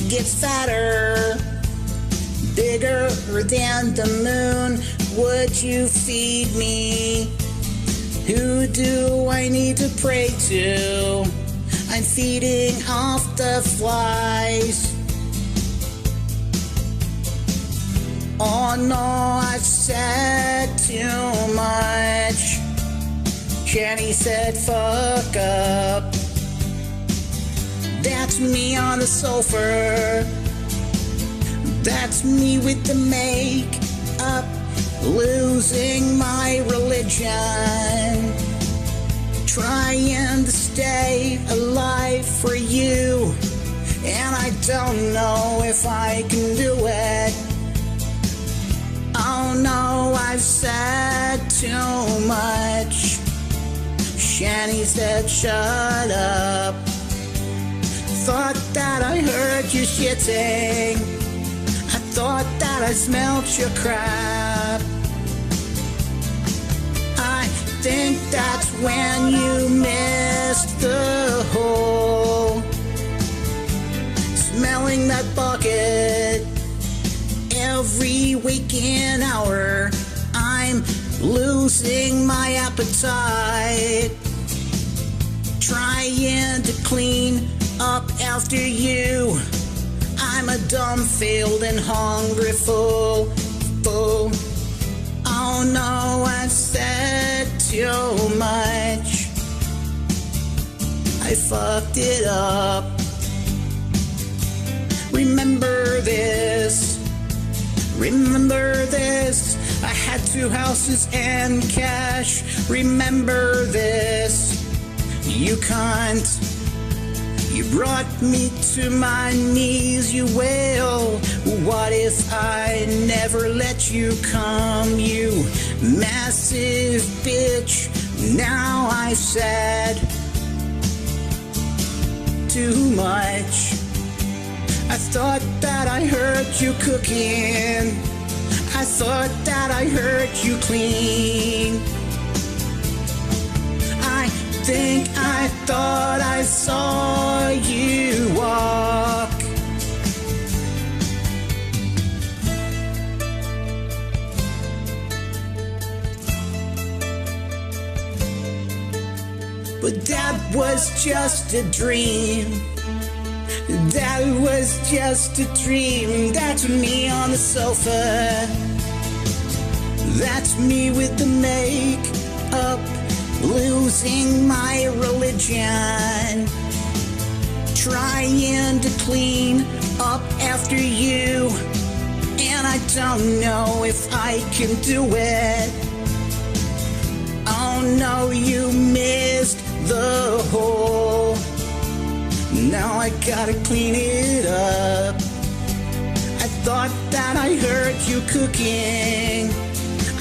Gets fatter, bigger than the moon. Would you feed me? Who do I need to pray to? I'm feeding off the flies. Oh no, I've said too much. Shanny said fuck up. That's me on the sofa. That's me with the make-up, losing my religion, trying to stay alive for you, and I don't know if I can do it. Oh no, I've said too much. Shanny said shut up. Thought that I heard you shitting. I thought that I smelled your crap. I think that's when you missed the hole. Smelling that bucket every waking hour. I'm losing my appetite, trying to clean up after you. I'm a dumb, failed, and hungry fool. Oh no, I said too much. I fucked it up. Remember this. Remember this. I had 2 houses and cash. Remember this. You can't. You brought me to my knees, you will. What if I never let you come, you massive bitch? Now I said too much. I thought that I heard you cooking. I thought that I heard you clean. I think I thought I saw you walk. But that was just a dream. That was just a dream. That's me on the sofa. That's me with the makeup, losing my religion, trying to clean up after you, and I don't know if I can do it. Oh no, you missed the hole. Now I gotta clean it up. I thought that I heard you cooking.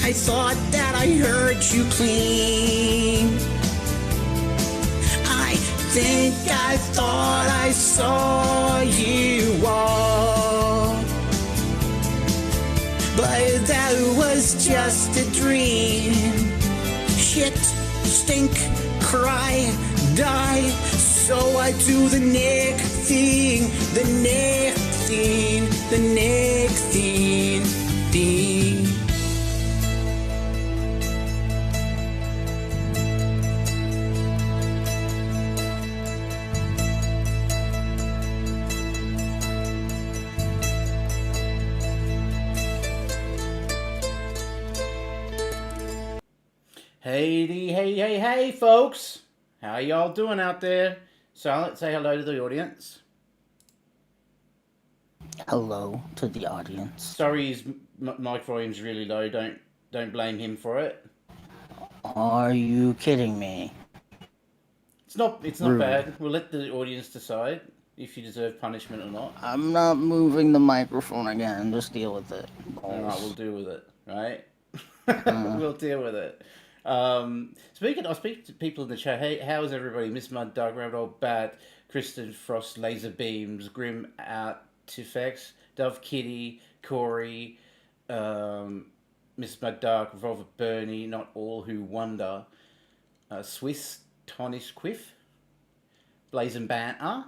I thought that I heard you clean. I think I thought I saw you walk. But that was just a dream. Shit, stink, cry, die. So I do the neck thing, the neck thing, the neck thing. Hey, folks. How y'all doing out there? Silent, say hello to the audience. Hello to the audience. Sorry his mic volume's really low. Don't blame him for it. Are you kidding me? It's not bad. We'll let the audience decide if you deserve punishment or not. I'm not moving the microphone again. Just deal with it. Alright, we'll deal with it, right? We'll deal with it. I'll speak to people in the chat. Hey, how is everybody? Miss Mud, Dark Rabbit, Old Bat, Kristen Frost, Laser Beams, Grim Artifacts, Dove Kitty, Corey, Miss Mud Dark, Revolver Bernie, Not All Who Wonder, Swiss Tonish Quiff, Blazing Banter,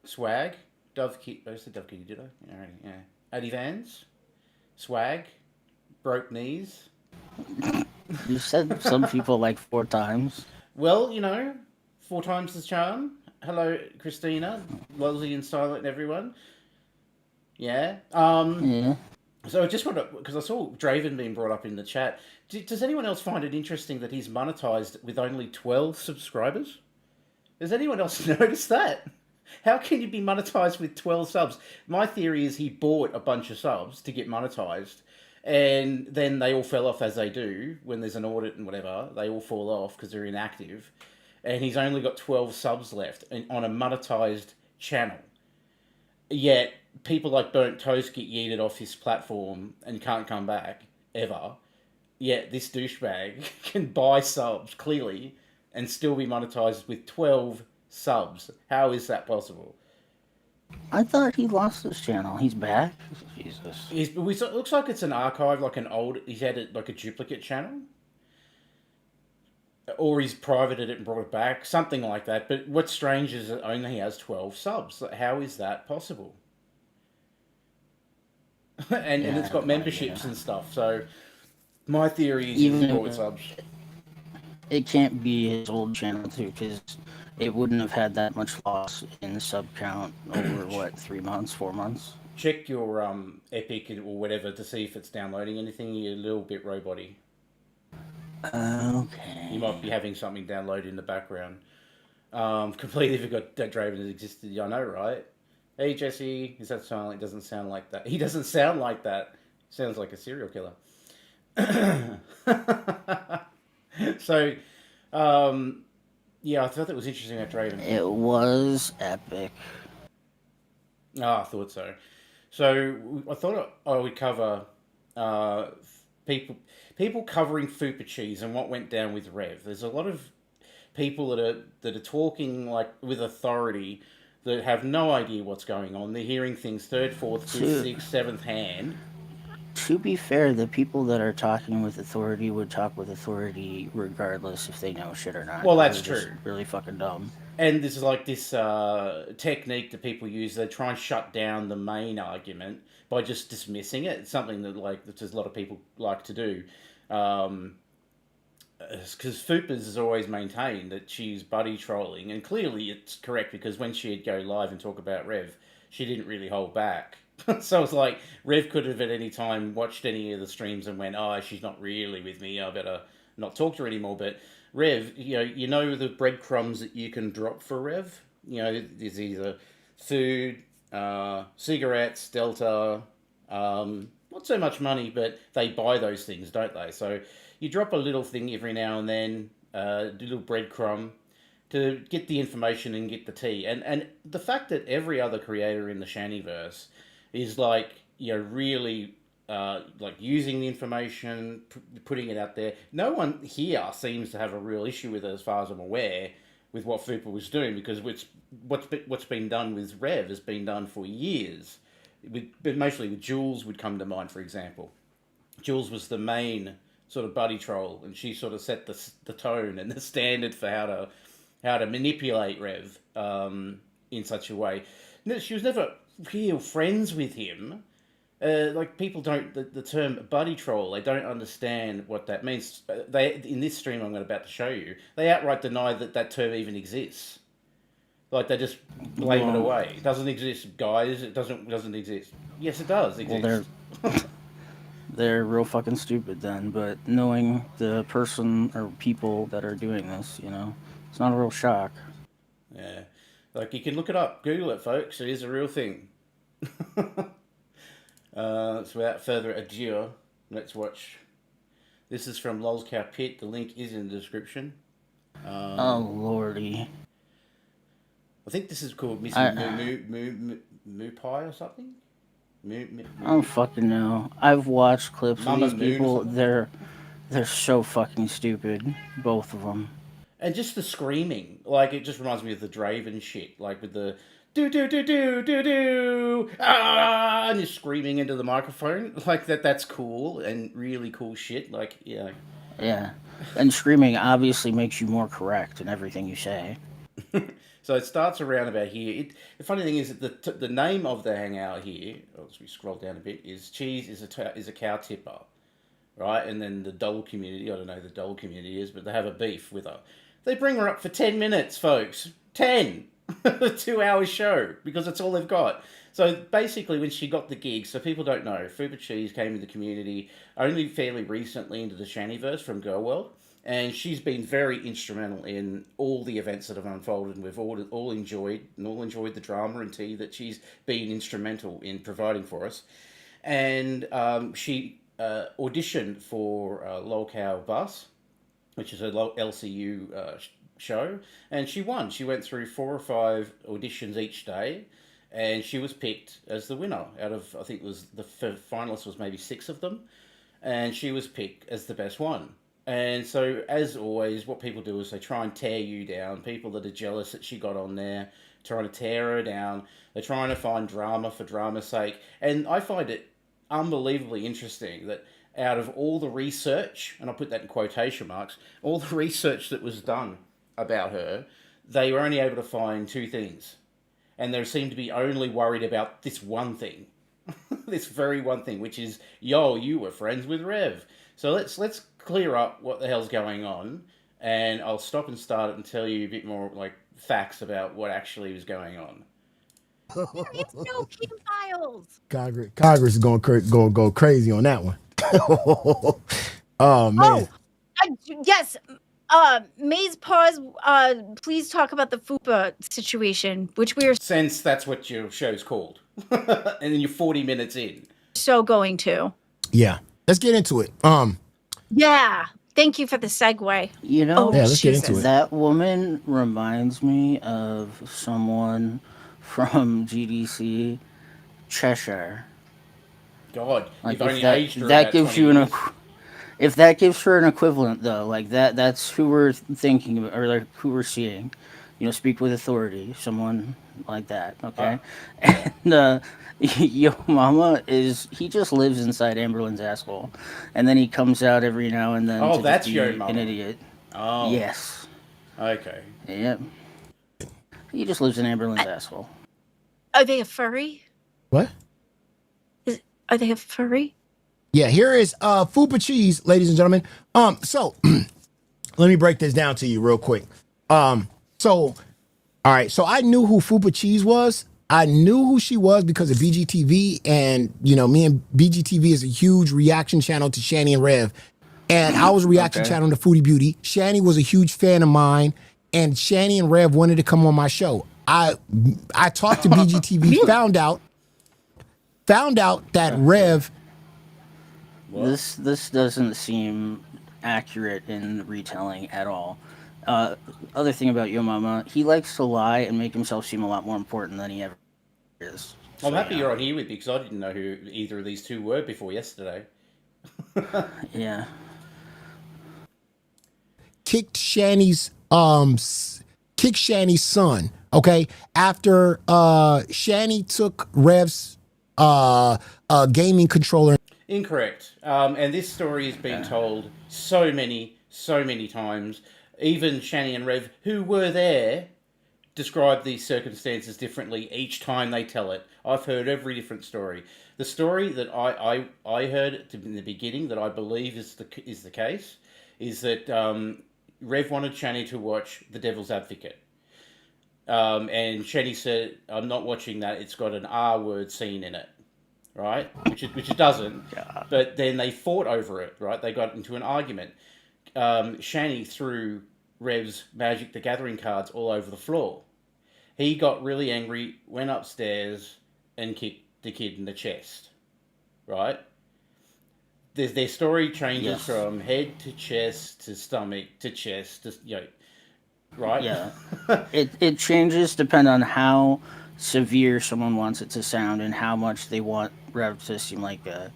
Swag, Dove Kitty. I said Dove Kitty, did I? Alright, yeah. Addy Vans, Swag, Broke Knees. You said some people like 4 times. Well, 4 times the charm. Hello, Christina, Lolzy and Silent, everyone. Yeah. Yeah. So I just want to, because I saw Draven being brought up in the chat. Does anyone else find it interesting that he's monetized with only 12 subscribers? Has anyone else noticed that? How can you be monetized with 12 subs? My theory is he bought a bunch of subs to get monetized. And then they all fell off, as they do when there's an audit and whatever. They all fall off because they're inactive. And he's only got 12 subs left on a monetized channel. Yet people like Burnt Toast get yeeted off his platform and can't come back ever. Yet this douchebag can buy subs clearly and still be monetized with 12 subs. How is that possible? I thought he lost his channel. He's back? Jesus. It looks like it's an archive, like an old... He's had a duplicate channel. Or he's privated it and brought it back. Something like that. But what's strange is it only has 12 subs. How is that possible? and it's got memberships and stuff. So my theory is he's bought subs. It can't be his old channel, too, because it wouldn't have had that much loss in sub count over, 3 months, 4 months? Check your Epic or whatever to see if it's downloading anything. You're a little bit roboty. Okay. You might be having something download in the background. Completely forgot that Draven has existed. I know, right? Hey, Jesse. Is that Silent? He doesn't sound like that. He doesn't sound like that. Sounds like a serial killer. So, yeah, I thought that was interesting at Draven. It was epic. I thought so. So I thought I would cover people covering Foopa cheese and what went down with Rev. There's a lot of people that are talking like with authority that have no idea what's going on. They're hearing things third, fourth, fifth, sixth, seventh hand. To be fair, the people that are talking with authority would talk with authority regardless if they know shit or not. Well, that's true. Really fucking dumb. And there's like this technique that people use. They try and shut down the main argument by just dismissing it. It's something that there's a lot of people like to do. because Foopa's has always maintained that she's buddy trolling, and clearly it's correct because when she'd go live and talk about Rev, she didn't really hold back. So it's like Rev could have at any time watched any of the streams and went, "Oh, she's not really with me. I better not talk to her anymore." But Rev, you know the breadcrumbs that you can drop for Rev. There's either food, cigarettes, Delta, not so much money, but they buy those things, don't they? So you drop a little thing every now and then, a little breadcrumb to get the information and get the tea. And the fact that every other creator in the Shannyverse is like, really like using the information, putting it out there. No one here seems to have a real issue with it, as far as I'm aware, with what Foopa was doing, because what's been done with Rev has been done for years. But mostly with Jules would come to mind, for example. Jules was the main sort of buddy troll, and she sort of set the tone and the standard for how to manipulate Rev in such a way. She was never real friends with him. Like, people don't, the term buddy troll, they don't understand what that means. In this stream I'm about to show you, they outright deny that term even exists. Like, they just blame it away. It doesn't exist, guys. It doesn't exist. Yes, it does exist. Well, they're real fucking stupid then, but knowing the person or people that are doing this, it's not a real shock. Yeah. Like, you can look it up. Google it, folks. It is a real thing. So without further ado, let's watch. This is from LolzCow Pit. The link is in the description. Oh, lordy. I think this is called Moo Pie or something? I don't fucking know. I've watched clips of these people. They're so fucking stupid. Both of them. And just the screaming. Like, it just reminds me of the Draven shit. Like, with the do, ah, and you're screaming into the microphone. Like, that's cool and really cool shit. Like, yeah. Yeah. And screaming obviously makes you more correct in everything you say. So it starts around about here. The funny thing is that the name of the hangout here, as we scroll down a bit, is Cheese is a cow tipper, right? And then the doll community, I don't know who the doll community is, but they have a beef with her. They bring her up for 10 minutes, folks. 10! A 2-hour show, because that's all they've got. So basically, when she got the gig, so people don't know, Foopa Cheese came to the community only fairly recently into the Shannyverse from Girl World. And she's been very instrumental in all the events that have unfolded, and we've all enjoyed the drama and tea that she's been instrumental in providing for us. And she auditioned for LolzCow Bus, which is a LCU show, and she won. She went through 4 or 5 auditions each day, and she was picked as the winner out of, I think it was the finalists was maybe 6 of them, and she was picked as the best one. And so, as always, what people do is they try and tear you down. People that are jealous that she got on there, trying to tear her down. They're trying to find drama for drama's sake. And I find it unbelievably interesting that out of all the research, and I'll put that in quotation marks, all the research that was done about her, they were only able to find 2 things. And they seem to be only worried about this one thing. This very one thing, which is, you were friends with Rev. So let's clear up what the hell's going on, and I'll stop and start it and tell you a bit more like facts about what actually was going on. There is no Kim files. Congress is going go crazy on that one. Oh man. Yes. Maze pause. Please talk about the Foopa situation, which we are Since that's what your show's called, and then you're 40 minutes in. So going to. Yeah. Let's get into it. Yeah. Thank you for the segue. Let's get into it. That woman reminds me of someone from GDC, Cheshire. God, like you've only aged her that about gives 20 you years. if that gives her an equivalent though, like that's who we're thinking of, or like who we're seeing. Speak with authority, someone like that, okay? And Yo Mama he just lives inside Amberlin's asshole, and then he comes out every now and then to that's just be Yo Mama. an idiot. Oh. Yes. Okay. Yep. He just lives in Amberlin's asshole. Are they a furry? What? Are they a furry? Yeah, here is Foopa Cheese, ladies and gentlemen. So let me break this down to you real quick. So all right, so I knew who Foopa Cheese was. I knew who she was because of BGTV, and me and BGTV is a huge reaction channel to Shanny and Rev. And I was a reaction channel to Foodie Beauty. Shanny was a huge fan of mine, and Shanny and Rev wanted to come on my show. I talked to BGTV, found out that Rev. This doesn't seem accurate in retelling at all. Other thing about Yo Mama, he likes to lie and make himself seem a lot more important than he ever is. I'm happy you're on here with me because I didn't know who either of these two were before yesterday. Yeah. Kicked Shanny's son, okay? After Shanny took Rev's gaming controller. Incorrect. And this story has been told so many times. Even Shanny and Rev, who were there, describe these circumstances differently each time they tell it. I've heard every different story. The story that I heard in the beginning that I believe is the case is that Rev wanted Shanny to watch The Devil's Advocate. And Shanny said, I'm not watching that. It's got an R word scene in it. Right? Which it doesn't. But then they fought over it, right? They got into an argument. Shanny threw Rev's Magic the Gathering cards all over the floor. He got really angry, went upstairs, and kicked the kid in the chest. Right? Their story changes from head to chest to stomach to chest to, right? Yeah. it changes depending on how severe someone wants it to sound and how much they want Rev to seem like a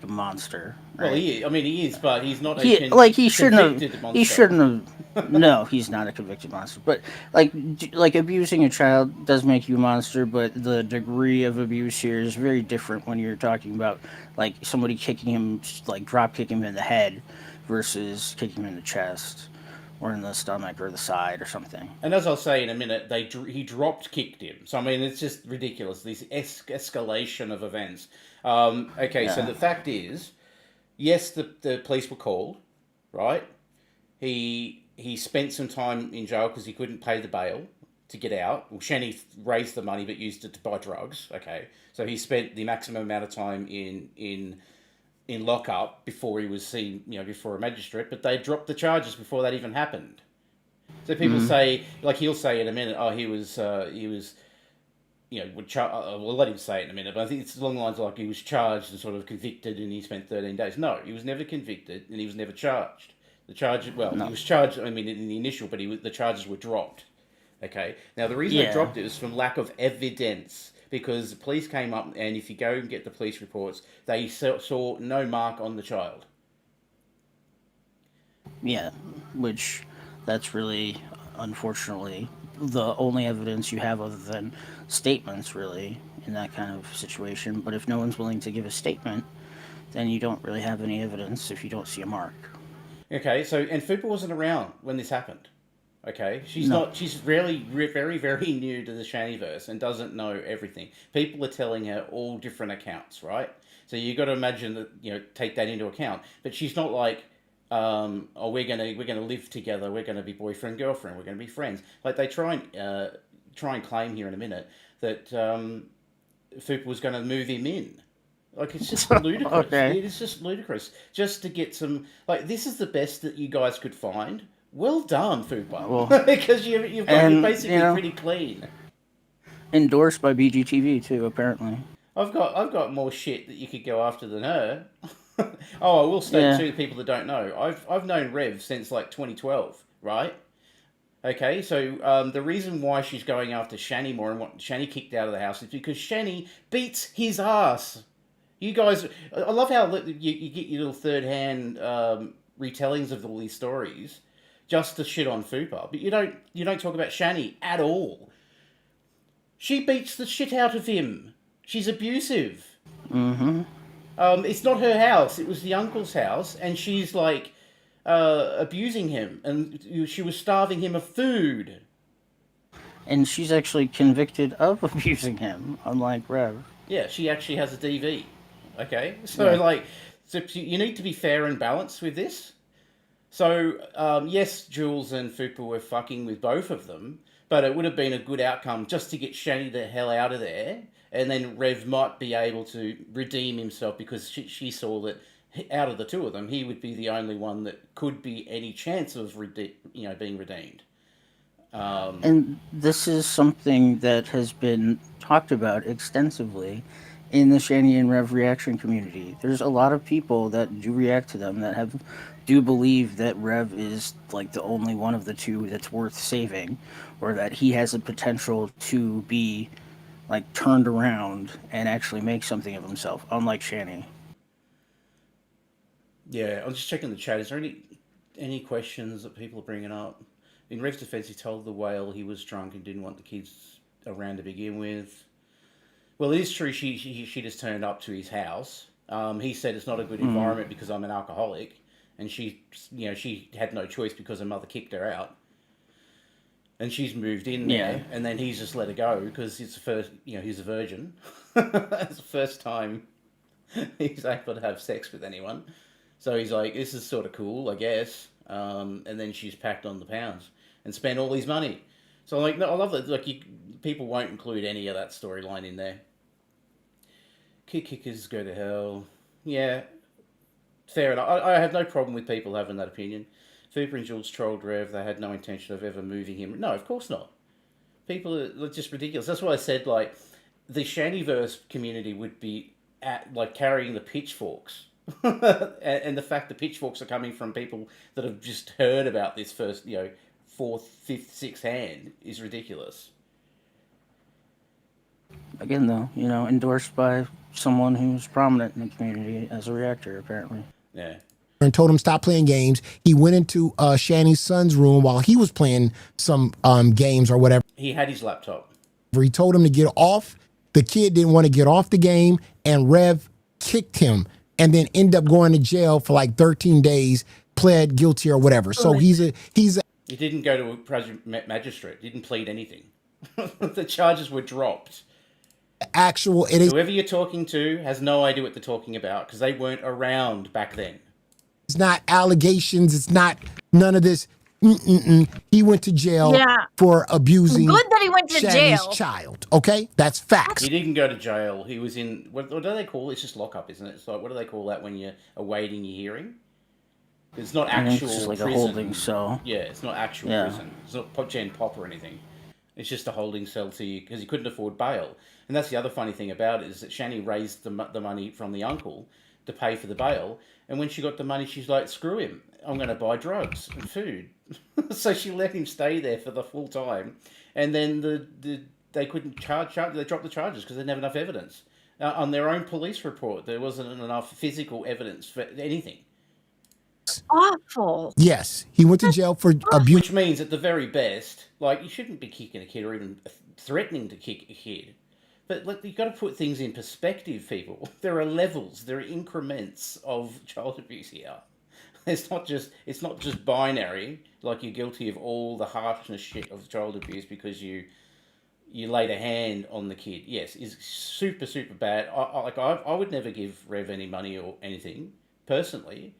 monster. Right? Well, he is, but he's not he shouldn't have. monster. He shouldn't have. No, he's not a convicted monster. But like abusing a child does make you a monster, but the degree of abuse here is very different when you're talking about like somebody kicking him, like drop kicking him in the head, versus kicking him in the chest or in the stomach or the side or something. And as I'll say in a minute, he drop kicked him. So I mean, it's just ridiculous. This escalation of events. So the fact is, yes, the police were called, right? He spent some time in jail because he couldn't pay the bail to get out. Well, Shanny raised the money but used it to buy drugs. Okay, so he spent the maximum amount of time in lockup before he was seen, before a magistrate. But they dropped the charges before that even happened. So people say, like he'll say in a minute, oh, he was. We'll let him say it in a minute, but I think it's along the lines of like he was charged and sort of convicted and he spent 13 days. No, he was never convicted and he was never charged. He was charged, in the initial, but the charges were dropped. Okay? Now, the reason they dropped it was from lack of evidence, because the police came up, and if you go and get the police reports, they saw no mark on the child. Yeah, which that's really, unfortunately, the only evidence you have other than statements, really, in that kind of situation. But if no one's willing to give a statement, then you don't really have any evidence if you don't see a mark. Okay, and Foopa wasn't around when this happened. Okay, she's really very, very new to the Shannyverse and doesn't know everything. People are telling her all different accounts, right? So you got to imagine that, take that into account. But she's not like, we're gonna live together, we're gonna be boyfriend girlfriend, we're gonna be friends. Like they try and claim here in a minute that Foopa was going to move him in. Like, it's just ludicrous. Okay. It is just ludicrous. Just to get some... Like, this is the best that you guys could find. Well done, Foopa. Well, because you're basically pretty clean. Endorsed by BGTV, too, apparently. I've got more shit that you could go after than her. I will say, too, people that don't know, I've known Rev since, 2012, right? Okay, so the reason why she's going after Shanny more and what Shanny kicked out of the house is because Shanny beats his ass. You guys, I love how you get your little third-hand retellings of all these stories just to shit on Foopa, but you don't talk about Shanny at all. She beats the shit out of him. She's abusive. Mm-hmm. It's not her house. It was the uncle's house, and she's abusing him, and she was starving him of food. And she's actually convicted of abusing him, unlike Rev. Yeah, she actually has a DV. Okay, so so you need to be fair and balanced with this. So, yes, Jules and Foopa were fucking with both of them, but it would have been a good outcome just to get Shanny the hell out of there, and then Rev might be able to redeem himself because she saw that out of the two of them, he would be the only one that could be any chance of being redeemed. And this is something that has been talked about extensively in the Shanny and Rev reaction community. There's a lot of people that do react to them that do believe that Rev is like the only one of the two that's worth saving, or that he has the potential to be like turned around and actually make something of himself, unlike Shanny. Yeah, I'm just checking the chat. Is there any questions that people are bringing up? In Rev's defense, he told the whale he was drunk and didn't want the kids around to begin with. Well, it is true. She just turned up to his house. He said it's not a good environment because I'm an alcoholic, and she had no choice because her mother kicked her out, and she's moved in there, and then he's just let her go because it's the first. He's a virgin. It's the first time he's able to have sex with anyone. So he's like, this is sort of cool, I guess. And then she's packed on the pounds and spent all his money. So like, no, I love that. Like, people won't include any of that storyline in there. Kickers go to hell. Yeah, fair enough. I have no problem with people having that opinion. Foopa and Jules trolled Rev. They had no intention of ever moving him. No, of course not. People are just ridiculous. That's why I said, like, the Shannyverse community would be carrying the pitchforks. And the fact the pitchforks are coming from people that have just heard about this first, fourth, fifth, sixth hand is ridiculous. Again, though, endorsed by someone who's prominent in the community as a reactor, apparently. Yeah. And told him stop playing games. He went into Shanny's son's room while he was playing some games or whatever. He had his laptop. He told him to get off. The kid didn't want to get off the game, and Rev kicked him and then ended up going to jail for like 13 days, pled guilty or whatever. So he's a He didn't go to a magistrate. Didn't plead anything. The charges were dropped. Whoever you're talking to has no idea what they're talking about because they weren't around back then. It's not allegations. It's not none of this. He went to jail for abusing Good that he went to Shanny's jail. child. Okay, that's facts. He didn't go to jail. He was in what do they call it? It's just lockup, isn't it? It's like, what do they call that when you're awaiting your hearing? It's not actual It's just like prison. a holding cell. Yeah, it's not actual prison. It's not Gen Pop or anything. It's just a holding cell to you because he couldn't afford bail. And that's the other funny thing about it is that Shanny raised the money from the uncle to pay for the bail. And when she got the money, she's like, screw him. I'm going to buy drugs and food. So she let him stay there for the full time. And then they couldn't charge. They dropped the charges because they didn't have enough evidence. On their own police report, there wasn't enough physical evidence for anything. Awful. Yes, he went to jail for abuse. Which means, at the very best, like, you shouldn't be kicking a kid or even threatening to kick a kid. But you've got to put things in perspective, people. There are levels, there are increments of child abuse here. It's not just binary, like you're guilty of all the harshness shit of child abuse because you laid a hand on the kid. Yes, it's super, super bad. I would never give Rev any money or anything, personally.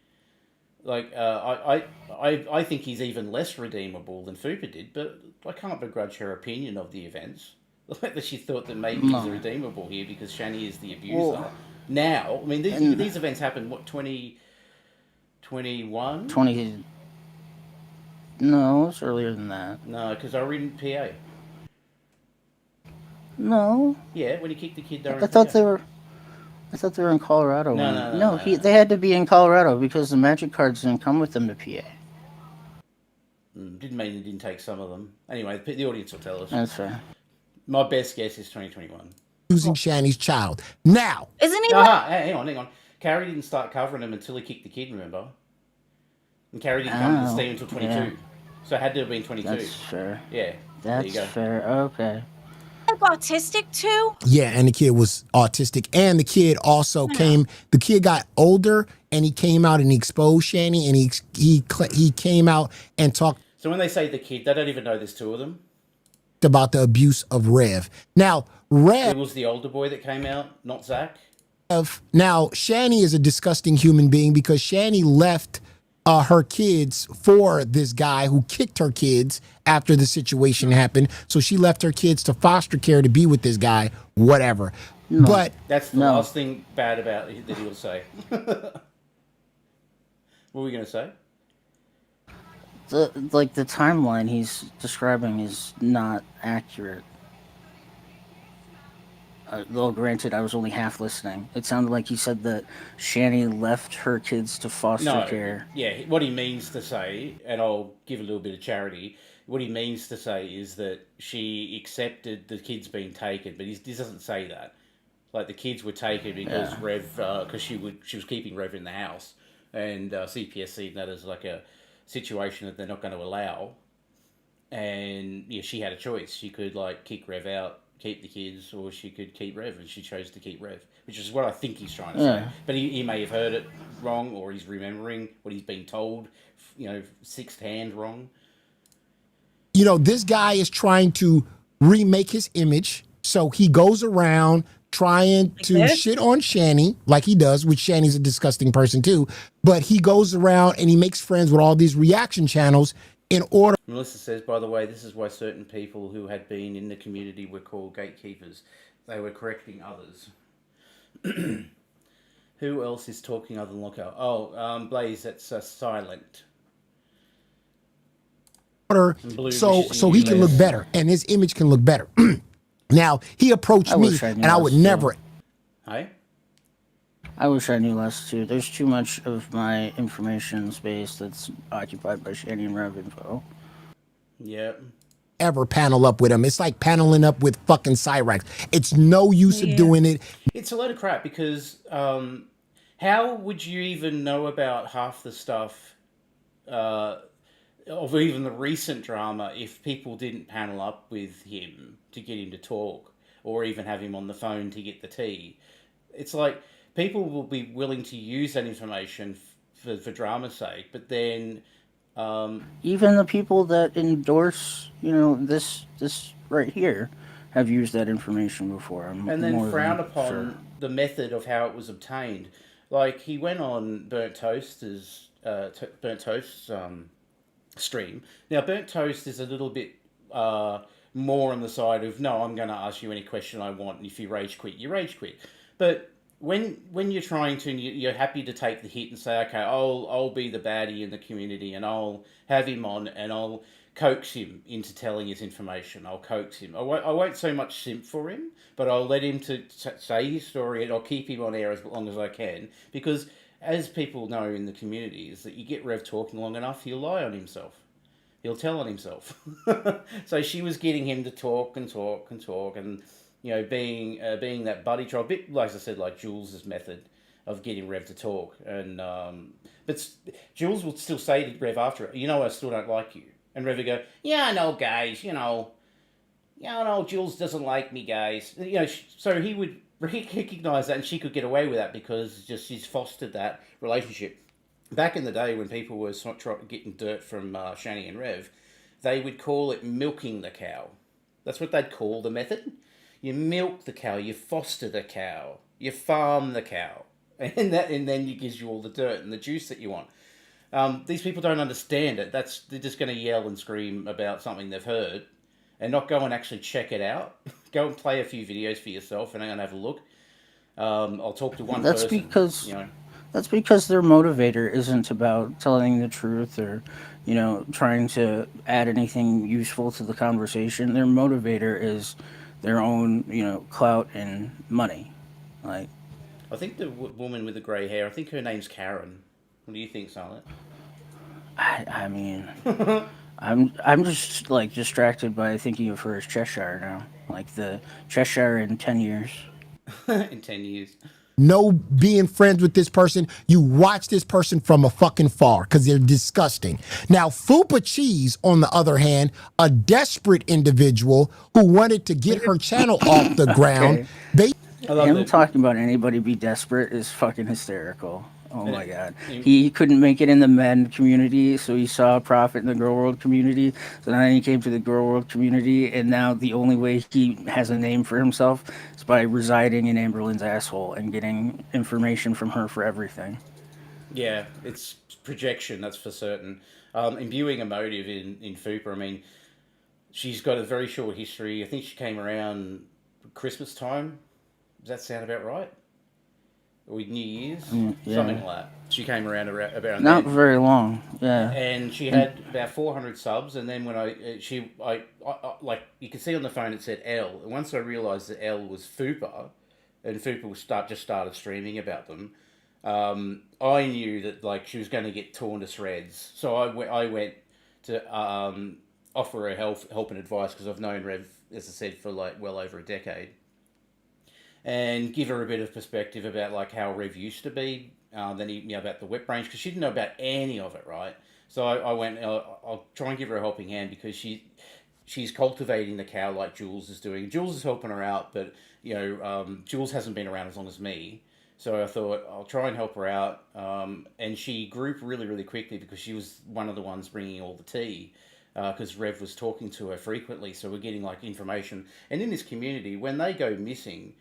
Like, I think he's even less redeemable than Foopa did, but I can't begrudge her opinion of the events. The fact that she thought that maybe he's redeemable here because Shanny is the abuser. Well, now, I mean, these events happened, 2021? 20... No, it's earlier than that. No, because I were in PA. No. Yeah, when he kicked the kid there. I thought they were in Colorado. No. They had to be in Colorado because the magic cards didn't come with them to PA. Didn't mean he didn't take some of them. Anyway, the audience will tell us. That's fair. My best guess is 2021. Using Shanny's child. Now, Isn't he? Hang on. Carrie didn't start covering him until he kicked the kid, remember? And Carrie didn't come to the steam until 22. Yeah. So it had to have been 22. That's fair. Yeah. That's fair. Okay. Like autistic too? Yeah, and the kid was autistic. And the kid also the kid got older and he came out and he exposed Shanny and he came out and talked. So when they say the kid, they don't even know there's two of them? About the abuse of Rev. Now, Rev... It was the older boy that came out, not Zach? Now, Shanny is a disgusting human being because Shanny left her kids for this guy who kicked her kids after the situation happened. So she left her kids to foster care to be with this guy, whatever. But That's the No. last thing bad about it that he'll say. What were we going to say? The timeline he's describing is not accurate. Though granted, I was only half listening. It sounded like he said that Shanny left her kids to foster care. Yeah, what he means to say, and I'll give a little bit of charity, what he means to say is that she accepted the kids being taken, but he doesn't say that. Like, the kids were taken because because she was keeping Rev in the house, and CPS seen that as like a situation that they're not going to allow. And yeah, she had a choice. She could like kick Rev out, keep the kids, or she could keep Rev, and she chose to keep Rev, which is what I think he's trying to say. But he may have heard it wrong, or he's remembering what he's been told, sixth hand wrong. This guy is trying to remake his image, so he goes around trying to shit on Shanny, like he does, which Shanny's a disgusting person too, but he goes around and he makes friends with all these reaction channels in order. Melissa says, by the way, this is why certain people who had been in the community were called gatekeepers. They were correcting others. Who else is talking other than LolzCow? Oh, Blaze, that's silent. So he can look better and his image can look better. Now, he approached me and I would never. Hey? I wish I knew less too. There's too much of my information space that's occupied by Shanny and Rev info. Yep. Ever panel up with him. It's like paneling up with fucking Cyrax. It's no use of doing it. It's a load of crap because how would you even know about half the stuff of even the recent drama if people didn't panel up with him to get him to talk or even have him on the phone to get the tea? It's like people will be willing to use that information for drama's sake, but then even the people that endorse, this right here, have used that information before. And then frown upon the method of how it was obtained. Like, he went on Burnt Toast's stream. Now, Burnt Toast is a little bit more on the side of, no, I'm going to ask you any question I want, and if you rage quit, you rage quit. But when you're trying to, and you're happy to take the hit and say, okay, I'll be the baddie in the community, and I'll have him on, and I'll coax him into telling his information. I'll coax him. I won't so much simp for him, but I'll let him to say his story, and I'll keep him on air as long as I can, because as people know in the community, is that you get Rev talking long enough, he'll lie on himself. He'll tell on himself. So she was getting him to talk and talk and talk, and being that buddy trial, a bit like I said, like Jules' method of getting Rev to talk. And but Jules would still say to Rev after it, I still don't like you. And Rev would go, yeah, I know, guys, Jules doesn't like me, guys. So he would recognise that, and she could get away with that because she's fostered that relationship. Back in the day when people were getting dirt from Shanny and Rev, they would call it milking the cow. That's what they'd call the method. You milk the cow, you foster the cow, you farm the cow, and then it gives you all the dirt and the juice that you want. These people don't understand it. They're just going to yell and scream about something they've heard, and not go and actually check it out. Go and play a few videos for yourself, and I'm going to have a look. I'll talk to one person. That's because their motivator isn't about telling the truth or, trying to add anything useful to the conversation. Their motivator is their own, clout and money. Like, I think the woman with the grey hair, I think her name's Karen. What do you think, Silent? I mean, I'm just like distracted by thinking of her as Cheshire now, like the Cheshire in 10 years. In 10 years. No being friends with this person. You watch this person from a fucking far because they're disgusting. Now, Foopa Cheese, on the other hand, a desperate individual who wanted to get her channel off the ground. Him talking about anybody be desperate is fucking hysterical. Oh my god. He couldn't make it in the men community, so he saw a profit in the girl world community. So then he came to the girl world community, and now the only way he has a name for himself is by residing in Amberlynn's asshole and getting information from her for everything. Yeah, it's projection, that's for certain. Imbuing a motive in Foopa, I mean, she's got a very short history. I think she came around Christmas time. Does that sound about right? Or New Year's? Something Yeah, like that. She came around about not then. very long. Yeah, And she and had about 400 subs, and then when I like you can see on the phone it said L, and once I realised that L was Foopa, and Foopa just started streaming about them, I knew that like she was going to get torn to shreds. So I went to offer her help and advice because I've known Rev, as I said, for like well over a decade, and give her a bit of perspective about like how Rev used to be. Then about the wet range because she didn't know about any of it, right? So I went. I'll try and give her a helping hand because she's cultivating the cow like Jules is doing. Jules is helping her out, but Jules hasn't been around as long as me. So I thought I'll try and help her out, and she grew really, really quickly because she was one of the ones bringing all the tea. Because Rev was talking to her frequently, so we're getting like information. And in this community, when they go missing,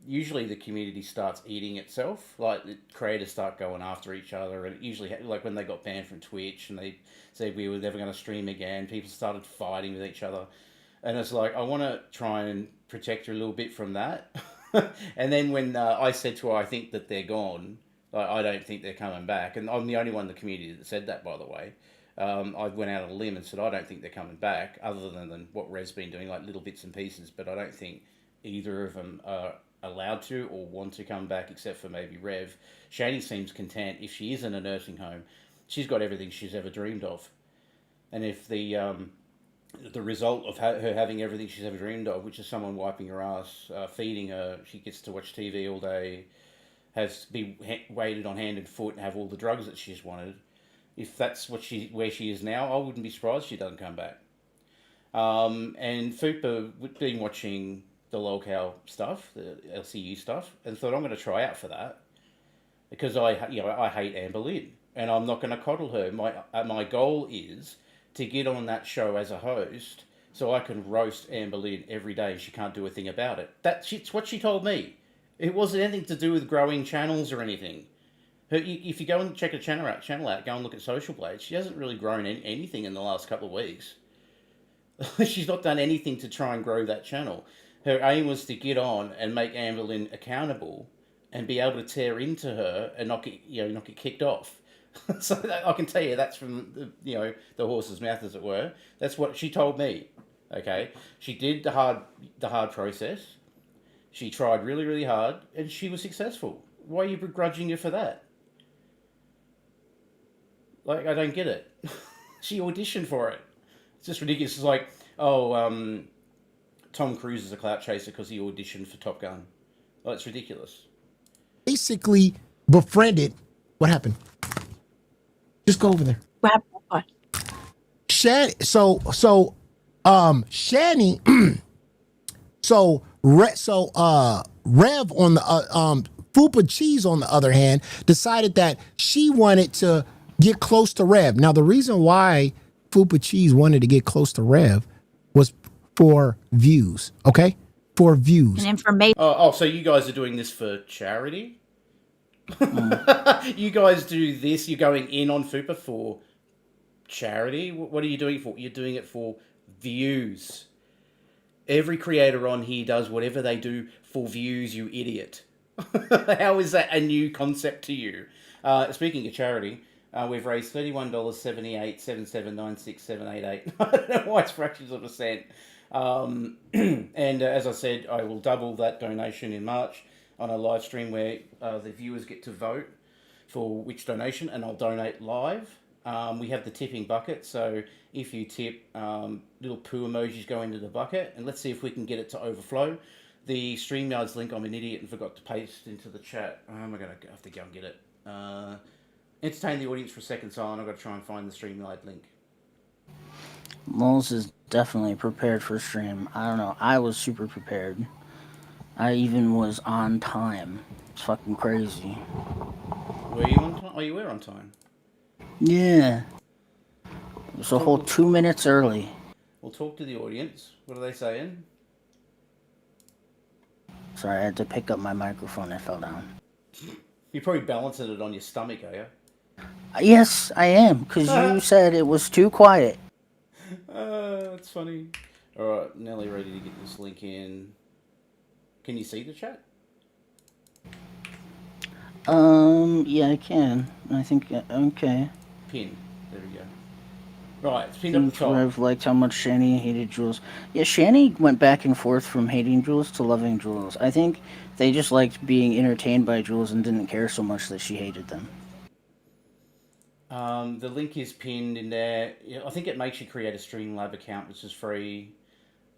usually the community starts eating itself. Like the creators start going after each other, and usually, like when they got banned from Twitch and they said we were never going to stream again, people started fighting with each other, and it's like I want to try and protect her a little bit from that. And then when I said to her, I think that they're gone. Like, I don't think they're coming back, and I'm the only one in the community that said that, by the way. I went out on a limb and said I don't think they're coming back, other than what Rez's been doing, like little bits and pieces. But I don't think either of them are allowed to or want to come back, except for maybe Rev. Shanny seems content. If she is in a nursing home, she's got everything she's ever dreamed of. And if the result of her having everything she's ever dreamed of, which is someone wiping her ass, feeding her, she gets to watch TV all day, has be waited on hand and foot, and have all the drugs that she's wanted. If that's where she is now, I wouldn't be surprised she doesn't come back. And Foopa been watching the LolzCow stuff, the LCU stuff, and thought I'm going to try out for that because I hate Amber Lynn, and I'm not going to coddle her. My goal is to get on that show as a host so I can roast Amber Lynn every day. She can't do a thing about it. It's what she told me. It wasn't anything to do with growing channels or anything. If you go and check her channel out, go and look at Social Blade. She hasn't really grown anything in the last couple of weeks. She's not done anything to try and grow that channel. Her aim was to get on and make Amber Lynn accountable and be able to tear into her and not get kicked off. So I can tell you that's from the horse's mouth, as it were. That's what she told me. Okay, she did the hard process. She tried really, really hard, and she was successful. Why are you begrudging her for that? Like, I don't get it. She auditioned for it. It's just ridiculous. It's like, Tom Cruise is a clout chaser because he auditioned for Top Gun. Well, it's ridiculous. Basically befriended. What happened? Just go over there. What happened? Shanny. Shanny. Rev on the Foopa Cheese on the other hand decided that she wanted to get close to Rev. Now the reason why Foopa Cheese wanted to get close to Rev was for views. Okay, for views And information. So you guys are doing this for charity? You guys do this. You're going in on Foopa for charity. What are you doing it for? You're doing it for views. Every creator on here does whatever they do for views, you idiot. How is that a new concept to you? Speaking of charity, we've raised $31.78, 7796 I don't know why it's fractions of a cent. And as I said, I will double that donation in March on a live stream where the viewers get to vote for which donation, and I'll donate live. We have the tipping bucket, so if you tip, little poo emojis go into the bucket, and let's see if we can get it to overflow. The StreamYard's link, I'm an idiot and forgot to paste into the chat. I'm going to have to go and get it. Entertain the audience for a second, Silent. I've got to try and find the StreamYard link. Lols is definitely prepared for stream. I don't know. I was super prepared. I even was on time. It's fucking crazy. Were you on time? Oh, you were on time. Yeah. It was a whole 2 minutes early. We'll talk to the audience. What are they saying? Sorry, I had to pick up my microphone. I fell down. You're probably balancing it on your stomach, are you? Yes, I am, because you said it was too quiet. That's funny. All right, Nelly, ready to get this link in. Can you see the chat? Yeah, I can. I think, okay. Pin. There we go. Right, it's pinned up the Seems where top. I've liked how much Shanny hated Jules. Yeah, Shanny went back and forth from hating Jules to loving Jules. I think they just liked being entertained by Jules and didn't care so much that she hated them. The link is pinned in there. I think it makes you create a Streamlab account, which is free,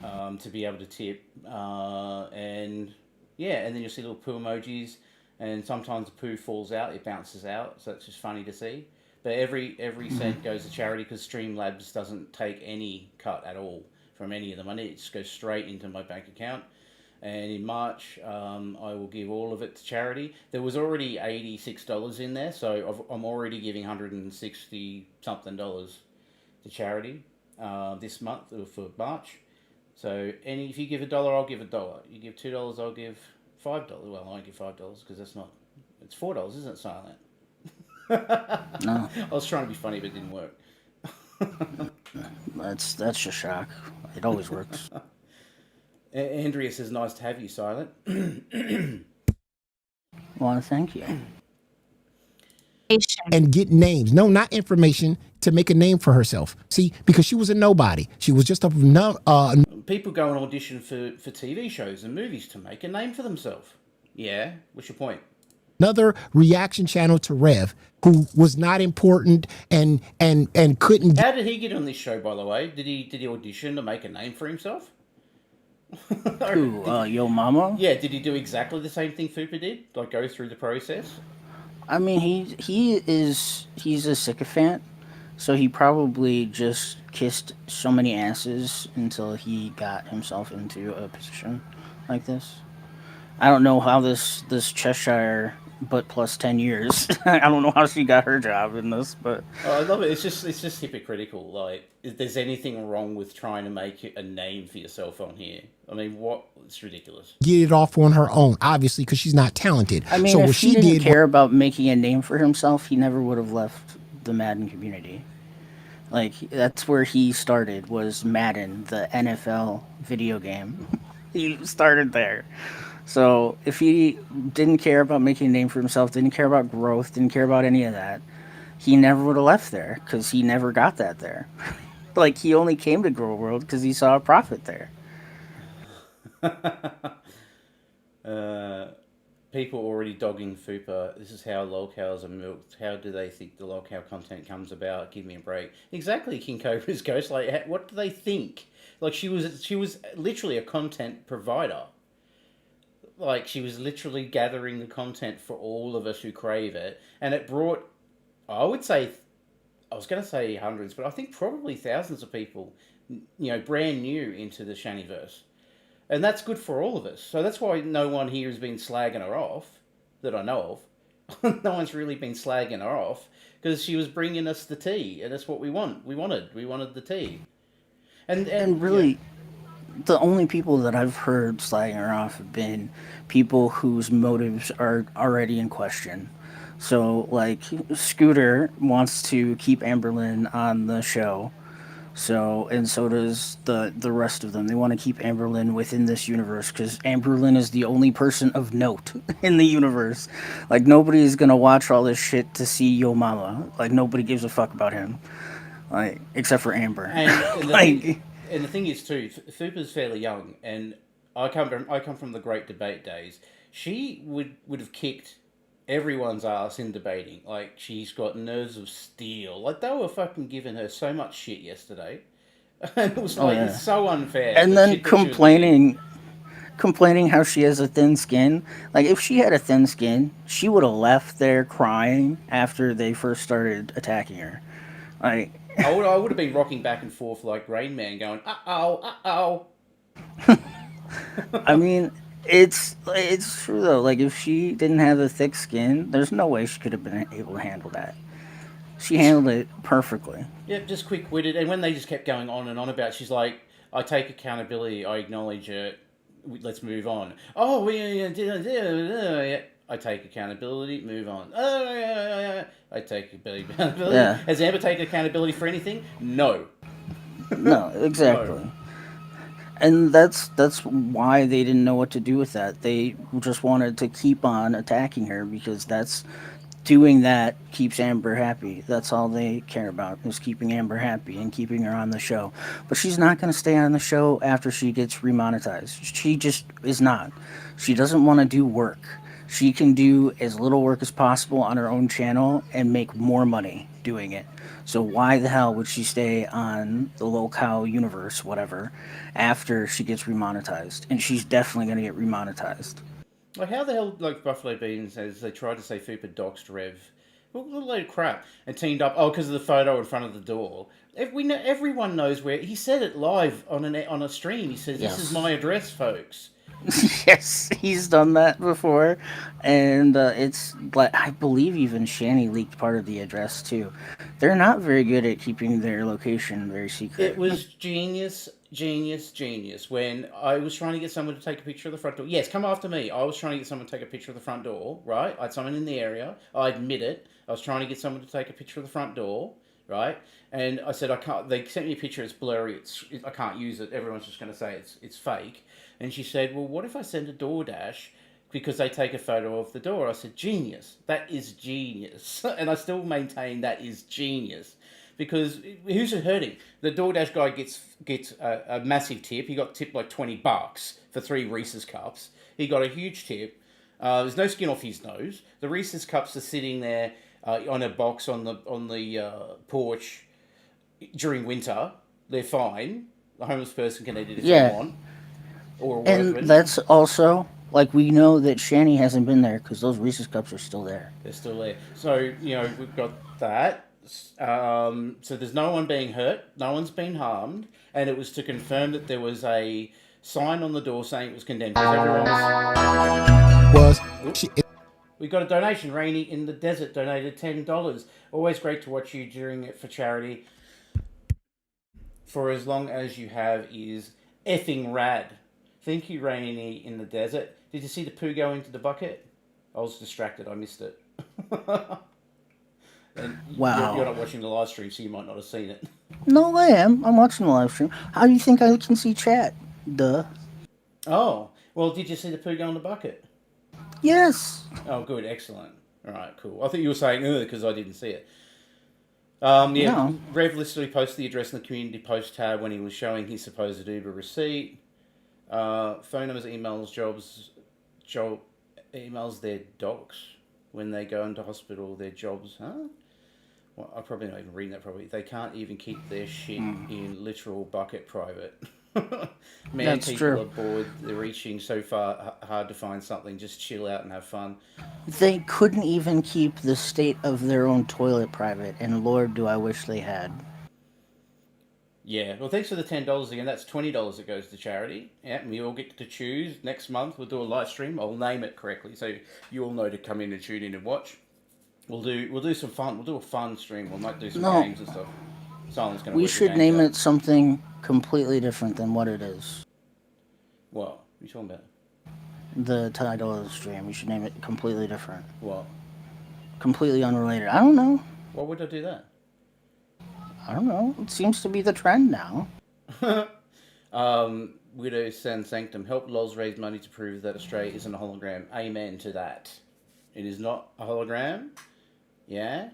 to be able to tip. And yeah, and then you'll see little poo emojis, and sometimes the poo falls out, it bounces out, so it's just funny to see. But every cent goes to charity because Streamlabs doesn't take any cut at all from any of the money. It just goes straight into my bank account. And in March, I will give all of it to charity. There was already $86 in there, so I'm already giving $160 something to charity this month for March. So if you give $1, I'll give $1. You give $2, I'll give $5. Well, I won't give $5 because it's $4, isn't it, Silent? No, I was trying to be funny, but it didn't work. that's just shock. It always works. Andrea says, "Nice to have you, Silent." Well, thank you. And get names. No, not information, to make a name for herself. See, because she was a nobody. She was just a no. People go and audition for TV shows and movies to make a name for themselves. Yeah, what's your point? Another reaction channel to Rev, who was not important and couldn't. How did he get on this show, by the way? Did he audition to make a name for himself? Who, Yo Mama? Yeah, did he do exactly the same thing Foopa did? Like go through the process? I mean, he's a sycophant, so he probably just kissed so many asses until he got himself into a position like this. I don't know how this Cheshire, but plus 10 years. I don't know how she got her job in this, but Oh, I love it. It's just hypocritical. Like, if there's anything wrong with trying to make a name for yourself on here? I mean, what? It's ridiculous. Get it off on her own, obviously, because she's not talented. I mean, so if what he she didn't did care about making a name for himself, he never would have left the Madden community. Like, that's where he started, was Madden, the NFL video game. He started there. So if he didn't care about making a name for himself, didn't care about growth, didn't care about any of that, he never would have left there because he never got that there. Like, he only came to Grow World because he saw a profit there. People already dogging Foopa. This is how LolzCows are milked. How do they think the LolzCow content comes about? Give me a break. Exactly, King Cobra's Ghost. Like, what do they think? Like, she was literally a content provider. Like, she was literally gathering the content for all of us who crave it, and it brought, I would say, I was going to say hundreds, but I think probably thousands of people, brand new into the Shannyverse. And that's good for all of us. So that's why no one here has been slagging her off, that I know of. No one's really been slagging her off, because she was bringing us the tea, and that's what we wanted the tea. And really, the only people that I've heard slagging her off have been people whose motives are already in question. So, like, Scooter wants to keep Amberlynn on the show. So, and so does the rest of them. They want to keep Amberlynn within this universe because Amberlynn is the only person of note in the universe. Like, nobody's gonna watch all this shit to see Yo Mama. Like, nobody gives a fuck about him. Like, except for Amber. And Like, the thing is too, Fupa's fairly young, and I come from the Great Debate days. She would have kicked everyone's ass in debating. Like, she's got nerves of steel. Like, they were fucking giving her so much shit yesterday. And it was like, it's so unfair. and the then shit that she was complaining how she has a thin skin. Like, if she had a thin skin, she would have left there crying after they first started attacking her. Like, I would have been rocking back and forth like Rain Man, going, uh-oh. I mean, it's true though. Like, if she didn't have a thick skin, there's no way she could have been able to handle that. She handled it perfectly. Yep, just quick-witted. And when they just kept going on and on about it, she's like, I take accountability, I acknowledge it, let's move on. Oh, yeah. I take accountability, move on. I take accountability. Yeah. Has Amber taken accountability for anything? No. No, exactly. And that's why they didn't know what to do with that. They just wanted to keep on attacking her because doing that keeps Amber happy. That's all they care about is keeping Amber happy and keeping her on the show. But she's not going to stay on the show after she gets remonetized. She just is not. She doesn't want to do work. She can do as little work as possible on her own channel and make more money doing it. So why the hell would she stay on the LolzCow universe, whatever, after she gets remonetized? And she's definitely going to get remonetized. Like, how the hell, like, Buffalo Bean says, they tried to say Foopa doxed Rev. What a load of crap. And teamed up, because of the photo in front of the door. Everyone knows where, he said it live on a stream. He says, Yes. This is my address, folks. Yes, he's done that before, and it's like I believe even Shanny leaked part of the address too. They're not very good at keeping their location very secret. It was genius. When I was trying to get someone to take a picture of the front door. Yes, come after me. I was trying to get someone to take a picture of the front door, right? I had someone in the area. I admit it. I was trying to get someone to take a picture of the front door, right? And I said, I can't. They sent me a picture. It's blurry. I can't use it. Everyone's just going to say it's fake. And she said, well, what if I send a DoorDash because they take a photo of the door? I said, genius. That is genius. And I still maintain that is genius. Because who's it hurting? The DoorDash guy gets a massive tip. He got tipped like $20 for 3 Reese's cups. He got a huge tip. There's no skin off his nose. The Reese's cups are sitting there on a box on the porch during winter. They're fine. The homeless person can eat it if they want. Or and that's also like we know that Shanny hasn't been there because those Reese's cups are still there. They're still there. So we've got that. So there's no one being hurt, no one's been harmed, and it was to confirm that there was a sign on the door saying it was condemned. We got a donation. Rainy in the Desert donated $10. Always great to watch you during it for charity. For as long as you have is effing rad. Thank you, Rainy in the Desert. Did you see the poo go into the bucket? I was distracted. I missed it. And wow. You're not watching the live stream, so you might not have seen it. No, I am. I'm watching the live stream. How do you think I can see chat? Duh. Oh, well, did you see the poo go in the bucket? Yes. Oh, good. Excellent. All right, cool. I thought you were saying, because I didn't see it. No. Rev literally posted the address in the community post tab when he was showing his supposed Uber receipt. Phone numbers, emails, emails their docs when they go into hospital, their jobs, huh? Well, I'm probably not even reading that properly. They can't even keep their shit in literal bucket private. Man, that's people true. are bored. They're reaching so far hard to find something. Just chill out and have fun. They couldn't even keep the state of their own toilet private, and Lord, do I wish they had. Yeah, well, thanks for the $10 again. That's $20 that goes to charity. Yeah, and we all get to choose. Next month, we'll do a live stream. I'll name it correctly, so you all know to come in and tune in and watch. We'll do some fun. We'll do a fun stream. We might do some games and stuff. Someone's gonna. We should name it something completely different than what it is. What are you talking about? The title of the stream. We should name it completely different. What? Completely unrelated. I don't know. Why would I do that? I don't know. It seems to be the trend now. Widow San Sanctum. Help Loz raise money to prove that Australia isn't a hologram. Amen to that. It is not a hologram. Yeah?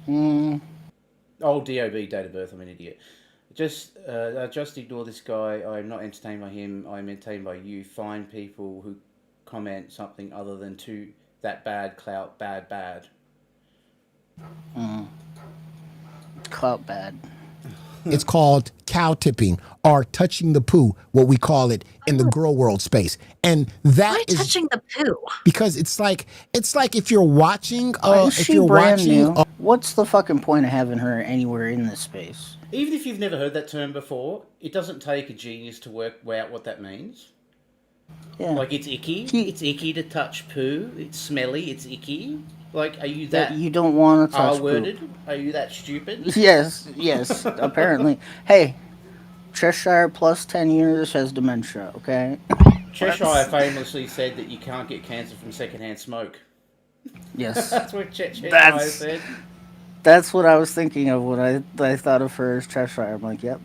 Oh, DOB, date of birth. I'm an idiot. Just ignore this guy. I'm not entertained by him. I'm entertained by you. Find people who comment something other than to that bad clout. Bad. Clout bad. It's called cow tipping or touching the poo, what we call it in the girl world space. And that Why is touching the poo? because it's like if you're watching Is she brand new? What's the fucking point of having her anywhere in this space? Even if you've never heard that term before, it doesn't take a genius to work out what that means. Yeah. Like, it's icky. It's icky to touch poo. It's smelly. It's icky. Like, are you that you don't want to touch R-worded? poop. Are you that stupid? Yes, apparently. Hey, Cheshire plus 10 years has dementia, okay? Cheshire famously said that you can't get cancer from secondhand smoke. Yes. That's what Cheshire That's said. that's what I was thinking of when I thought of her as Cheshire. I'm like, yep.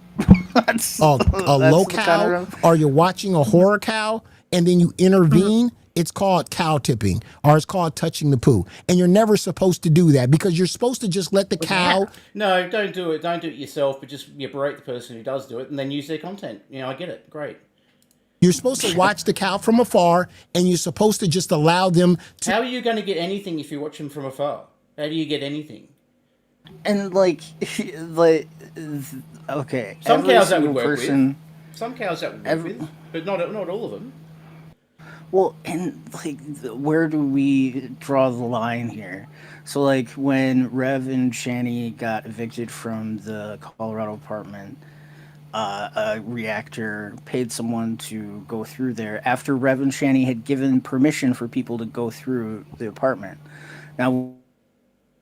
that's A that's low the kind cow, of or you're watching a horror cow and then you intervene, it's called cow tipping, or it's called touching the poo. And you're never supposed to do that because you're supposed to just let the cow. No, don't do it. Don't do it yourself, but just berate the person who does do it and then use their content. I get it. Great. You're supposed to watch the cow from afar, and you're supposed to just allow them to. How are you going to get anything if you watch them from afar? How do you get anything? and like okay. Some Every cows that would single work person. with. Some cows that would work with, but not all of them. Well, and like, where do we draw the line here? So, like, when Rev and Shanny got evicted from the Colorado apartment, a reactor paid someone to go through there after Rev and Shanny had given permission for people to go through the apartment. Now, would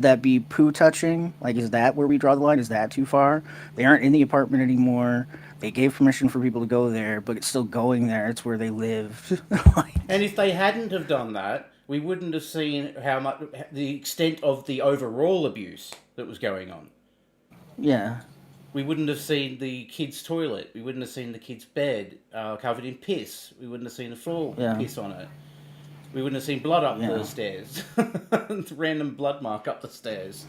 that be poo touching? Like, is that where we draw the line? Is that too far? They aren't in the apartment anymore. They gave permission for people to go there, but it's still going there. It's where they live. And if they hadn't have done that, we wouldn't have seen how much the extent of the overall abuse that was going on. Yeah. We wouldn't have seen the kid's toilet. We wouldn't have seen the kid's bed covered in piss. We wouldn't have seen the floor piss on it. We wouldn't have seen blood up the stairs. Random blood mark up the stairs.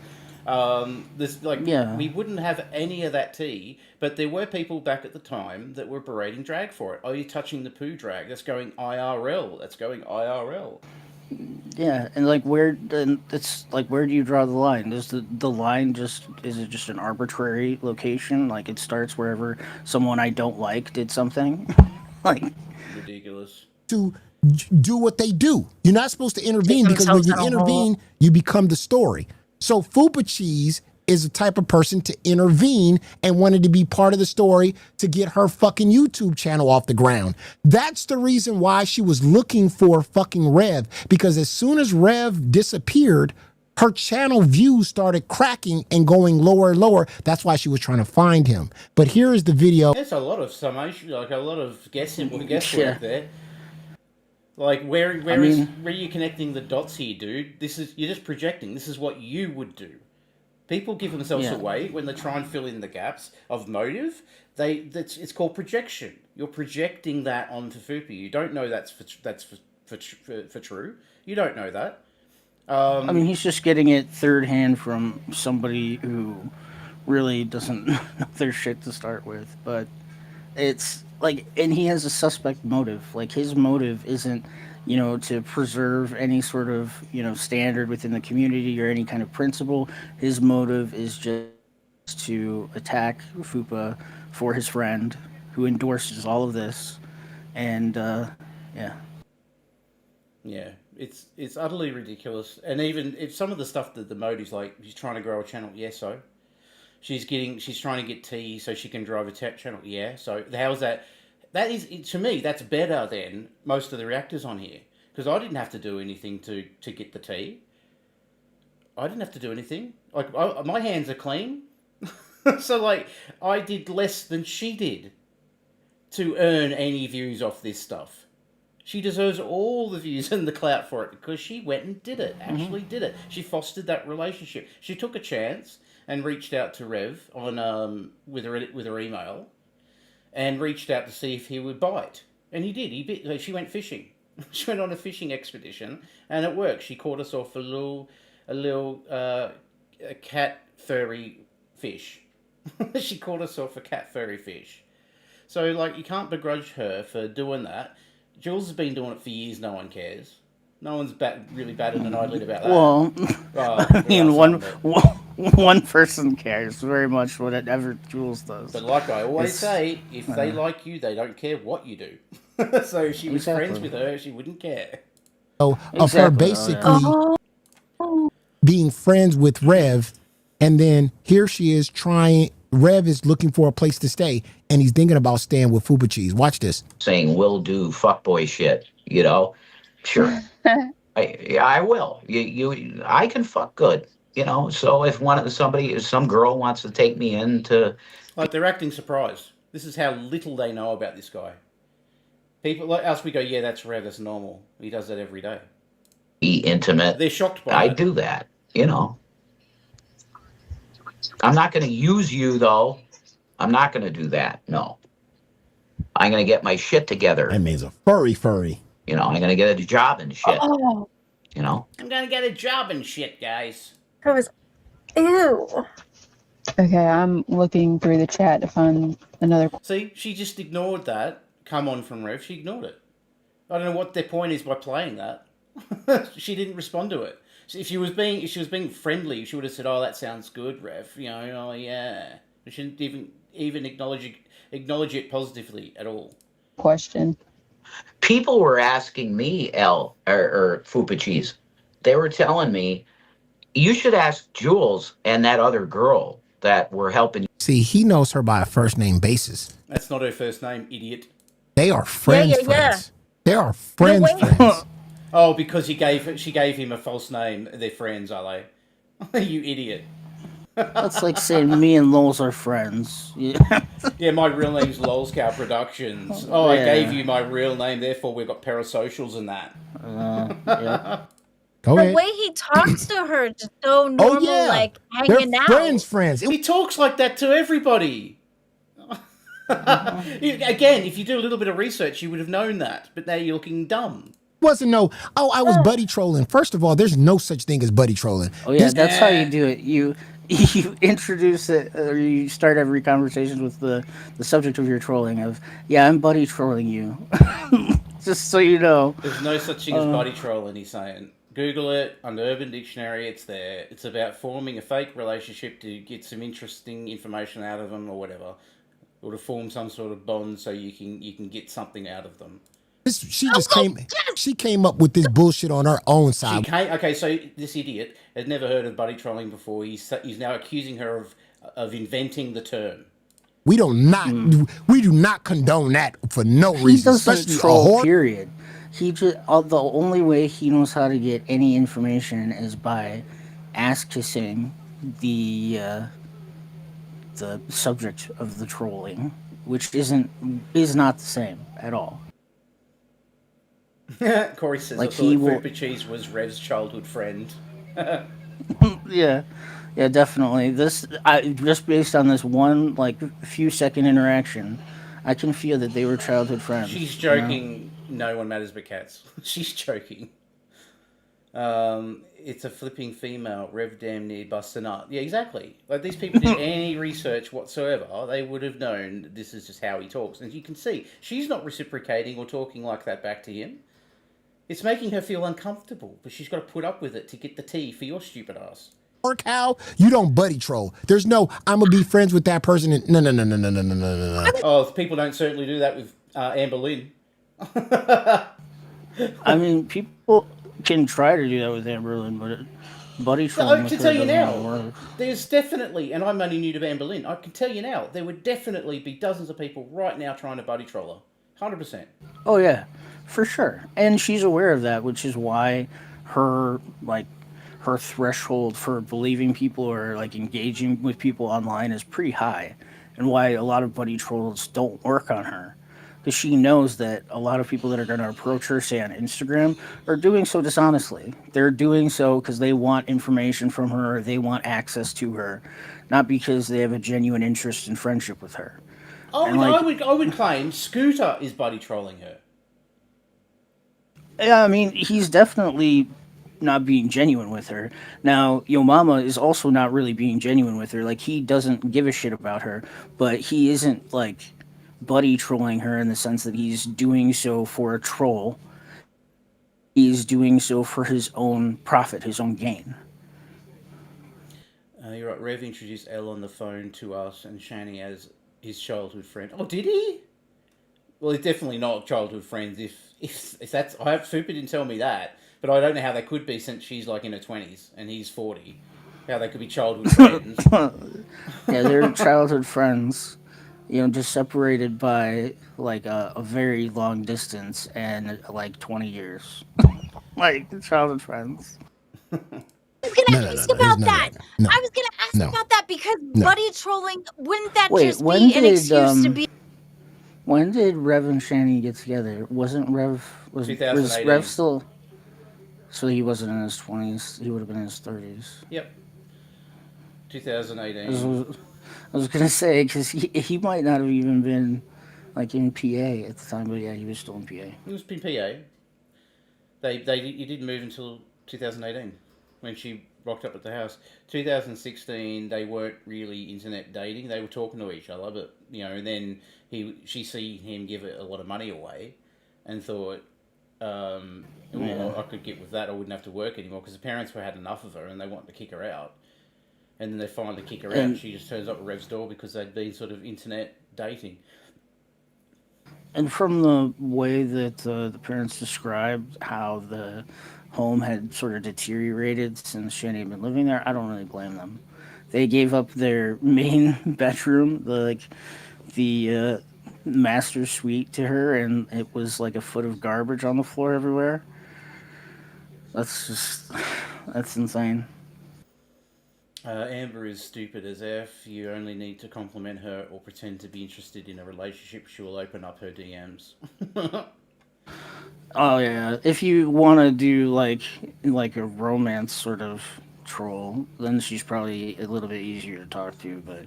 We wouldn't have any of that tea, but there were people back at the time that were berating drag for it. Oh, you're touching the poo drag. That's going IRL. That's going IRL. Yeah, and like where it's like where do you draw the line? Is the line just is it just an arbitrary location? Like it starts wherever someone I don't like did something? like Ridiculous. To do what they do. You're not supposed to intervene because when you intervene, you become the story. So Foopa Cheese is the type of person to intervene and wanted to be part of the story to get her fucking YouTube channel off the ground. That's the reason why she was looking for fucking Rev, because as soon as Rev disappeared, her channel views started cracking and going lower and lower. That's why she was trying to find him. But here is the video. There's a lot of summation, like a lot of guesswork there. Like where are you connecting the dots here, dude? You're just projecting. This is what you would do. People give themselves away when they try and fill in the gaps of motive. It's called projection. You're projecting that onto Foopa. You don't know that's for true. You don't know that. I mean, he's just getting it third hand from somebody who really doesn't know their shit to start with. But it's like, and he has a suspect motive. Like his motive isn't, to preserve any sort of, standard within the community or any kind of principle. His motive is just to attack Foopa for his friend who endorses all of this. And, yeah. Yeah, it's utterly ridiculous. And even if some of the stuff that the motives, like she's trying to grow a channel, so she's trying to get tea so she can drive a channel, so how's that? That is, to me, that's better than most of the reactors on here, because I didn't have to do anything to get the tea. I didn't have to do anything. Like my hands are clean, so like I did less than she did to earn any views off this stuff. She deserves all the views and the clout for it because she went and did it. Actually did it. She fostered that relationship. She took a chance and reached out to Rev on with her email, and reached out to see if he would bite, and he did. He bit. She went fishing. She went on a fishing expedition, and it worked. She caught us off a little cat furry fish. She caught us off a cat furry fish. So like you can't begrudge her for doing that. Jules has been doing it for years. No one cares. No one's really batted an eyelid about that. Well, I mean, one person cares very much whatever Jules does. But like I always say, if they like you, they don't care what you do. So if she was friends with her, she wouldn't care. So of her basically being friends with Rev, and then here she is trying. Rev is looking for a place to stay, and he's thinking about staying with Foopa Cheese. Watch this. Saying will do fuckboy shit, Sure. I will. I can fuck good, So if some girl wants to take me in to, like, they're acting surprised. This is how little they know about this guy. People like us, we go, yeah, that's Rev, that's normal. He does that every day. be intimate. They're shocked by I it. do that, you know. I'm not going to use you, though. I'm not going to do that. No. I'm going to get my shit together. That means a furry. You know, I'm going to get a job and shit. Oh, You know, I'm gonna get a job and shit, guys. that was ew. Okay, I'm looking through the chat to find another. See, she just ignored that. Come on from Rev, she ignored it. I don't know what their point is by playing that. She didn't respond to it. If she was being friendly, she would have said, "Oh, that sounds good, Rev." You know, oh yeah. She didn't even acknowledge it positively at all. Question. people were asking me, or Foopa Cheese. They were telling me, you should ask Jules and that other girl that were helping. See, he knows her by a first name basis. That's not her first name, idiot. They are friends. They are friends. Oh, because she gave him a false name. They're friends, are they? You idiot. That's like saying me and Lols are friends. Yeah. Yeah, my real name's LolzCow Productions. Oh, Yeah. I gave you my real name, therefore we've got parasocials and that. Yeah. Go The ahead. way he talks to her, just so normal, yeah. like They're hanging out. friends. He talks like that to everybody. Again, if you do a little bit of research, you would have known that. But now you're looking dumb. Wasn't no, I was buddy trolling. First of all, there's no such thing as buddy trolling. Oh yeah, that's how you do it. You introduce it, or you start every conversation with the subject of your trolling of, yeah, I'm buddy trolling you. Just so you know. There's no such thing as buddy trolling, he's saying. Google it on the Urban Dictionary, it's there. It's about forming a fake relationship to get some interesting information out of them or whatever. Or to form some sort of bond so you can get something out of them. She came up with this bullshit on her own side. Okay, so this idiot had never heard of buddy trolling before. He's now accusing her of inventing the term. We do not condone that for no reason. He doesn't Especially troll, period. He just the only way he knows how to get any information is by ass-kissing the subject of the trolling, which is not the same at all. Corey says, Like I thought Foopa Cheese was Rev's childhood friend. Yeah, definitely. Just based on this one, few second interaction, I can feel that they were childhood friends. She's joking. No one matters but cats. She's joking. It's a flipping female. Rev damn near busting up. Yeah, exactly. Like, these people did any research whatsoever, they would have known this is just how he talks. And you can see, she's not reciprocating or talking like that back to him. It's making her feel uncomfortable, but she's got to put up with it to get the tea for your stupid ass. Or cow, you don't buddy troll. There's no, I'm going to be friends with that person. No. Oh, people don't certainly do that with Amber Lynn. I mean, people can try to do that with Amber Lynn, but buddy trolling. I can tell you now, there's definitely, and I'm only new to Amber Lynn, I can tell you now, there would definitely be dozens of people right now trying to buddy troll her. 100%. Oh, yeah, for sure. And she's aware of that, which is why her threshold for believing people or engaging with people online is pretty high, and why a lot of buddy trolls don't work on her. Because she knows that a lot of people that are going to approach her, say on Instagram, are doing so dishonestly. They're doing so because they want information from her, or they want access to her, not because they have a genuine interest in friendship with her. I would claim Scooter is buddy trolling her. Yeah, I mean, he's definitely not being genuine with her. Now, Yo Mama is also not really being genuine with her. He doesn't give a shit about her, but he isn't, buddy trolling her in the sense that he's doing so for a troll. He's doing so for his own profit, his own gain. You're right. Rev introduced Elle on the phone to us and Shanny as his childhood friend. Oh, did he? Well, he's definitely not childhood friends. If that's, Foopa didn't tell me that, but I don't know how they could be since she's in her 20s and he's 40. How they could be childhood friends? Yeah, they're childhood friends. Just separated by a very long distance and 20 years. Childhood friends. I was gonna ask about that. I was gonna ask about that because buddy trolling, wouldn't that just be an excuse to be? When did Rev and Shanny get together? Was Rev still So he wasn't in his 20s. He would have been in his 30s. Yep. 2018. I was gonna say because he might not have even been like in PA at the time, but yeah, he was still in PA. He was in PA. He didn't move until 2018 when she rocked up at the house. 2016 they weren't really internet dating. They were talking to each other, but and then she see him give a lot of money away, and thought, I could get with that. I wouldn't have to work anymore because the parents had enough of her and they wanted to kick her out. And then they finally kick her out. And she just turns up at Rev's door because they'd been sort of internet dating. And from the way that the parents described how the home had sort of deteriorated since Shanny had been living there, I don't really blame them. They gave up their main bedroom, the master suite to her, and it was like a foot of garbage on the floor everywhere. That's insane. Amber is stupid as F. You only need to compliment her or pretend to be interested in a relationship. She will open up her DMs. Oh yeah, if you want to do like a romance sort of troll, then she's probably a little bit easier to talk to. But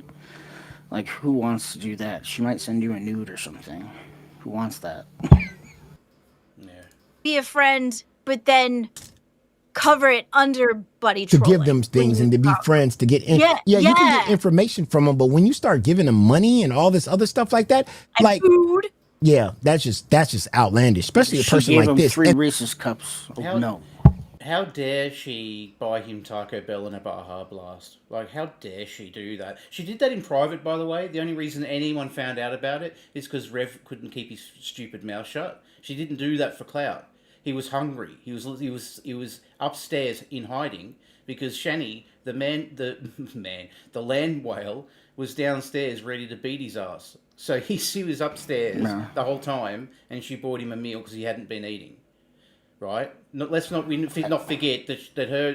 like, who wants to do that? She might send you a nude or something. Who wants that? Yeah. Be a friend, but then cover it under buddy to trolling. Give them things and to be friends to get in. Yeah, you can get information from them, but when you start giving them money and all this other stuff like that, and like food. Yeah, that's just outlandish, especially a person gave like him this. 3 Reese's cups. No. How dare she buy him Taco Bell and a Baja Blast? Like, how dare she do that? She did that in private, by the way. The only reason anyone found out about it is because Rev couldn't keep his stupid mouth shut. She didn't do that for clout. He was hungry. He was upstairs in hiding because Shanny, the land whale, was downstairs ready to beat his ass. So she was upstairs the whole time, and she bought him a meal because he hadn't been eating. Right? Let's not forget that her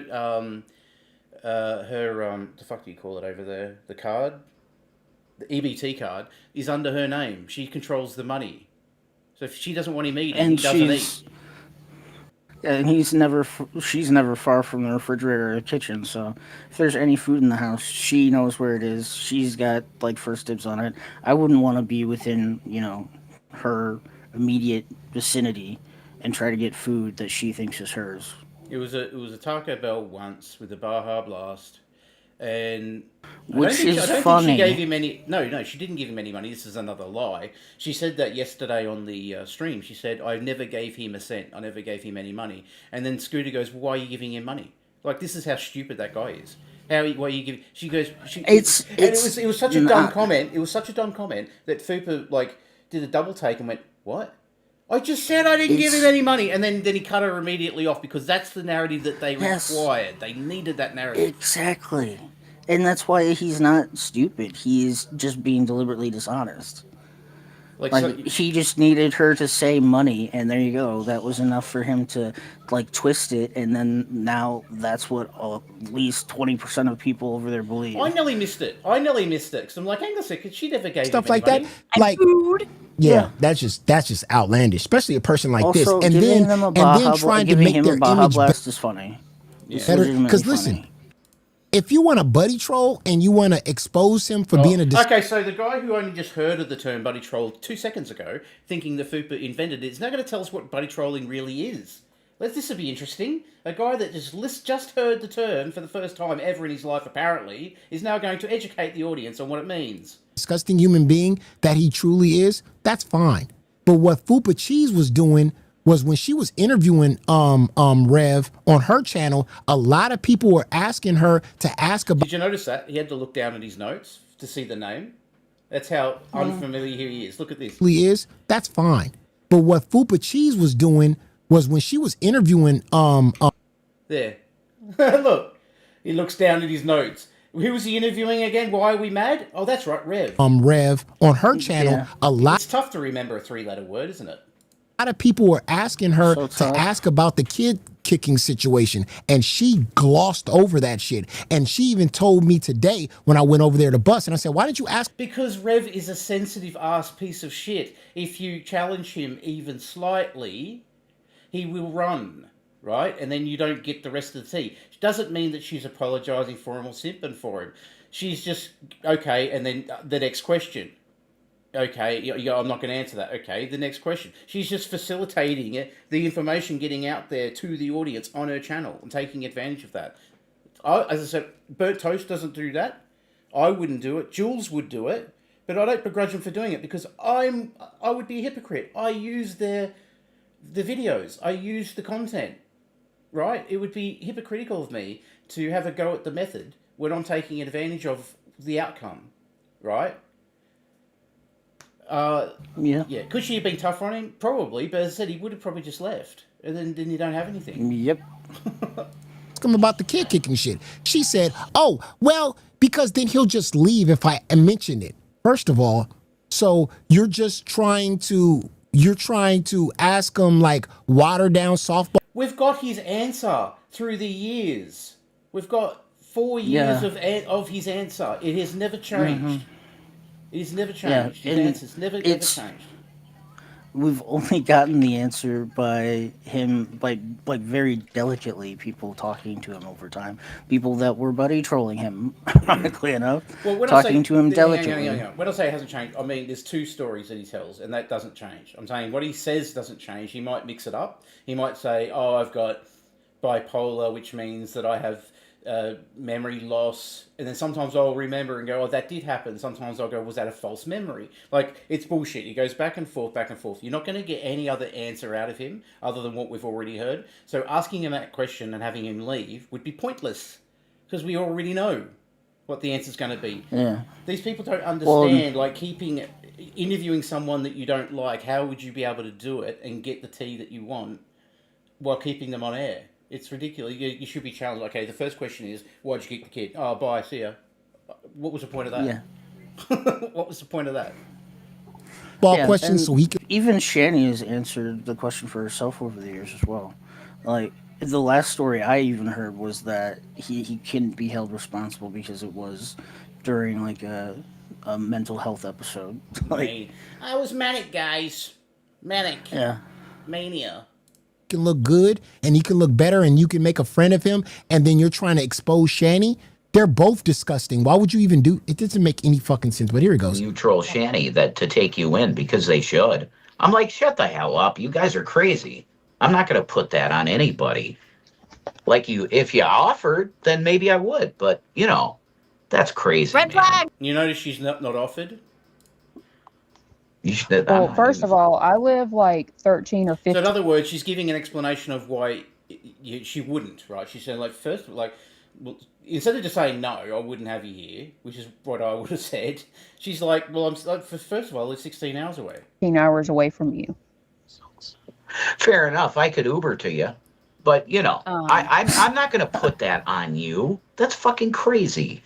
the fuck do you call it over there? The card, the EBT card, is under her name. She controls the money. So if she doesn't want him eating, he doesn't eat. And she's never far from the refrigerator or the kitchen, so if there's any food in the house, she knows where it is. She's got like first dibs on it. I wouldn't want to be within, her immediate vicinity and try to get food that she thinks is hers. It was a Taco Bell once with a Baja Blast, and Which is funny. I don't think she gave him any. No, she didn't give him any money. This is another lie. She said that yesterday on the stream. She said, "I never gave him a cent. I never gave him any money." And then Scooter goes, "Well, why are you giving him money? Like, this is how stupid that guy is. Why are you giving?" She goes, it was such a dumb comment. It was such a dumb comment that Foopa did a double take and went, "What? I just said I didn't give him any money," and then he cut her immediately off because that's the narrative that they required. They needed that narrative. Exactly. And that's why he's not stupid. He's just being deliberately dishonest. He just needed her to say money, and there you go. That was enough for him to twist it, and then now that's what at least 20% of people over there believe. I nearly missed it because I'm like, hang on a second, she never gave stuff him like any that. money. Food. Yeah, that's just outlandish, especially a person like this. And giving then trying to make their image blast is funny. Better. Because listen, if you want a buddy troll and you want to expose him for being a... Okay, so the guy who only just heard of the term buddy troll 2 seconds ago, thinking the Foopa invented it, is now going to tell us what buddy trolling really is. This will be interesting. A guy that just heard the term for the first time ever in his life, apparently, is now going to educate the audience on what it means. Disgusting human being that he truly is, that's fine. But what Foopa Cheese was doing was when she was interviewing Rev on her channel, a lot of people were asking her to ask about... Did you notice that? He had to look down at his notes to see the name. That's how unfamiliar he is. Look at this. He is, that's fine. But what Foopa Cheese was doing was when she was interviewing... There. Look. He looks down at his notes. Who was he interviewing again? Why are we mad? Oh, that's right, Rev. Rev on her channel, a lot... It's tough to remember a 3-letter word, isn't it? A lot of people were asking her to ask about the kid kicking situation, and she glossed over that shit. And she even told me today when I went over there to bus, and I said, "Why didn't you ask?" Because Rev is a sensitive ass piece of shit. If you challenge him even slightly, he will run. right? And then you don't get the rest of the tea. It doesn't mean that she's apologising for him or simping for him. She's just, okay, and then the next question. Okay, I'm not going to answer that. Okay, the next question. She's just facilitating it, the information getting out there to the audience on her channel and taking advantage of that. As I said, Burnt Toast doesn't do that. I wouldn't do it. Jules would do it, but I don't begrudge him for doing it because I would be a hypocrite. I use the videos. I use the content, right? It would be hypocritical of me to have a go at the method when I'm taking advantage of the outcome, right? Yeah. Could she have been tougher on him? Probably, but as I said, he would have probably just left, and then you don't have anything. Yep. Him about the kid kicking shit. She said, "Oh, well, because then he'll just leave if I mention it." First of all, so you're trying to ask him like watered down softball. We've got his answer through the years. We've got 4 years of his answer. It has never changed. Mm-hmm. It has never changed. His answer's never changed. We've only gotten the answer by him, like very delicately, people talking to him over time. People that were buddy trolling him, ironically enough, talking to him delicately. When I say it hasn't changed, I mean there's 2 stories that he tells, and that doesn't change. I'm saying what he says doesn't change. He might mix it up. He might say, "Oh, I've got bipolar, which means that I have memory loss," and then sometimes I'll remember and go, "Oh, that did happen." Sometimes I'll go, "Was that a false memory?" Like, it's bullshit. He goes back and forth, back and forth. You're not going to get any other answer out of him other than what we've already heard. So asking him that question and having him leave would be pointless because we already know what the answer's going to be. Yeah. These people don't understand, interviewing someone that you don't like, how would you be able to do it and get the tea that you want while keeping them on air? It's ridiculous. You should be challenged. Okay, the first question is, why'd you kick the kid? Oh, bye, see ya. What was the point of that? Yeah. What was the point of that? Questions so he can... Even Shanny has answered the question for herself over the years as well. Like, the last story I even heard was that he couldn't be held responsible because it was during, like, a mental health episode. I was manic, guys. Manic. Yeah. Mania. Can look good and he can look better and you can make a friend of him, and then you're trying to expose Shanny. They're both disgusting. Why would you even do it? Doesn't make any fucking sense. But here he goes. You troll Shanny to take you in because they should. I'm like, shut the hell up. You guys are crazy. I'm not going to put that on anybody. Like, if you offered, then maybe I would. But that's crazy. Red flag. You notice she's not offered. Well, first of all, I live like 13 or 15. So in other words, she's giving an explanation of why she wouldn't, right? She said, instead of just saying, "No, I wouldn't have you here," which is what I would have said, she's like, "Well, first of all, it's 16 hours away. 16 hours away from you." Fair enough. I could Uber to you. But, I'm not going to put that on you. That's fucking crazy.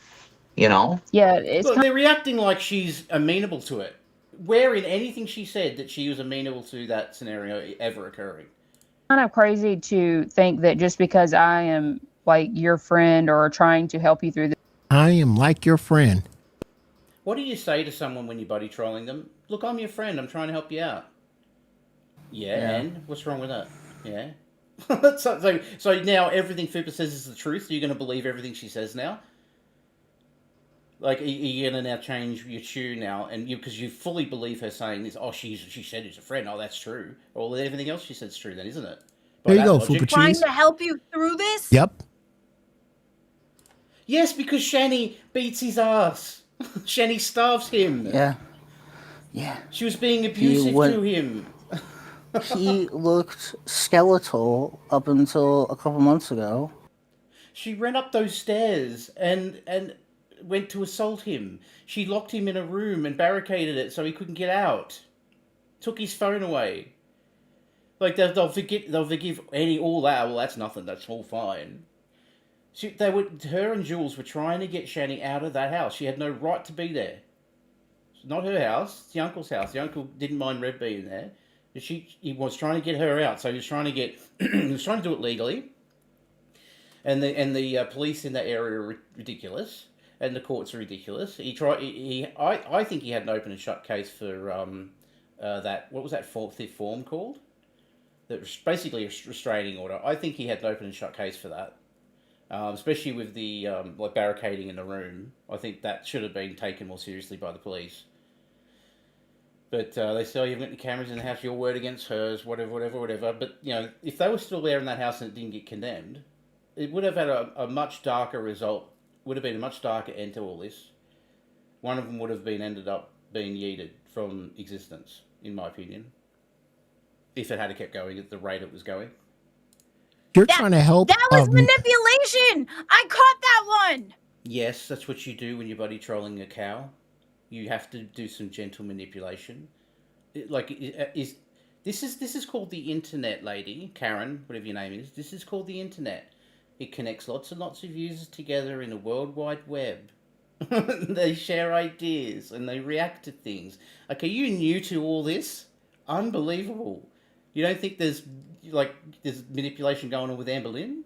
Yeah, they're reacting like she's amenable to it. Where in anything she said that she was amenable to that scenario ever occurring? Kind of crazy to think that just because I am like your friend or trying to help you through this. I am like your friend. What do you say to someone when you're buddy trolling them? Look, I'm your friend. I'm trying to help you out. Yeah. And what's wrong with that? Yeah. so now everything Foopa says is the truth. So you're going to believe everything she says now? Like, are you going to now change your tune now? And because you fully believe her saying this, oh, she said it's a friend. Oh, that's true. Well, everything else she said's true then, isn't it? There you go, Foopa Trying cheese. to help you through this? Yep. Yes, because Shanny beats his ass. Shanny starves him. Yeah. She was being abusive to him. He looked skeletal up until a couple months ago. She ran up those stairs and went to assault him. She locked him in a room and barricaded it so he couldn't get out. Took his phone away. Like, they'll forgive all that. Well, that's nothing. That's all fine. Her and Jules were trying to get Shanny out of that house. She had no right to be there. It's not her house. It's the uncle's house. The uncle didn't mind Red being there. He was trying to get her out. So he was trying to do it legally. And the police in that area are ridiculous. And the courts are ridiculous. I think he had an open and shut case for that. What was that fifth form called? that was basically a restraining order. I think he had an open and shut case for that, especially with the like barricading in the room. I think that should have been taken more seriously by the police. But they say, oh, you've got the cameras in the house, your word against hers, whatever. But, you know, if they were still there in that house and it didn't get condemned, it would have had a much darker result, would have been a much darker end to all this. One of them would have ended up being yeeted from existence, in my opinion, if it had kept going at the rate it was going. You're trying to help. That was manipulation. I caught that one. Yes, that's what you do when you're buddy trolling a cow. You have to do some gentle manipulation. This is called the internet, lady Karen, whatever your name is. This is called the internet. It connects lots and lots of users together in a world wide web. They share ideas and they react to things. Like, are you new to all this? Unbelievable. You don't think there's manipulation going on with Amber Lynn?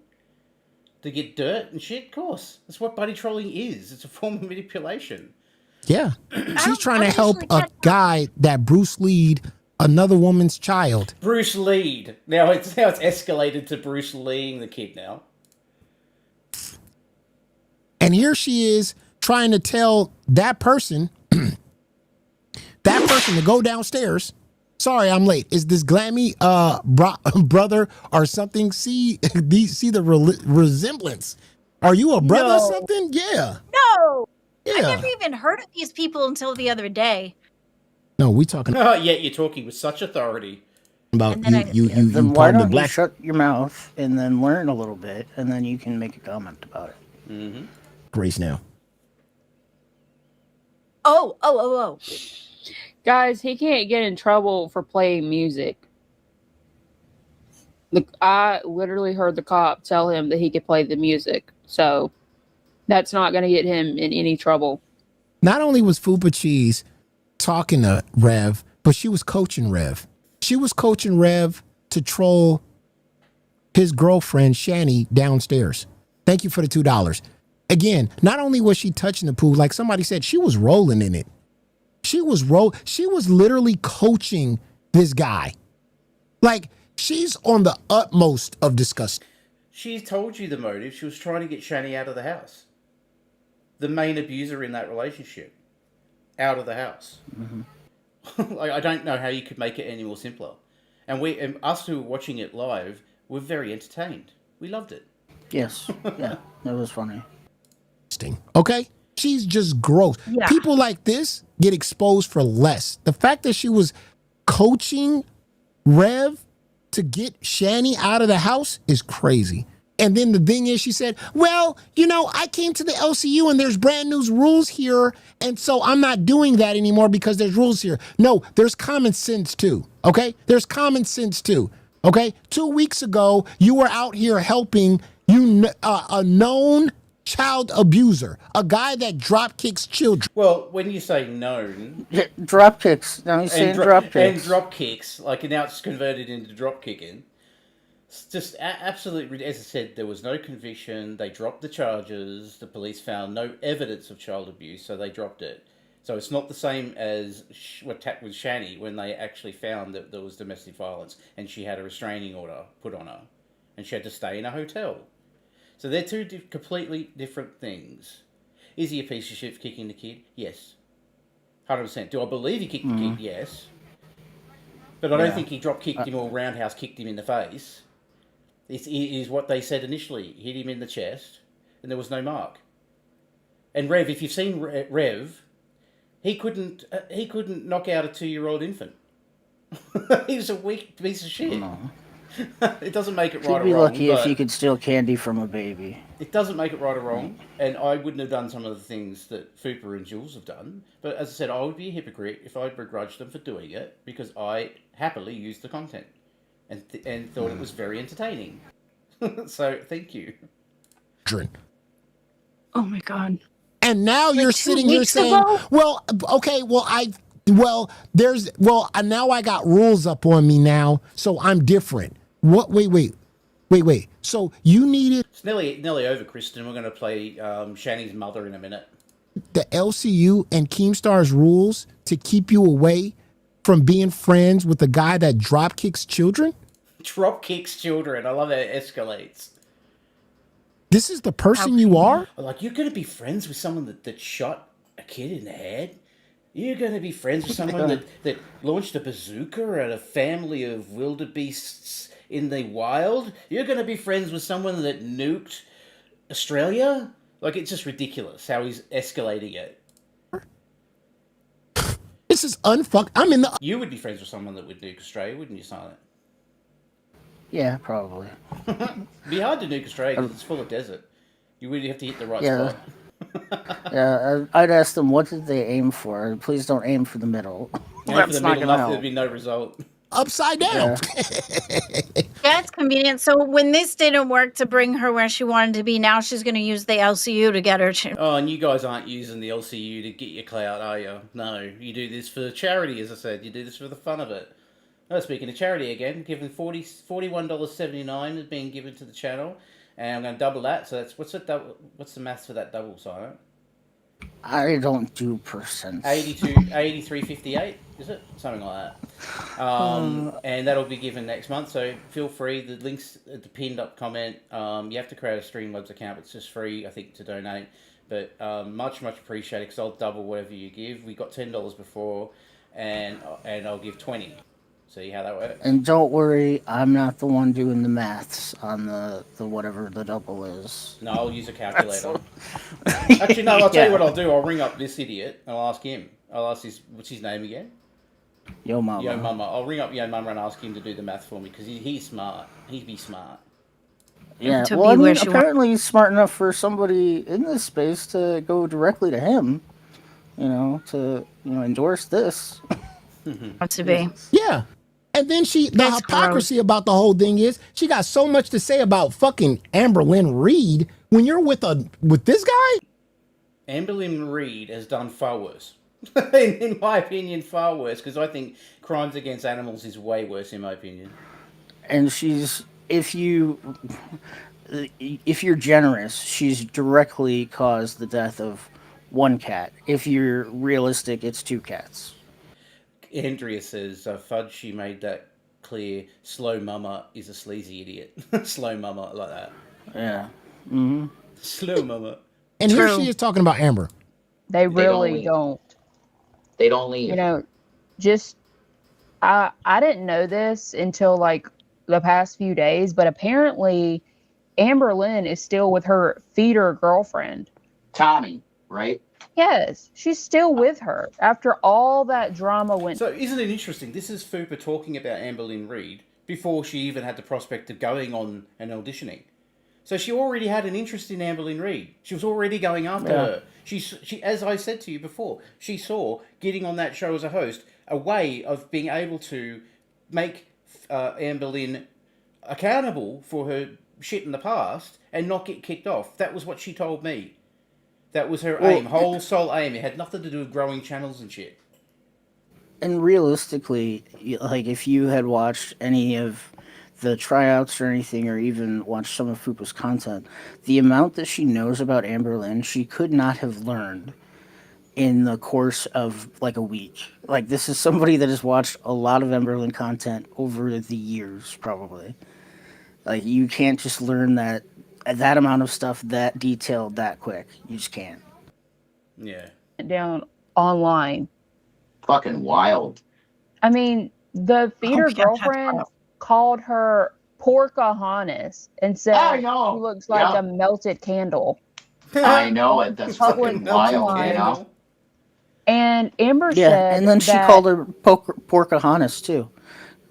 To get dirt and shit? Of course. That's what buddy trolling is. It's a form of manipulation. Yeah. She's trying to help a guy that Bruce Lee'd another woman's child. Bruce Lee. Now it's escalated to Bruce Leeing the kid now. And here she is trying to tell that person to go downstairs. Sorry, I'm late. Is this Glammy brother or something? See the resemblance. Are you a brother or something? Yeah. No. Yeah. I never even heard of these people until the other day. No, we talking. Oh, yeah, you're talking with such authority About you then why don't you shut your mouth and then learn a little bit, and then you can make a comment about it. Mm-hmm. Grace now. Oh. Guys, he can't get in trouble for playing music. I literally heard the cop tell him that he could play the music, so that's not going to get him in any trouble. Not only was Foopa Cheese talking to Rev, but she was coaching Rev. She was coaching Rev to troll his girlfriend, Shanny, downstairs. Thank you for the $2. Again, not only was she touching the pool, like somebody said, she was rolling in it. She was literally coaching this guy. Like, she's on the utmost of disgust. She told you the motive. She was trying to get Shanny out of the house. The main abuser in that relationship. Out of the house. Mm-hmm. I don't know how you could make it any more simpler. And us who were watching it live were very entertained. We loved it. Yes. Yeah, that was funny. Okay? She's just gross. Yeah. People like this get exposed for less. The fact that she was coaching Rev to get Shanny out of the house is crazy. And then the thing is, she said, well, I came to the LCU and there's brand new rules here. And so I'm not doing that anymore because there's rules here. No, there's common sense too. Okay? There's common sense too. Okay? 2 weeks ago, you were out here helping a known child abuser, a guy that drop kicks children. Well, when you say known, drop kicks. Now he's saying drop kicks. And drop kicks, like now it's converted into drop kicking. It's just absolutely, as I said, there was no conviction. They dropped the charges. The police found no evidence of child abuse, so they dropped it. So it's not the same as what happened with Shanny when they actually found that there was domestic violence and she had a restraining order put on her and she had to stay in a hotel. So they're two completely different things. Is he a piece of shit for kicking the kid? Yes. 100%. Do I believe he kicked the kid? Yes. But I don't think he drop kicked him or roundhouse kicked him in the face. It is what they said initially. Hit him in the chest and there was no mark. And Rev, if you've seen Rev, he couldn't knock out a 2-year-old infant. He was a weak piece of shit. No. It doesn't make it right or wrong. He'd be lucky if he could steal candy from a baby. It doesn't make it right or wrong, and I wouldn't have done some of the things that Foopa and Jules have done. But as I said, I would be a hypocrite if I begrudged them for doing it because I happily used the content and thought it was very entertaining. So thank you. Oh my god! And now you're sitting here saying, "Well, okay, now I got rules up on me now, so I'm different." What? Wait. So you needed... It's nearly over, Kristen. We're going to play Shanny's mother in a minute. The LCU and Keemstar's rules to keep you away from being friends with the guy that drop kicks children? Drop kicks children. I love how it escalates. This is the person you are? Like, you're going to be friends with someone that shot a kid in the head? You're going to be friends with someone that launched a bazooka at a family of wildebeests in the wild? You're going to be friends with someone that nuked Australia? Like, it's just ridiculous how he's escalating it. This is unfucked. I'm in the... You would be friends with someone that would nuke Australia, wouldn't you, Silent? Yeah, probably. It'd be hard to nuke Australia because it's full of desert. You really have to hit the right spot. Yeah, I'd ask them, what did they aim for? Please don't aim for the middle. That's not gonna help. There'd be no result. Upside down. Yeah, it's convenient. So when this didn't work to bring her where she wanted to be, now she's going to use the LCU to get her to. Oh, and you guys aren't using the LCU to get your clout, are you? No, you do this for charity, as I said. You do this for the fun of it. Oh, speaking of charity again, given $41.79 is being given to the channel, and I'm going to double that. So that's what's the maths for that double, Silent? I don't do percents. 83.58, is it? Something like that. And that'll be given next month. So feel free. The links at the pinned up comment. You have to create a Streamlabs account. It's just free, I think, to donate. But much appreciated because I'll double whatever you give. We got $10 before, and I'll give 20. See how that works. And don't worry, I'm not the one doing the maths on the whatever the double is. No, I'll use a calculator. Actually, no, I'll tell you what I'll do. I'll ring up this idiot and I'll ask him. I'll ask what's his name again? Yo Mama. Yo Mama. I'll ring up Yo Mama and ask him to do the math for me because he's smart. He'd be smart. Yeah, well, I mean, apparently he's smart enough for somebody in this space to go directly to him, to endorse this. To be. Yeah. And then the hypocrisy about the whole thing is she got so much to say about fucking Amberlynn Reed when you're with this guy. Amberlynn Reed has done far worse. in my opinion, far worse, because I think crimes against animals is way worse in my opinion. And if you're generous, she's directly caused the death of one cat. If you're realistic, it's 2 cats. Andrea says, Fudge, she made that clear. Slow Mama is a sleazy idiot. Slow Mama, like that. Yeah. Mm-hmm. Slow Mama. And here she is talking about Amber. They really don't. They don't leave. I didn't know this until like the past few days, but apparently Amberlynn is still with her feeder girlfriend. Tommy, right? Yes, she's still with her after all that drama went. So isn't it interesting? This is Foopa talking about Amberlynn Reed before she even had the prospect of going on and auditioning. So she already had an interest in Amberlynn Reed. She was already going after her. She, as I said to you before, she saw getting on that show as a host a way of being able to make Amberlynn accountable for her shit in the past and not get kicked off. That was what she told me. That was her aim, whole soul aim. It had nothing to do with growing channels and shit. And realistically, like if you had watched any of the tryouts or anything, or even watched some of Foopa's content, the amount that she knows about Amberlynn, she could not have learned in the course of like a week. Like this is somebody that has watched a lot of Amberlynn content over the years, probably. Like you can't just learn that amount of stuff that detailed that quick. You just can't. Yeah. Down online. Fucking wild. I mean, the feeder girlfriend called her Pocahontas and said she looks like a melted candle. I know it. That's fucking wild, And Amber said yeah, and then she called her Pocahontas too.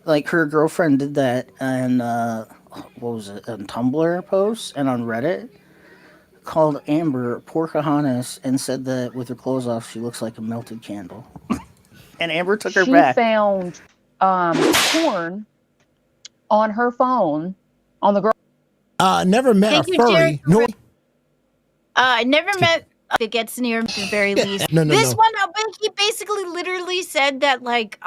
Like her girlfriend did that, and what was it, on Tumblr posts and on Reddit, called Amber Pocahontas and said that with her clothes off she looks like a melted candle. And Amber took her back. She found porn on her phone on the girl. Never met a furry. Never met. It gets near at the very least. No. One, he basically literally said that like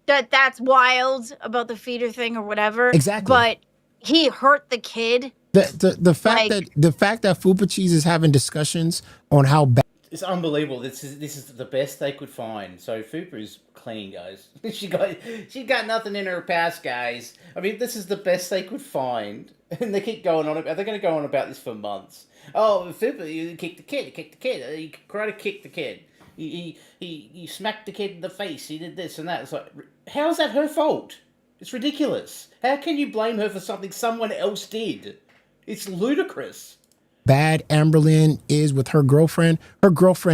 that's wild about the feeder thing or whatever. Exactly. But he hurt the kid. The fact that Foopa Cheese is having discussions on how bad. It's unbelievable. This is the best they could find. So Foopa is clean, guys. she got nothing in her past, guys. I mean, this is the best they could find, and they keep going on. They're going to go on about this for months. Oh, Foopa, you kicked the kid. You kicked the kid. You karate kicked the kid. He smacked the kid in the face. He did this and that. It's like, how is that her fault? It's ridiculous. How can you blame her for something someone else did? It's ludicrous. Bad Amberlynn is with her girlfriend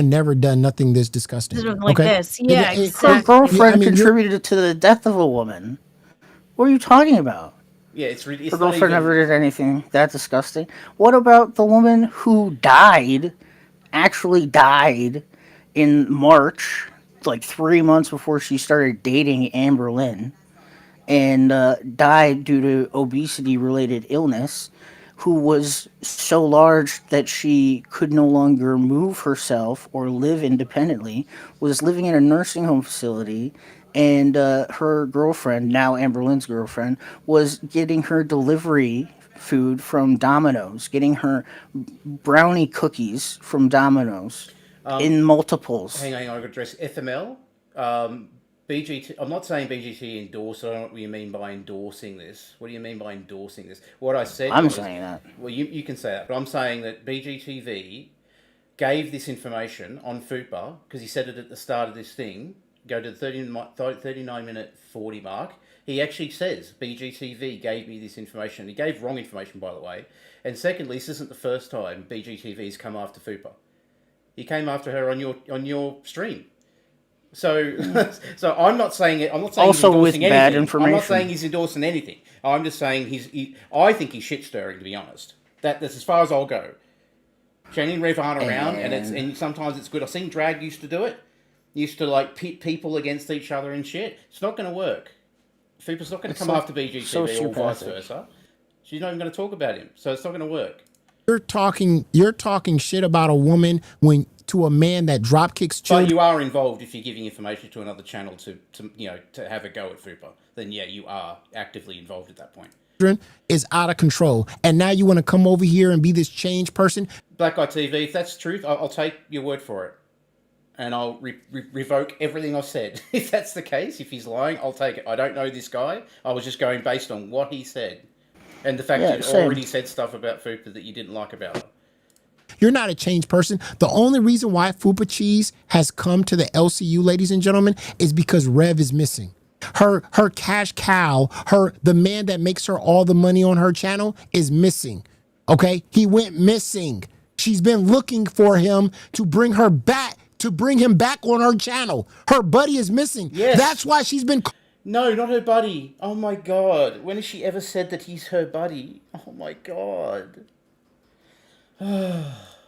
never done nothing this disgusting. Like this. Yeah, exactly. Her girlfriend contributed to the death of a woman. What are you talking about? Yeah, it's her girlfriend never did anything that disgusting. What about the woman who actually died in March, like 3 months before she started dating Amberlynn, and died due to obesity-related illness, who was so large that she could no longer move herself or live independently, was living in a nursing home facility, and her girlfriend, now Amberlynn's girlfriend, was getting her delivery food from Domino's, getting her brownie cookies from Domino's in multiples. Hang on, I've got to address FML. BGT. I'm not saying BGT endorsed. I don't know what you mean by endorsing this. What do you mean by endorsing this? What I said. I'm saying that. Well, you can say that, but I'm saying that BGTV gave this information on Foopa because he said it at the start of this thing. Go to the 39-minute 40 mark. He actually says BGTV gave me this information. He gave wrong information, by the way. And secondly, this isn't the first time BGTV's come after Foopa. He came after her on your stream. So, so I'm not saying it. I'm not saying also he's with endorsing bad anything. information. I'm not saying he's endorsing anything. I'm just saying I think he's shit stirring. To be honest, that's as far as I'll go. Shanny and Rev aren't around, and sometimes it's good. I've seen Drag used to do it. Used to like pit people against each other and shit. It's not going to work. Foopa's not going to come after BGTV or vice versa. She's not even going to talk about him, so it's not going to work. You're talking shit about a woman to a man that drop kicks children. But you are involved if you're giving information to another channel to have a go at Foopa. Then yeah, you are actively involved at that point. Is out of control, and now you want to come over here and be this change person. Black Guy TV, if that's truth, I'll take your word for it, and I'll revoke everything I've said. If that's the case, if he's lying, I'll take it. I don't know this guy. I was just going based on what he said, and the fact that he already said stuff about Foopa that you didn't like about her. You're not a changed person. The only reason why Foopa Cheese has come to the LCU, ladies and gentlemen, is because Rev is missing. Her cash cow, the man that makes her all the money on her channel is missing. Okay? He went missing. She's been looking for him to bring him back on her channel. Her buddy is missing. Yes. That's why she's been... No, not her buddy. Oh my God. When has she ever said that he's her buddy? Oh my God.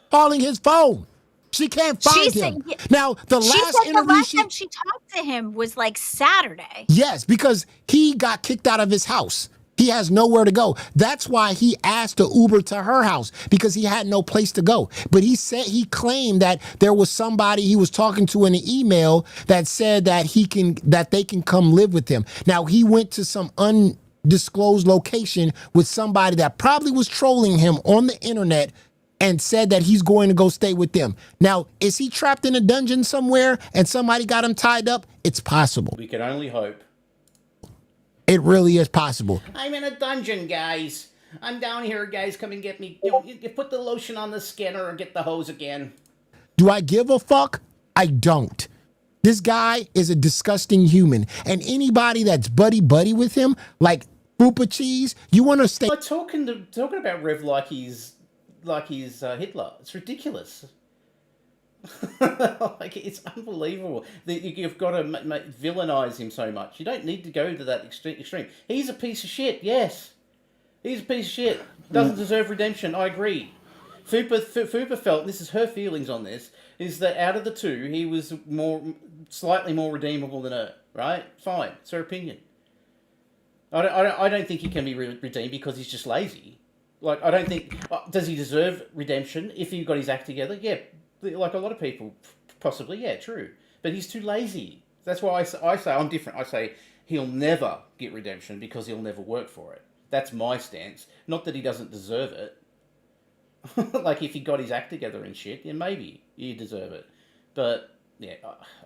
Calling his phone. She can't find him. Now, the last time she talked to him was like Saturday. Yes, because he got kicked out of his house. He has nowhere to go. That's why he asked to Uber to her house, because he had no place to go. But he claimed that there was somebody he was talking to in an email that said that they can come live with him. Now, he went to some undisclosed location with somebody that probably was trolling him on the internet and said that he's going to go stay with them. Now, is he trapped in a dungeon somewhere and somebody got him tied up? It's possible. We can only hope. It really is possible. I'm in a dungeon, guys. I'm down here, guys. Come and get me. You put the lotion on the skinner or get the hose again. Do I give a fuck? I don't. This guy is a disgusting human. And anybody that's buddy with him, like Foopa Cheese, you want to stay... Talking about Rev like he's Hitler. It's ridiculous. Like, it's unbelievable that you've got to villainize him so much. You don't need to go to that extreme. He's a piece of shit. Yes, he's a piece of shit. Doesn't deserve redemption. I agree. Foopa felt, and this is her feelings on this, is that out of the two, he was slightly more redeemable than her. Right? Fine. It's her opinion. I don't think he can be redeemed because he's just lazy. Like, I don't think... does he deserve redemption if he got his act together? Yeah, like a lot of people, possibly, yeah, true. But he's too lazy. That's why I say I'm different. I say he'll never get redemption because he'll never work for it. That's my stance. Not that he doesn't deserve it. Like if he got his act together and shit, yeah, maybe you deserve it. But yeah,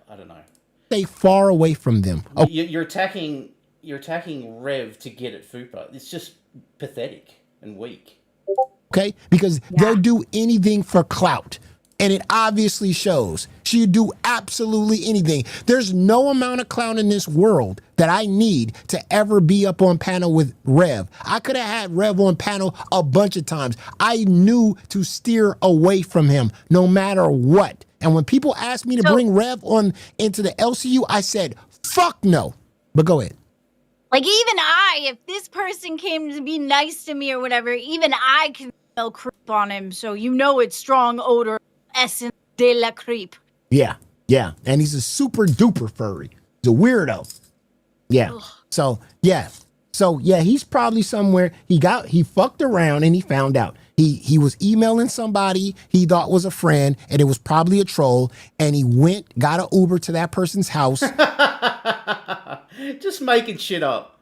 I don't know. Stay far away from them. You're attacking Rev to get at Foopa. It's just pathetic and weak. Okay, because they'll do anything for clout. And it obviously shows. She'd do absolutely anything. There's no amount of clown in this world that I need to ever be up on panel with Rev. I could have had Rev on panel a bunch of times. I knew to steer away from him no matter what. And when people asked me to bring Rev on into the LCU, I said, fuck no. But go ahead. Like, even if this person came to be nice to me or whatever, even I can smell creep on him. So you know it's strong odor, essence de la creep. Yeah. And he's a super duper furry. He's a weirdo. Yeah. Ugh. So, he's probably somewhere. He fucked around and he found out. He was emailing somebody he thought was a friend, and it was probably a troll, and he got an Uber to that person's house. Just making shit up.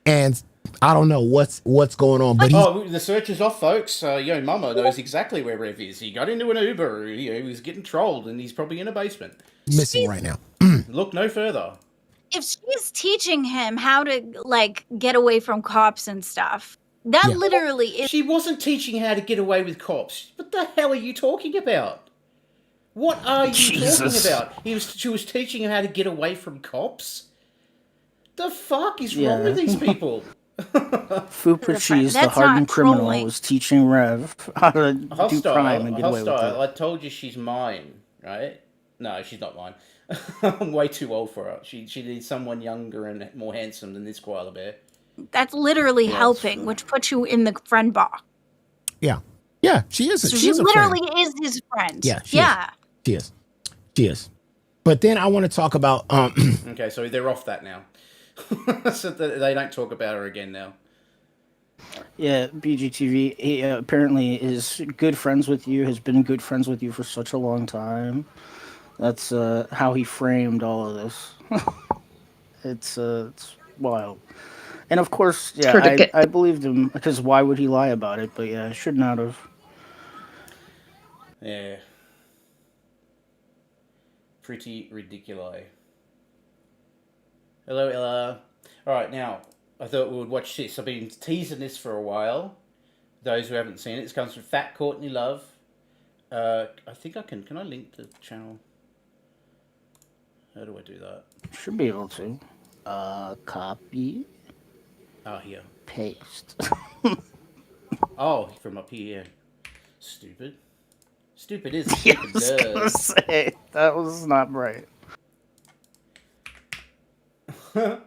And I don't know what's going on, but the search is off, folks. Yo Mama knows exactly where Rev is. He got into an Uber. He was getting trolled, and he's probably in a basement. Missing right now. Look no further. If she's teaching him how to, like, get away from cops and stuff, that literally is... She wasn't teaching how to get away with cops. What the hell are you talking about? What are you talking about? She was teaching him how to get away from cops? The fuck is wrong with these people? Foopa Cheese, the hardened criminal, was teaching Rev how to do crime and get away with it. I told you she's mine, right? No, she's not mine. I'm way too old for her. She needs someone younger and more handsome than this koala bear. That's literally helping, which puts you in the friend box. Yeah, she is. So she literally is his friend. Yeah, she is. But then I want to talk about. Okay, so they're off that now. So they don't talk about her again now. Yeah, BGTV he, apparently is good friends with you. Has been good friends with you for such a long time. That's how he framed all of this. It's wild. And of course, I believed him, because why would he lie about it? But yeah, should not have. Yeah. Pretty ridiculous. Hello, Ella. Alright, now, I thought we would watch this. I've been teasing this for a while. Those who haven't seen it, this comes from Fat Courtney Love. I think I can I link the channel? How do I do that? Should be able to. Copy. Oh, here. Paste. Oh, from up here. Stupid. Stupid is stupid. I was gonna say, that was not right.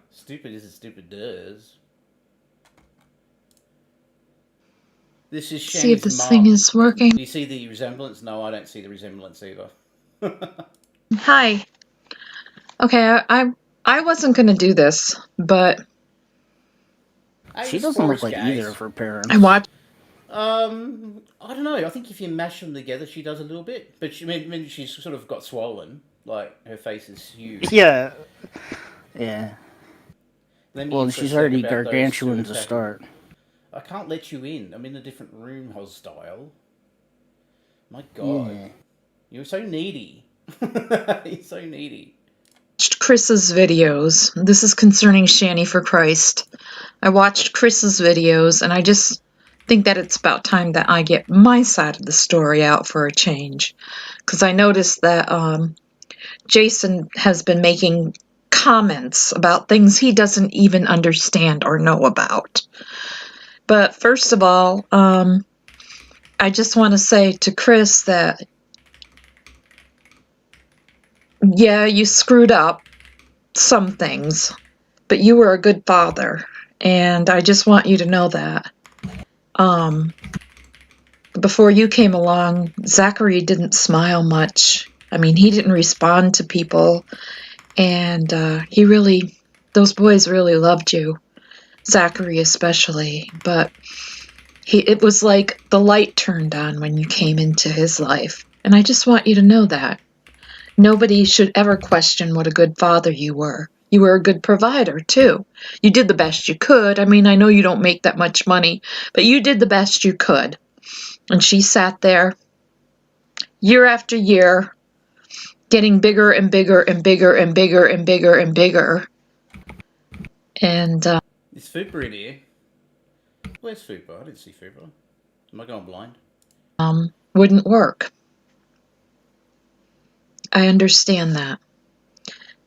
Stupid is stupid does. This is Shanny's see if this mom. thing is working. Do you see the resemblance? No, I don't see the resemblance either. Hi. Okay, I wasn't gonna do this, but she doesn't look like either of her parents. I watched. I don't know. I think if you mash them together, she does a little bit. But she's sort of got swollen. Like, her face is huge. Yeah. Well, she's already gargantuan to start. I can't let you in. I'm in a different room, hostile. My God. Yeah. You're so needy. You're so needy. Chris's videos. This is concerning Shanny for Christ. I watched Chris's videos, and I just think that it's about time that I get my side of the story out for a change. Because I noticed that Jason has been making comments about things he doesn't even understand or know about. But first of all, I just want to say to Chris that, yeah, you screwed up some things, but you were a good father, and I just want you to know that. Before you came along, Zachary didn't smile much. I mean, he didn't respond to people, and those boys really loved you, Zachary especially, but it was like the light turned on when you came into his life, and I just want you to know that. Nobody should ever question what a good father you were. You were a good provider, too. You did the best you could. I mean, I know you don't make that much money, but you did the best you could. And she sat there year after year, getting bigger and bigger and bigger and bigger and bigger and bigger. And Is Foopa in here? Where's Foopa? I didn't see Foopa. Am I going blind? wouldn't work. I understand that.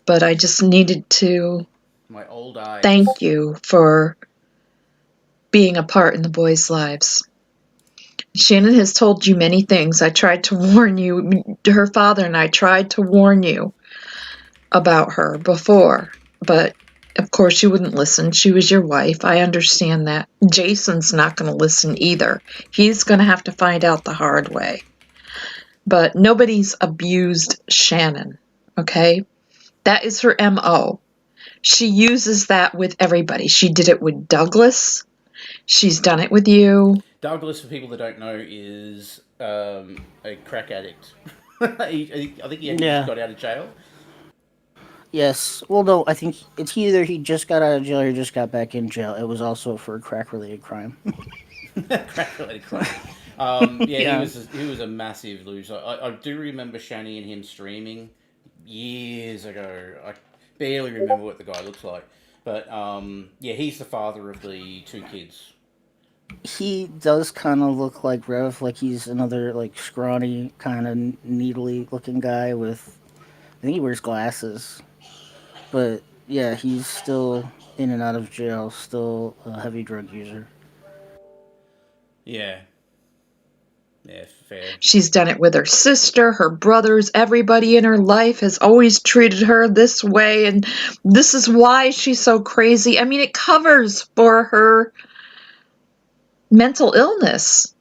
But I just needed to My old eyes. thank you for being a part in the boys' lives. Shannon has told you many things. I tried to warn you, her father and I tried to warn you about her before, but of course you wouldn't listen. She was your wife. I understand that. Jason's not going to listen either. He's going to have to find out the hard way. But nobody's abused Shannon, okay? That is her MO. She uses that with everybody. She did it with Douglas. She's done it with you. Douglas, for people that don't know, is a crack addict. I think he just got out of jail. Yes. Well, no, I think it's either he just got out of jail or he just got back in jail. It was also for a crack-related crime. Crack-related crime. Yeah. He was a massive loser. I do remember Shanny and him streaming years ago. I barely remember what the guy looks like. But, he's the father of the 2 kids. He does kind of look like Rev, like he's another, like, scrawny, kind of needly looking guy with... I think he wears glasses. But, yeah, he's still in and out of jail, still a heavy drug user. Yeah. Yeah, fair. She's done it with her sister, her brothers, everybody in her life has always treated her this way, and this is why she's so crazy. I mean, it covers for her mental illness.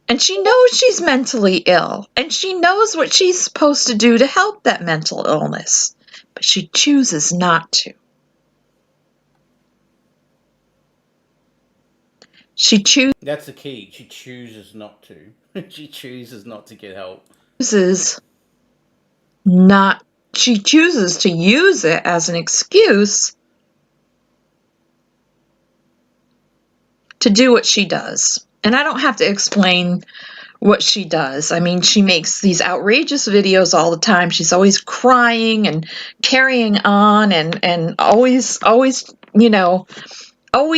And she knows she's mentally ill, and she knows what she's supposed to do to help that mental illness, but she chooses not to. That's the key. She chooses not to. She chooses not to get help. She chooses to use it as an excuse to do what she does. And I don't have to explain what she does. I mean, she makes these outrageous videos all the time. She's always crying and carrying on and always, always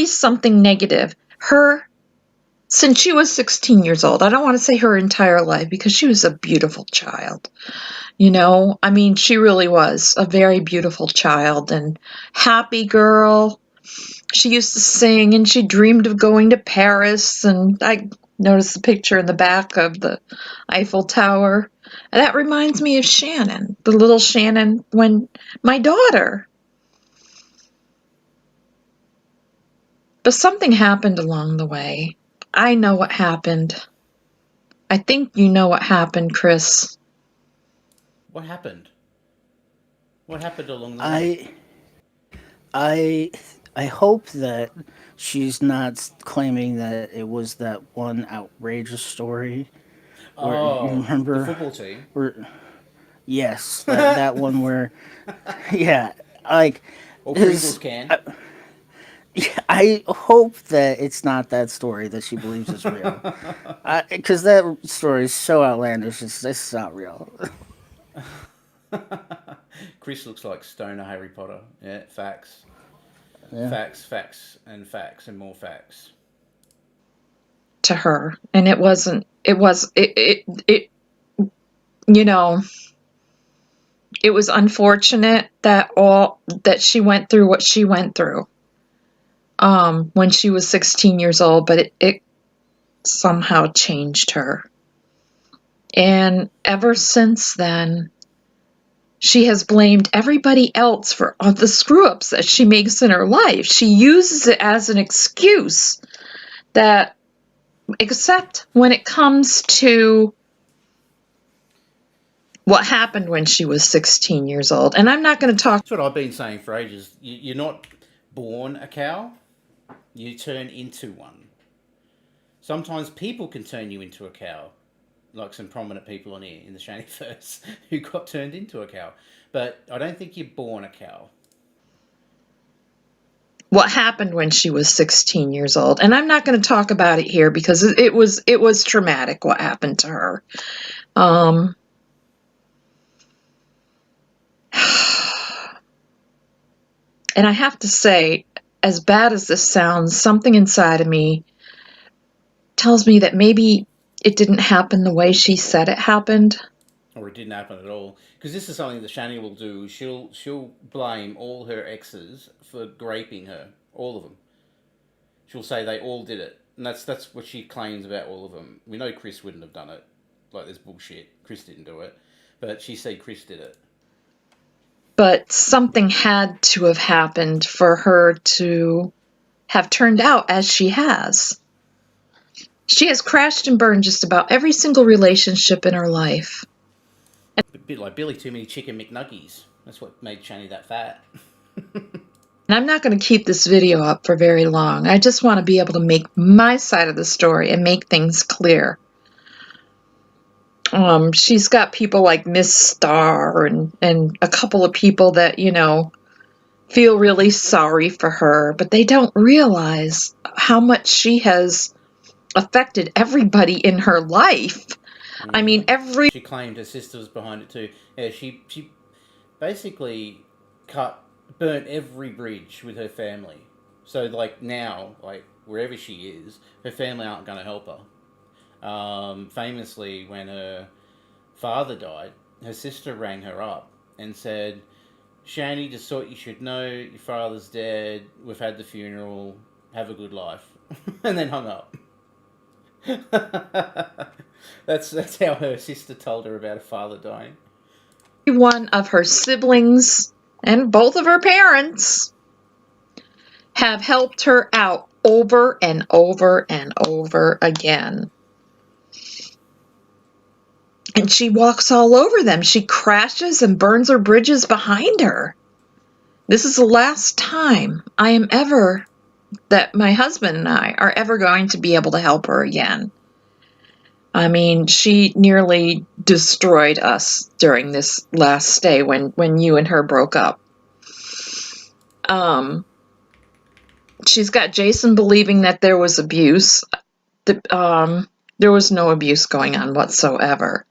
something negative. Since she was 16 years old, I don't want to say her entire life because she was a beautiful child. I mean, she really was a very beautiful child and happy girl. She used to sing and she dreamed of going to Paris, and I noticed the picture in the back of the Eiffel Tower. And that reminds me of Shannon, the little Shannon, when my daughter. But something happened along the way. I know what happened. I think you know what happened, Chris. What happened? What happened along the way? I hope that she's not claiming that it was that one outrageous story. Where, you remember the football team? Yes, that one where, yeah, like... Or Pringles can. I hope that it's not that story that she believes is real. Because that story is so outlandish, it's not real. Chris looks like Stoner Harry Potter. Yeah, facts. Yeah. Facts, and more facts. To her. And it was, it was unfortunate that she went through what she went through when she was 16 years old, but it somehow changed her. And ever since then, she has blamed everybody else for all the screw-ups that she makes in her life. She uses it as an excuse that, except when it comes to what happened when she was 16 years old. And I'm not going to talk... That's what I've been saying for ages. You're not born a cow. You turn into one. Sometimes people can turn you into a cow. Like some prominent people on here in the Shannyverse who got turned into a cow. But I don't think you're born a cow. what happened when she was 16 years old. And I'm not going to talk about it here because it was traumatic what happened to her. And I have to say, as bad as this sounds, something inside of me tells me that maybe it didn't happen the way she said it happened. Or it didn't happen at all. Because this is something that Shanny will do. She'll blame all her exes for raping her. All of them. She'll say they all did it. And that's what she claims about all of them. We know Chris wouldn't have done it. Like, there's bullshit. Chris didn't do it. But she said Chris did it. But something had to have happened for her to have turned out as she has. She has crashed and burned just about every single relationship in her life. A bit like Billy, too many chicken McNuggies. That's what made Shanny that fat. And I'm not going to keep this video up for very long. I just want to be able to make my side of the story and make things clear. She's got people like Miss Star and a couple of people that, you know, feel really sorry for her, but they don't realize how much she has affected everybody in her life. I mean, She claimed her sister was behind it too. Yeah, she basically burnt every bridge with her family. So, like, now, like, wherever she is, her family aren't going to help her. Famously, when her father died, her sister rang her up and said, Shanny, just thought you should know your father's dead, we've had the funeral, have a good life. And then hung up. That's how her sister told her about her father dying. One of her siblings and both of her parents have helped her out over and over and over again. And she walks all over them. She crashes and burns her bridges behind her. This is the last time that my husband and I are ever going to be able to help her again. I mean, she nearly destroyed us during this last stay when you and her broke up. She's got Jason believing that there was abuse. There was no abuse going on whatsoever.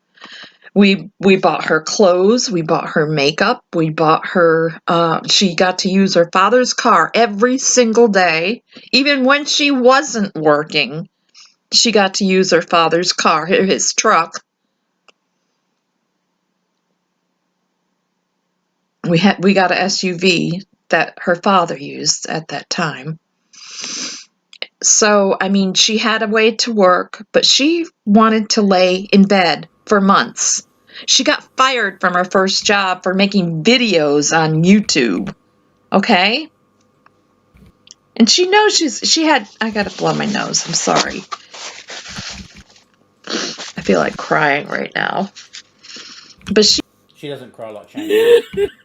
We bought her clothes, we bought her makeup, we bought her, she got to use her father's car every single day. Even when she wasn't working, she got to use her father's car, his truck. We got an SUV that her father used at that time. So, I mean, she had a way to work, but she wanted to lay in bed for months. She got fired from her first job for making videos on YouTube. Okay? And she knows I gotta blow my nose. I'm sorry. I feel like crying right now. But she doesn't cry like Shanny. Because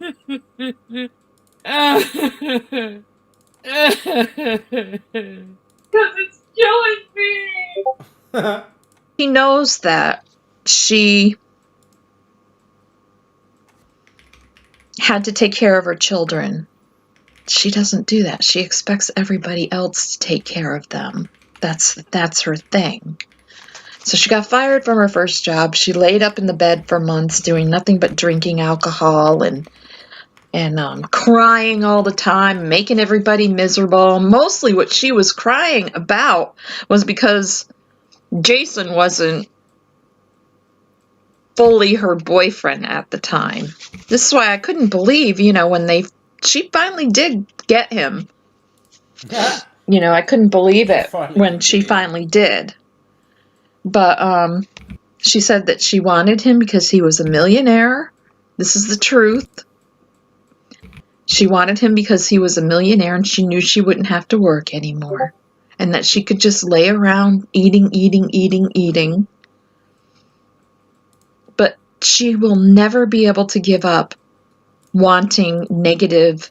it's killing me. She knows that she had to take care of her children. She doesn't do that. She expects everybody else to take care of them. That's her thing. So she got fired from her first job. She laid up in the bed for months doing nothing but drinking alcohol and crying all the time, making everybody miserable. Mostly what she was crying about was because Jason wasn't fully her boyfriend at the time. This is why I couldn't believe, when she finally did get him. I couldn't believe it when she finally did. But she said that she wanted him because he was a millionaire. This is the truth. She wanted him because he was a millionaire and she knew she wouldn't have to work anymore. And that she could just lay around eating. But she will never be able to give up wanting negative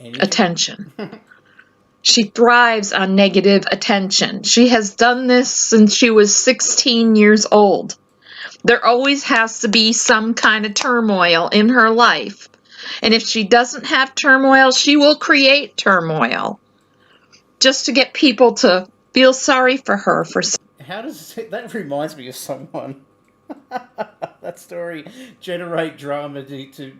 attention. She thrives on negative attention. She has done this since she was 16 years old. There always has to be some kind of turmoil in her life And if she doesn't have turmoil, she will create turmoil just to get people to feel sorry for her. How does that reminds me of someone? That story generate drama to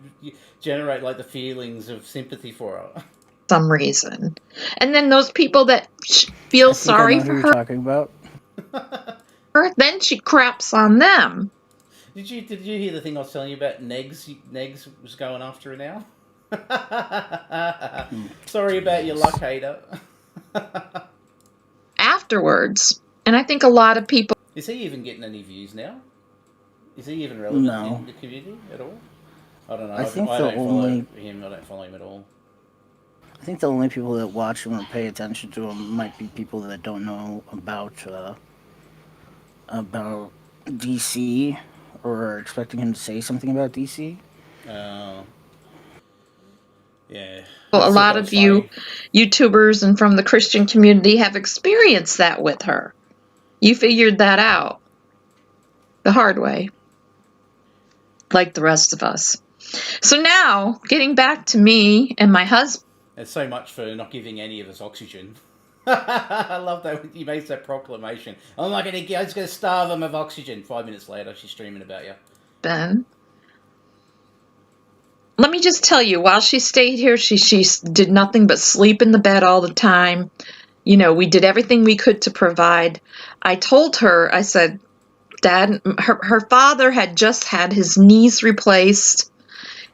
generate like the feelings of sympathy for her. Some reason. And then those people that feel I think I sorry know for who her, you're talking about. then she craps on them. Did you hear the thing I was telling you about? Negs was going after her now. Sorry about your luck, hater. Afterwards. And I think a lot of people. Is he even getting any views now? Is he even relevant in the community at all? I don't know. I don't follow him at all. I think the only people that watch him or pay attention to him might be people that don't know about DC or are expecting him to say something about DC. Yeah. Well, a lot of you YouTubers and from the Christian community have experienced that with her. You figured that out the hard way, like the rest of us. So now, getting back to me and my husband. There's so much for not giving any of us oxygen. I love that he makes that proclamation. I'm not going to. I'm just going to starve them of oxygen. 5 minutes later, she's streaming about you. Ben, let me just tell you, while she stayed here, she did nothing but sleep in the bed all the time. You know, we did everything we could to provide. I told her, I said, Dad, her father had just had his knees replaced,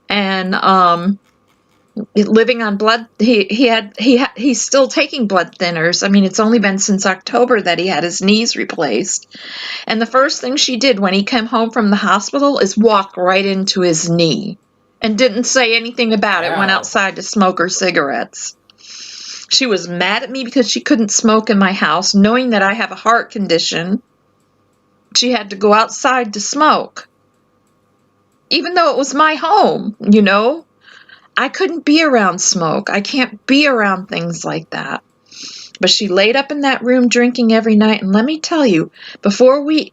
and living on blood. He's still taking blood thinners. I mean, it's only been since October that he had his knees replaced. And the first thing she did when he came home from the hospital is walk right into his knee and didn't say anything about it. Went outside to smoke her cigarettes. She was mad at me because she couldn't smoke in my house, knowing that I have a heart condition. She had to go outside to smoke, even though it was my home, you know. I couldn't be around smoke. I can't be around things like that. But she laid up in that room drinking every night. And let me tell you, Who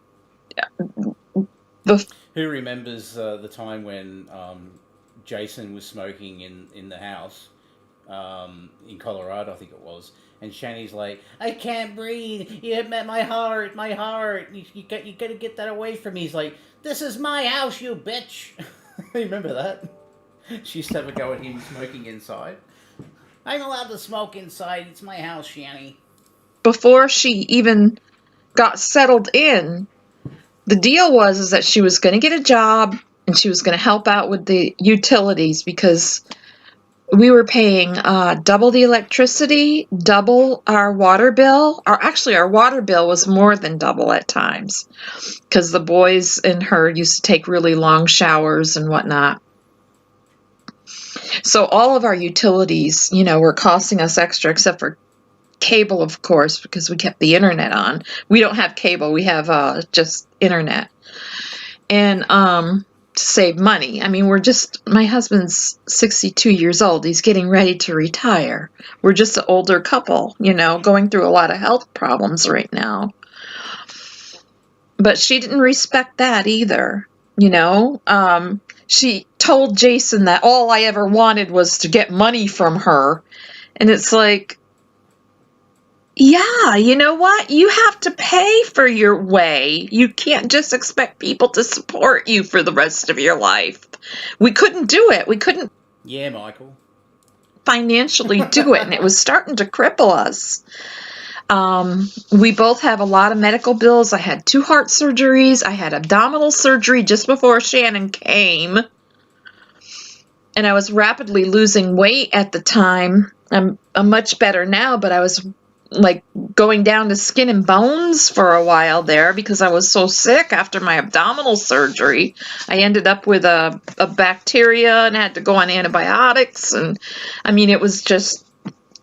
remembers the time when Jason was smoking in the house in Colorado, I think it was, and Shanny's like, I can't breathe. You hit my heart. You got to get that away from me. He's like, this is my house, you bitch. Remember that? She used to have a go at him smoking inside. I'm allowed to smoke inside. It's my house, Shanny. Before she even got settled in, the deal was that she was going to get a job and she was going to help out with the utilities because we were paying double the electricity, double our water bill. Our water bill was more than double at times because the boys and her used to take really long showers and whatnot. So all of our utilities, you know, were costing us extra, except for cable, of course, because we kept the internet on. We don't have cable. We have just internet. And to save money. I mean, my husband's 62 years old. He's getting ready to retire. We're just an older couple, you know, going through a lot of health problems right now. But she didn't respect that either, you know. She told Jason that all I ever wanted was to get money from her. And it's like, yeah, you know what? You have to pay for your way. You can't just expect people to support you for the rest of your life. We couldn't do it. We couldn't. Yeah, Michael. Financially do it. And it was starting to cripple us. We both have a lot of medical bills. I had 2 heart surgeries. I had abdominal surgery just before Shannon came. And I was rapidly losing weight at the time. I'm much better now, but I was like going down to skin and bones for a while there because I was so sick after my abdominal surgery. I ended up with a bacteria and had to go on antibiotics. And I mean, it was just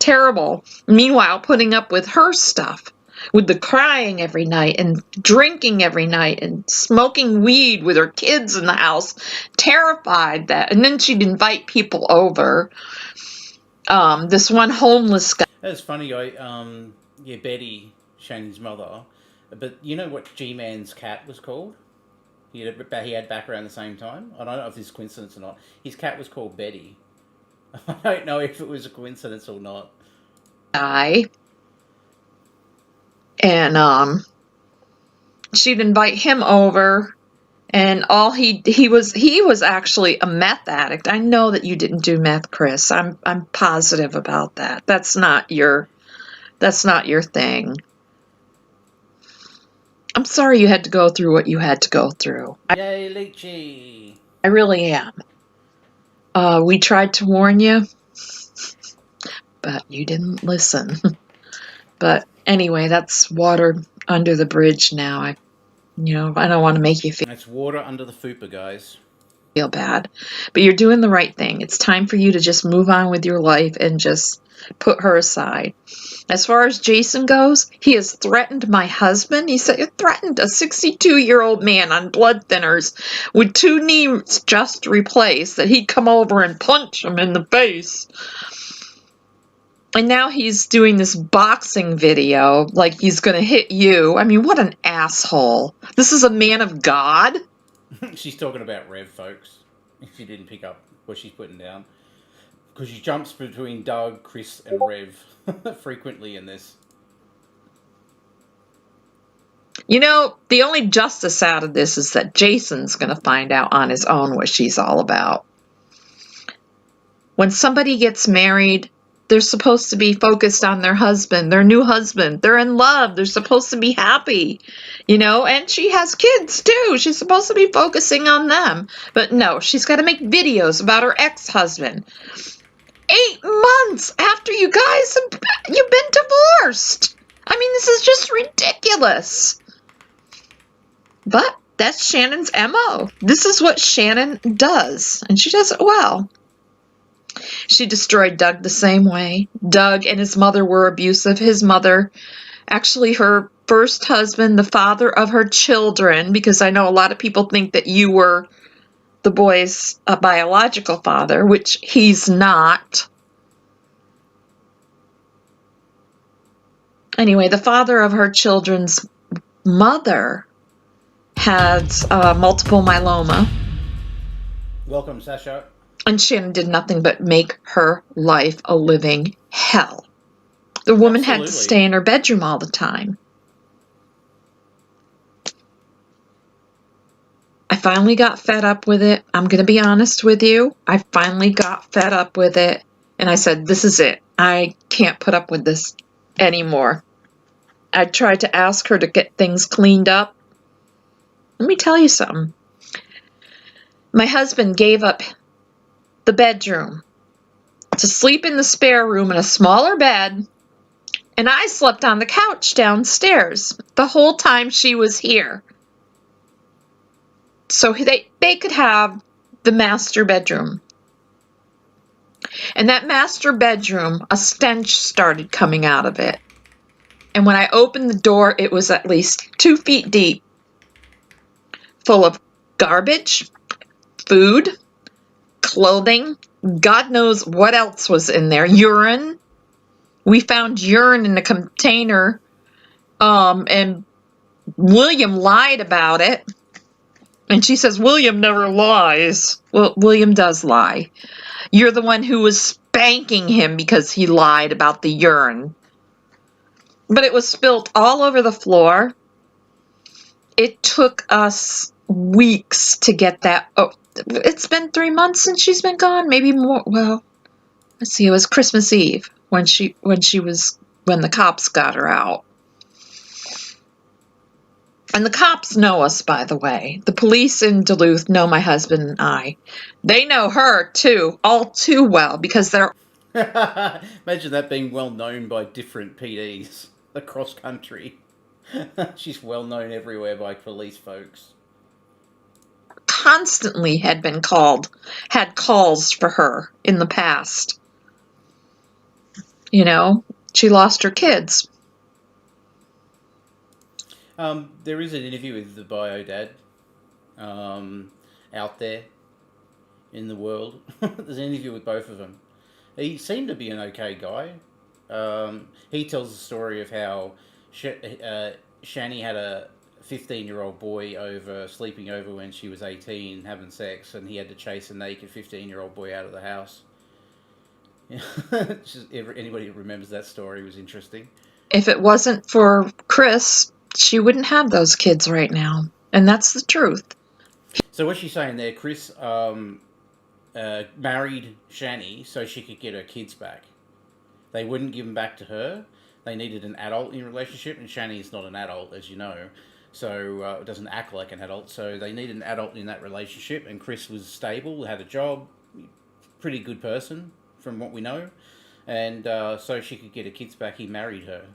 terrible. Meanwhile, putting up with her stuff, with the crying every night and drinking every night and smoking weed with her kids in the house, terrified that. And then she'd invite people over. This one homeless guy. That's funny. Betty, Shanny's mother. But you know what G-Man's cat was called? He had back around the same time. I don't know if this is coincidence or not. His cat was called Betty. I don't know if it was a coincidence or not. Guy. And she'd invite him over, and all he was actually a meth addict. I know that you didn't do meth, Chris. I'm positive about that. That's not your thing. I'm sorry you had to go through what you had to go through. Yay, Lychee! I really am. We tried to warn you, but you didn't listen. But anyway, that's water under the bridge now. I don't want to make you It's water under the Foopa, guys. feel bad, but you're doing the right thing. It's time for you to just move on with your life and just put her aside. As far as Jason goes, he has threatened my husband. He said he threatened a 62-year-old man on blood thinners with 2 knees just replaced, that he'd come over and punch him in the face. And now he's doing this boxing video like he's going to hit you. I mean, what an asshole. This is a man of God. She's talking about Rev, folks, if you didn't pick up what she's putting down. Because she jumps between Doug, Chris, and Rev frequently in this. You know, the only justice out of this is that Jason's going to find out on his own what she's all about. When somebody gets married, they're supposed to be focused on their husband, their new husband. They're in love. They're supposed to be happy, and she has kids too. She's supposed to be focusing on them. But no, she's got to make videos about her ex-husband. 8 months after you've been divorced. I mean, this is just ridiculous. But that's Shannon's MO. This is what Shannon does, and she does it well. She destroyed Doug the same way. Doug and his mother were abusive. His mother, actually her first husband, the father of her children, because I know a lot of people think that you were the boy's biological father, which he's not. Anyway, the father of her children's mother had multiple myeloma. Welcome, Sasha. And Shannon did nothing but make her life a living hell. The woman had to stay in her bedroom all the time. I finally got fed up with it. I'm going to be honest with you. I finally got fed up with it. And I said, this is it. I can't put up with this anymore. I tried to ask her to get things cleaned up. Let me tell you something. My husband gave up the bedroom to sleep in the spare room in a smaller bed, and I slept on the couch downstairs the whole time she was here. So they could have the master bedroom. And that master bedroom, a stench started coming out of it. And when I opened the door, it was at least 2 feet deep, full of garbage, food, clothing, God knows what else was in there. Urine. We found urine in a container, and William lied about it. And she says, William never lies. Well, William does lie. You're the one who was spanking him because he lied about the urine. But it was spilt all over the floor. It took us weeks to get that. Oh, it's been 3 months since she's been gone, maybe more. Well, let's see. It was Christmas Eve when the cops got her out. And the cops know us, by the way. The police in Duluth know my husband and I. They know her too, all too well, because they're. Imagine that being well known by different PDs across country. She's well known everywhere by police folks. Constantly had calls for her in the past. She lost her kids. There is an interview with the bio dad out there in the world. There's an interview with both of them. He seemed to be an okay guy. He tells the story of how Shanny had a 15-year-old boy over, sleeping over when she was 18, having sex, and he had to chase a naked 15-year-old boy out of the house. Anybody who remembers that story was interesting. If it wasn't for Chris, she wouldn't have those kids right now. And that's the truth. So what's she saying there? Chris married Shanny so she could get her kids back. They wouldn't give them back to her. They needed an adult in a relationship, and Shanny is not an adult, as you know. So it doesn't act like an adult. So they needed an adult in that relationship, and Chris was stable, had a job, pretty good person from what we know. And so she could get her kids back, he married her.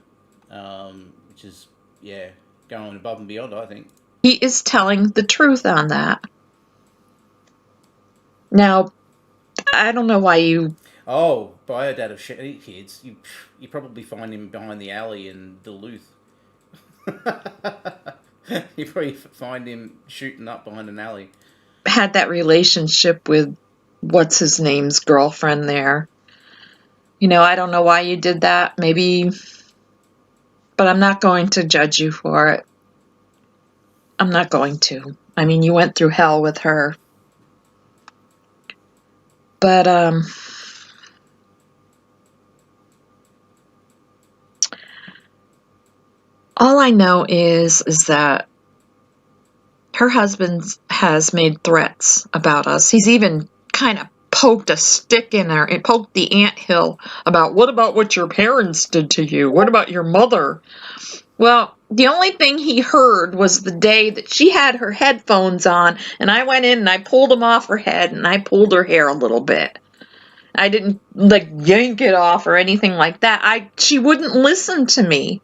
Which is, yeah, going above and beyond, I think. He is telling the truth on that. Now, I don't know why you... Oh, by a dad of shitty kids, you probably find him behind the alley in Duluth. You probably find him shooting up behind an alley. Had that relationship with what's his name's girlfriend there. You know, I don't know why you did that. Maybe... But I'm not going to judge you for it. I'm not going to. I mean, you went through hell with her. But, all I know is that her husband has made threats about us. He's even kind of poked a stick in her and poked the anthill about, what about what your parents did to you? What about your mother? Well, the only thing he heard was the day that she had her headphones on, and I went in and I pulled them off her head and I pulled her hair a little bit. I didn't like yank it off or anything like that. She wouldn't listen to me.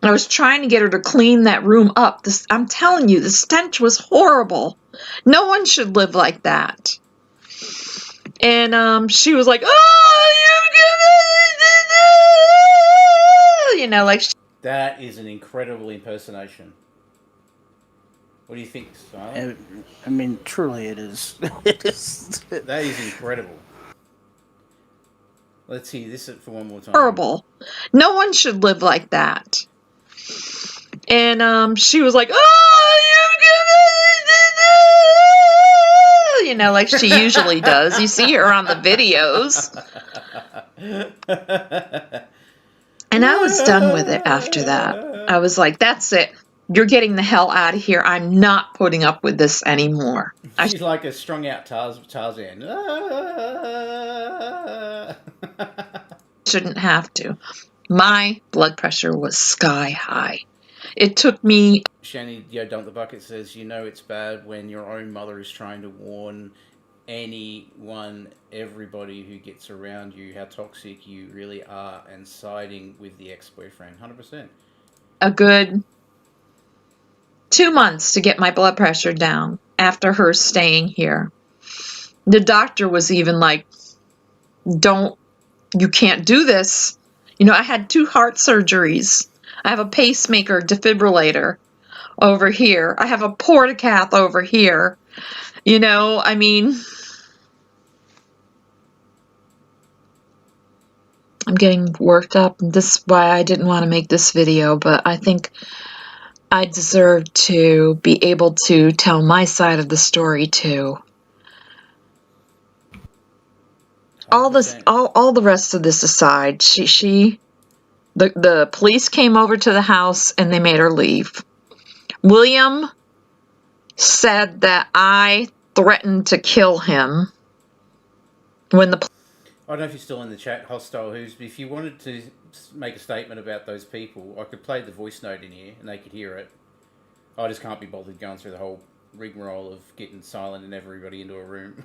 I was trying to get her to clean that room up. I'm telling you, the stench was horrible. No one should live like that. And she was like, "Oh, you know, like." That is an incredible impersonation. What do you think, Simon? I mean, truly, it is. It is. That is incredible. Let's see this for one more time. Horrible. No one should live like that. And she was like, "Oh, you know, like she usually does. You see her on the videos." And I was done with it after that. I was like, that's it. You're getting the hell out of here. I'm not putting up with this anymore. She's like a strung out Tarzan. Shouldn't have to. My blood pressure was sky high. It took me... Shanny, Dump the Bucket says, you know it's bad when your own mother is trying to warn anyone, everybody who gets around you, how toxic you really are, and siding with the ex-boyfriend. 100%. A good 2 months to get my blood pressure down after her staying here. The doctor was even like, you can't do this. You know, I had 2 heart surgeries. I have a pacemaker defibrillator over here. I have a portacath over here. You know, I mean, I'm getting worked up. This is why I didn't want to make this video, but I think I deserve to be able to tell my side of the story too. All the rest of this aside, the police came over to the house and they made her leave. William said that I threatened to kill him when the... I don't know if you're still in the chat, Hostile Who's, but if you wanted to make a statement about those people, I could play the voice note in here and they could hear it. I just can't be bothered going through the whole rigmarole of getting silent and everybody into a room.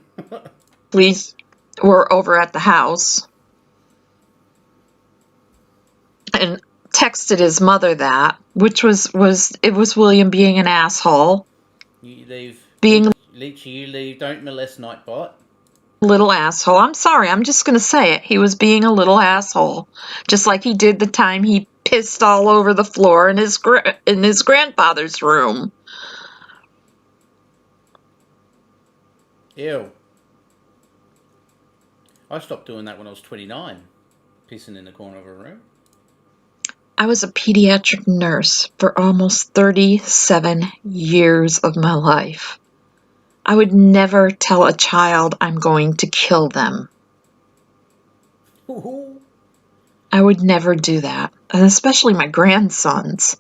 Police were over at the house and texted his mother that, which was William being an asshole. You leave. Being you leave. Don't molest Nightbot. Little asshole. I'm sorry. I'm just gonna say it. He was being a little asshole, just like he did the time he pissed all over the floor in his grandfather's room. Ew. I stopped doing that when I was 29, pissing in the corner of a room. I was a pediatric nurse for almost 37 years of my life. I would never tell a child I'm going to kill them. I would never do that, and especially my grandsons.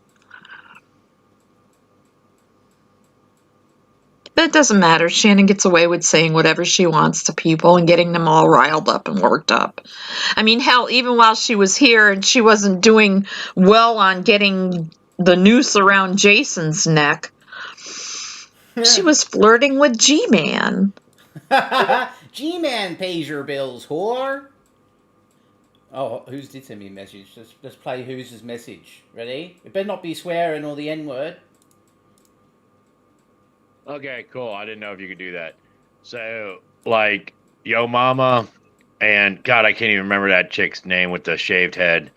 But it doesn't matter. Shannon gets away with saying whatever she wants to people and getting them all riled up and worked up. I mean, hell, even while she was here and she wasn't doing well on getting the noose around Jason's neck, she was flirting with G-Man. G-Man pays your bills, whore. Oh, Who's did send me a message. Let's play Who's' message. Ready? It better not be swearing or the N-word. Okay, cool. I didn't know if you could do that. So, like, Yo Mama, and God, I can't even remember that chick's name with the shaved head.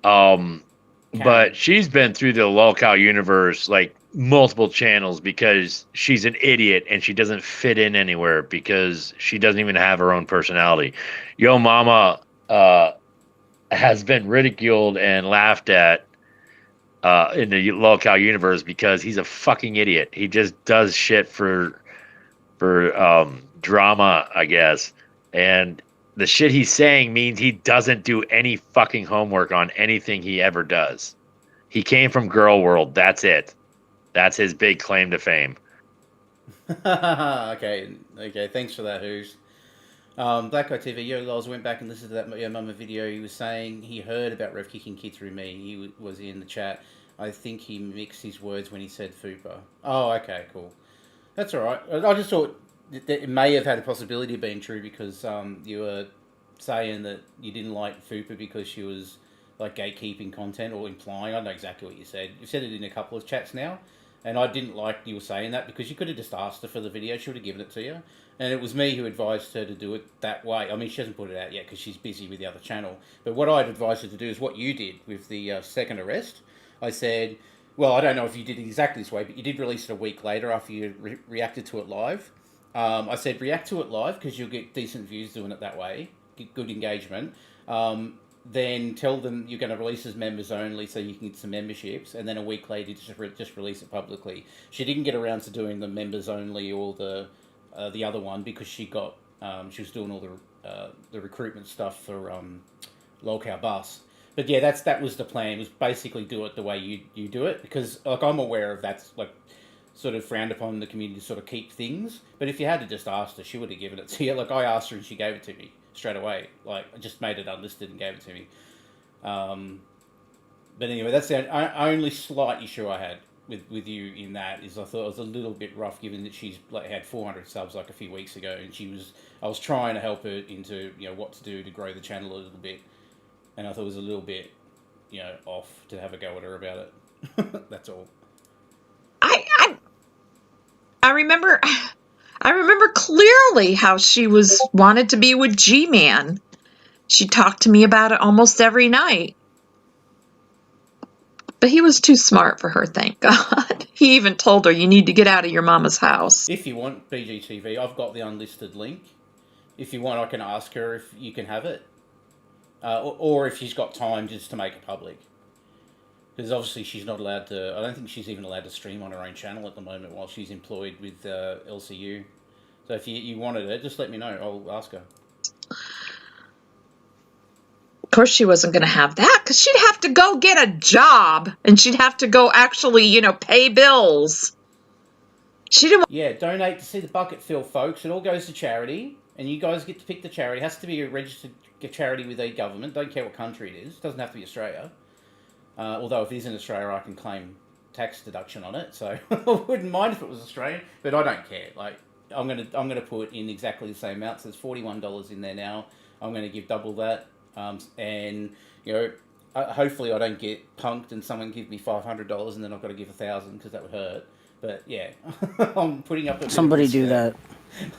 But she's been through the LolzCow universe, like, multiple channels because she's an idiot and she doesn't fit in anywhere because she doesn't even have her own personality. Yo Mama has been ridiculed and laughed at in the LolzCow universe because he's a fucking idiot. He just does shit for drama, I guess. And the shit he's saying means he doesn't do any fucking homework on anything he ever does. He came from Girl World. That's it. That's his big claim to fame. Okay. Thanks for that, Who's. Black Guy TV, Yo Lols went back and listened to that Yo Mama video. He was saying he heard about Rev kicking kid through me. He was in the chat. I think he mixed his words when he said Foopa. Oh, okay, cool. That's all right. I just thought that it may have had a possibility of being true because you were saying that you didn't like Foopa because she was like gatekeeping content or implying. I don't know exactly what you said. You said it in a couple of chats now. And I didn't like you were saying that because you could have just asked her for the video. She would have given it to you. And it was me who advised her to do it that way. I mean, she hasn't put it out yet because she's busy with the other channel. But what I'd advise her to do is what you did with the second arrest. I said, well, I don't know if you did it exactly this way, but you did release it a week later after you reacted to it live. I said, react to it live because you'll get decent views doing it that way. Get good engagement. Then tell them you're going to release as members only so you can get some memberships, and then a week later just release it publicly. She didn't get around to doing the members only or the other one because she was doing all the recruitment stuff for LolzCow Bus. But yeah, that was the plan. Was basically do it the way you do it because like I'm aware of that's like sort of frowned upon in the community to sort of keep things. But if you had to just ask her, she would have given it to you. Like I asked her and she gave it to me straight away. Like I just made it unlisted and gave it to me. But anyway, that's the only slight issue I had with you in that is I thought it was a little bit rough given that she's like had 400 subs like a few weeks ago and I was trying to help her into what to do to grow the channel a little bit, and I thought it was a little bit off to have a go at her about it. That's all. I remember clearly how she wanted to be with G-Man. She talked to me about it almost every night. But he was too smart for her, thank God. He even told her, you need to get out of your mama's house. If you want BGTV, I've got the unlisted link. If you want, I can ask her if you can have it. Or if she's got time just to make it public. Because obviously she's not allowed to... I don't think she's even allowed to stream on her own channel at the moment while she's employed with LCU. So if you wanted it, just let me know. I'll ask her. Of course she wasn't going to have that because she'd have to go get a job and she'd have to go actually, pay bills. She didn't. Yeah, donate to see the bucket fill, folks. It all goes to charity, and you guys get to pick the charity. It has to be a registered charity with a government. Don't care what country it is. It doesn't have to be Australia. Although if it is in Australia, I can claim tax deduction on it, so I wouldn't mind if it was Australian. But I don't care. Like I'm gonna put in exactly the same amount. So there's $41 in there now. I'm gonna give double that. And hopefully I don't get punked and someone give me $500 and then I've got to give $1,000 because that would hurt. But yeah, I'm putting up. Somebody do that,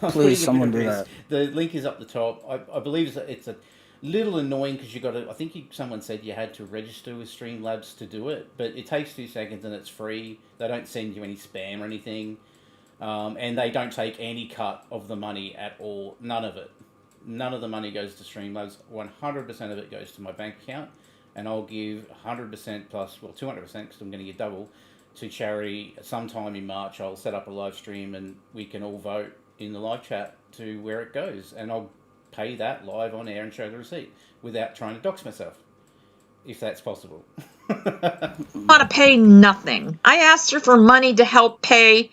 please. Someone do that. The link is up the top. I believe it's a little annoying because you got to. I think someone said you had to register with Streamlabs to do it, but it takes 2 seconds and it's free. They don't send you any spam or anything, and they don't take any cut of the money at all. None of it. None of the money goes to Streamlabs. 100% of it goes to my bank account, and I'll give 100% plus, well, 200% because I'm going to get double to charity sometime in March. I'll set up a live stream and we can all vote in the live chat to where it goes, and I'll pay that live on air and show the receipt without trying to dox myself, if that's possible. Want to pay nothing. I asked her for money to help pay.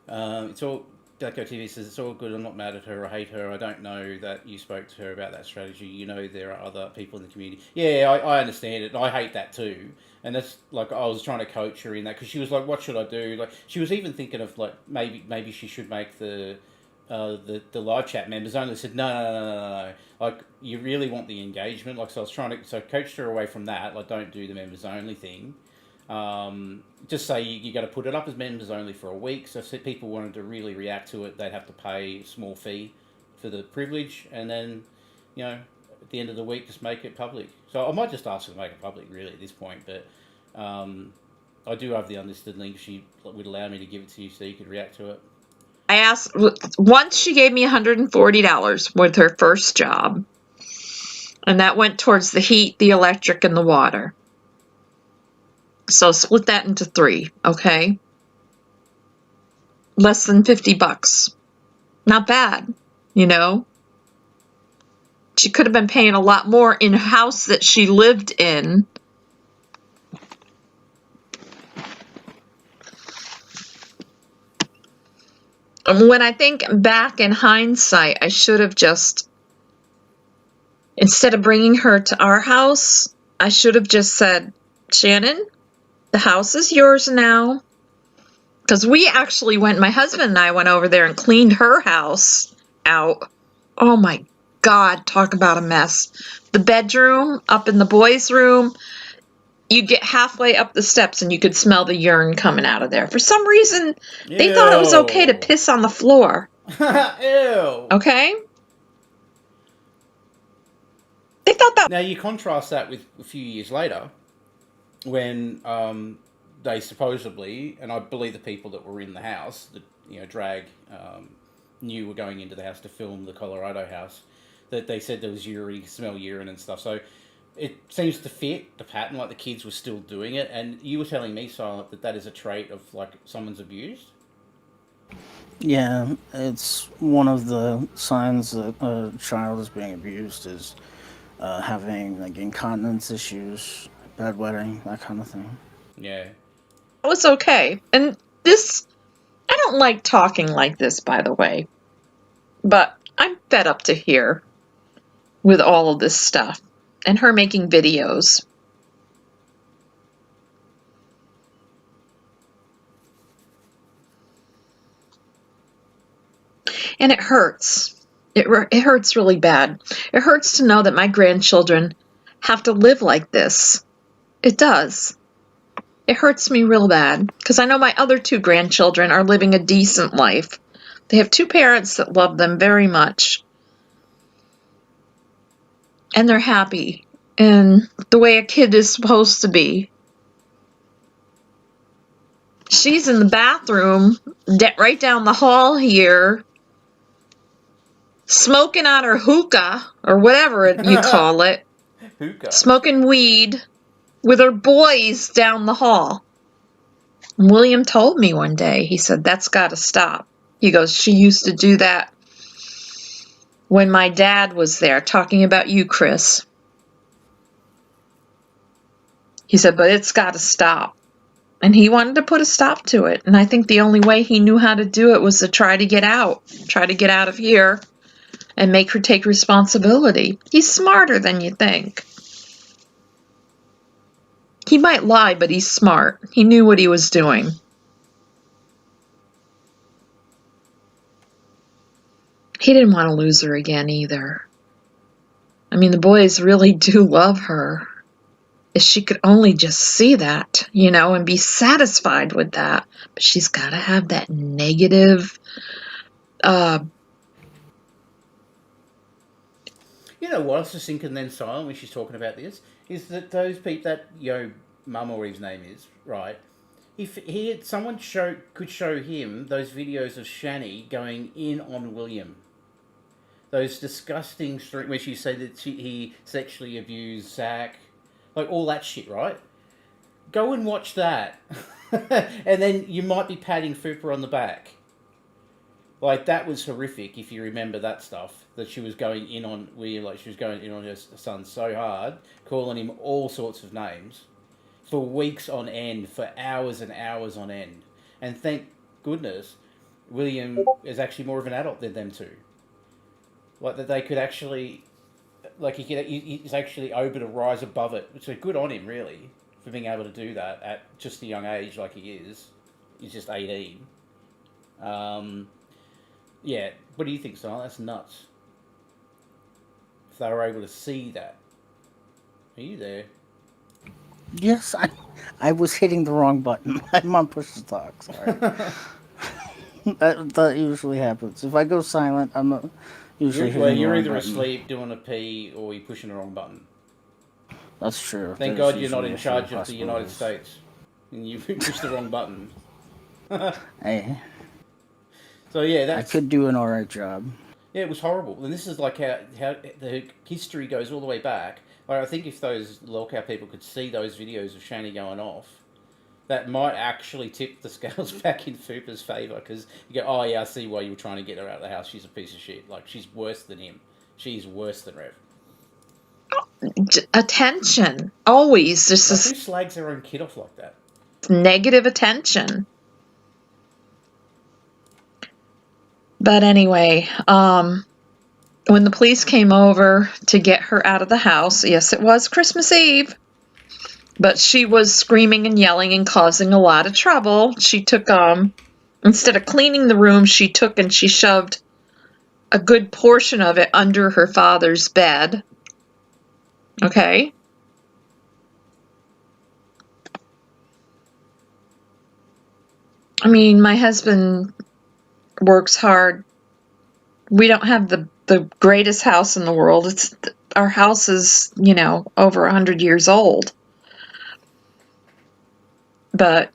It's all Deco TV says it's all good. I'm not mad at her or hate her. I don't know that you spoke to her about that strategy. You know there are other people in the community. Yeah, I understand it. I hate that too. And that's like I was trying to coach her in that because she was like, "What should I do?" Like she was even thinking of like maybe she should make the live chat members only. I said no. Like you really want the engagement. Like so I was trying to coach her away from that. Like don't do the members only thing. Just say you got to put it up as members only for a week. So if people wanted to really react to it, they'd have to pay a small fee for the privilege, and then, at the end of the week, just make it public. So I might just ask her to make it public, really, at this point. But I do have the unlisted link. She would allow me to give it to you so you could react to it. I asked once. She gave me $140 with her first job, and that went towards the heat, the electric, and the water. So split that into 3, okay? Less than $50. Not bad, She could have been paying a lot more in a house that she lived in. When I think back in hindsight, I should have just, instead of bringing her to our house, I should have just said, Shannon, the house is yours now. Because we actually my husband and I went over there and cleaned her house out. Oh my God, talk about a mess. The bedroom up in the boys' room, you get halfway up the steps and you could smell the urine coming out of there. For some reason, they thought it was okay to piss on the floor. Ew. Okay? They thought that. Now you contrast that with a few years later, when they supposedly, and I believe the people that were in the house, that drag knew were going into the house to film the Colorado house, that they said there was urine, smell urine and stuff. So it seems to fit the pattern, like the kids were still doing it. And you were telling me, Silent, that is a trait of like someone's abused. Yeah, it's one of the signs that a child is being abused is having like incontinence issues, bedwetting, that kind of thing. Yeah. It was okay. And this, I don't like talking like this, by the way, but I'm fed up to here with all of this stuff and her making videos. And it hurts. It hurts really bad. It hurts to know that my grandchildren have to live like this. It does. It hurts me real bad because I know my other 2 grandchildren are living a decent life. They have 2 parents that love them very much. And they're happy in the way a kid is supposed to be. She's in the bathroom right down the hall here, smoking on her hookah, or whatever you call it. Hookah. Smoking weed with her boys down the hall. William told me one day, he said, that's got to stop. He goes, she used to do that when my dad was there, talking about you, Chris. He said, but it's got to stop. And he wanted to put a stop to it. And I think the only way he knew how to do it was to try to get out of here and make her take responsibility. He's smarter than you think. He might lie, but he's smart. He knew what he was doing. He didn't want to lose her again either. I mean, the boys really do love her. If she could only just see that, and be satisfied with that. But she's got to have that negative... You know what I was just thinking then, Silent, when she's talking about this, is that those people, that Mum or his name is, right? If someone could show him those videos of Shanny going in on William, those disgusting where she said that he sexually abused Zach like all that shit, right? Go and watch that, and then you might be patting Foopa on the back. Like, that was horrific, if you remember that stuff, that she was going in on, she was going in on her son so hard, calling him all sorts of names, for weeks on end, for hours and hours on end. And thank goodness, William is actually more of an adult than them two. Like, that they could actually, like, he's actually able to rise above it, which is good on him, really, for being able to do that at just a young age like he is. He's just 18. Yeah, what do you think, Simon? That's nuts. If they were able to see that. Are you there? Yes, I was hitting the wrong button. I'm on push to talk. Sorry. that usually happens. If I go silent, I'm not usually hitting the you're wrong either button. Asleep, doing a pee, or you're pushing the wrong button. That's true. Thank There's God you're not usually in a few charge of the United possibilities. States. And you pushed the wrong button. Hey, So yeah, I that's... could do an alright job. Yeah, it was horrible. And this is like how the history goes all the way back. Like, I think if those LolzCow people could see those videos of Shanny going off, that might actually tip the scales back in Foopa's favour. Because you go, oh yeah, I see why you were trying to get her out of the house. She's a piece of shit. Like, she's worse than him. She's worse than Rev. Attention. Always. This Like, who is slags their own kid off like that? negative attention. But anyway, when the police came over to get her out of the house, yes, it was Christmas Eve, but she was screaming and yelling and causing a lot of trouble. She took, instead of cleaning the room, she took and she shoved a good portion of it under her father's bed. Okay? I mean, my husband works hard. We don't have the greatest house in the world. Our house is, over 100 years old. But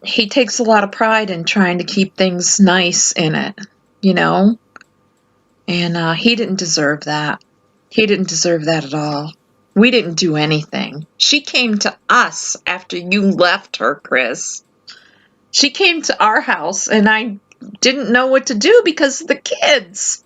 he takes a lot of pride in trying to keep things nice in it, And he didn't deserve that. He didn't deserve that at all. We didn't do anything. She came to us after you left her, Chris. She came to our house, and I didn't know what to do because of the kids.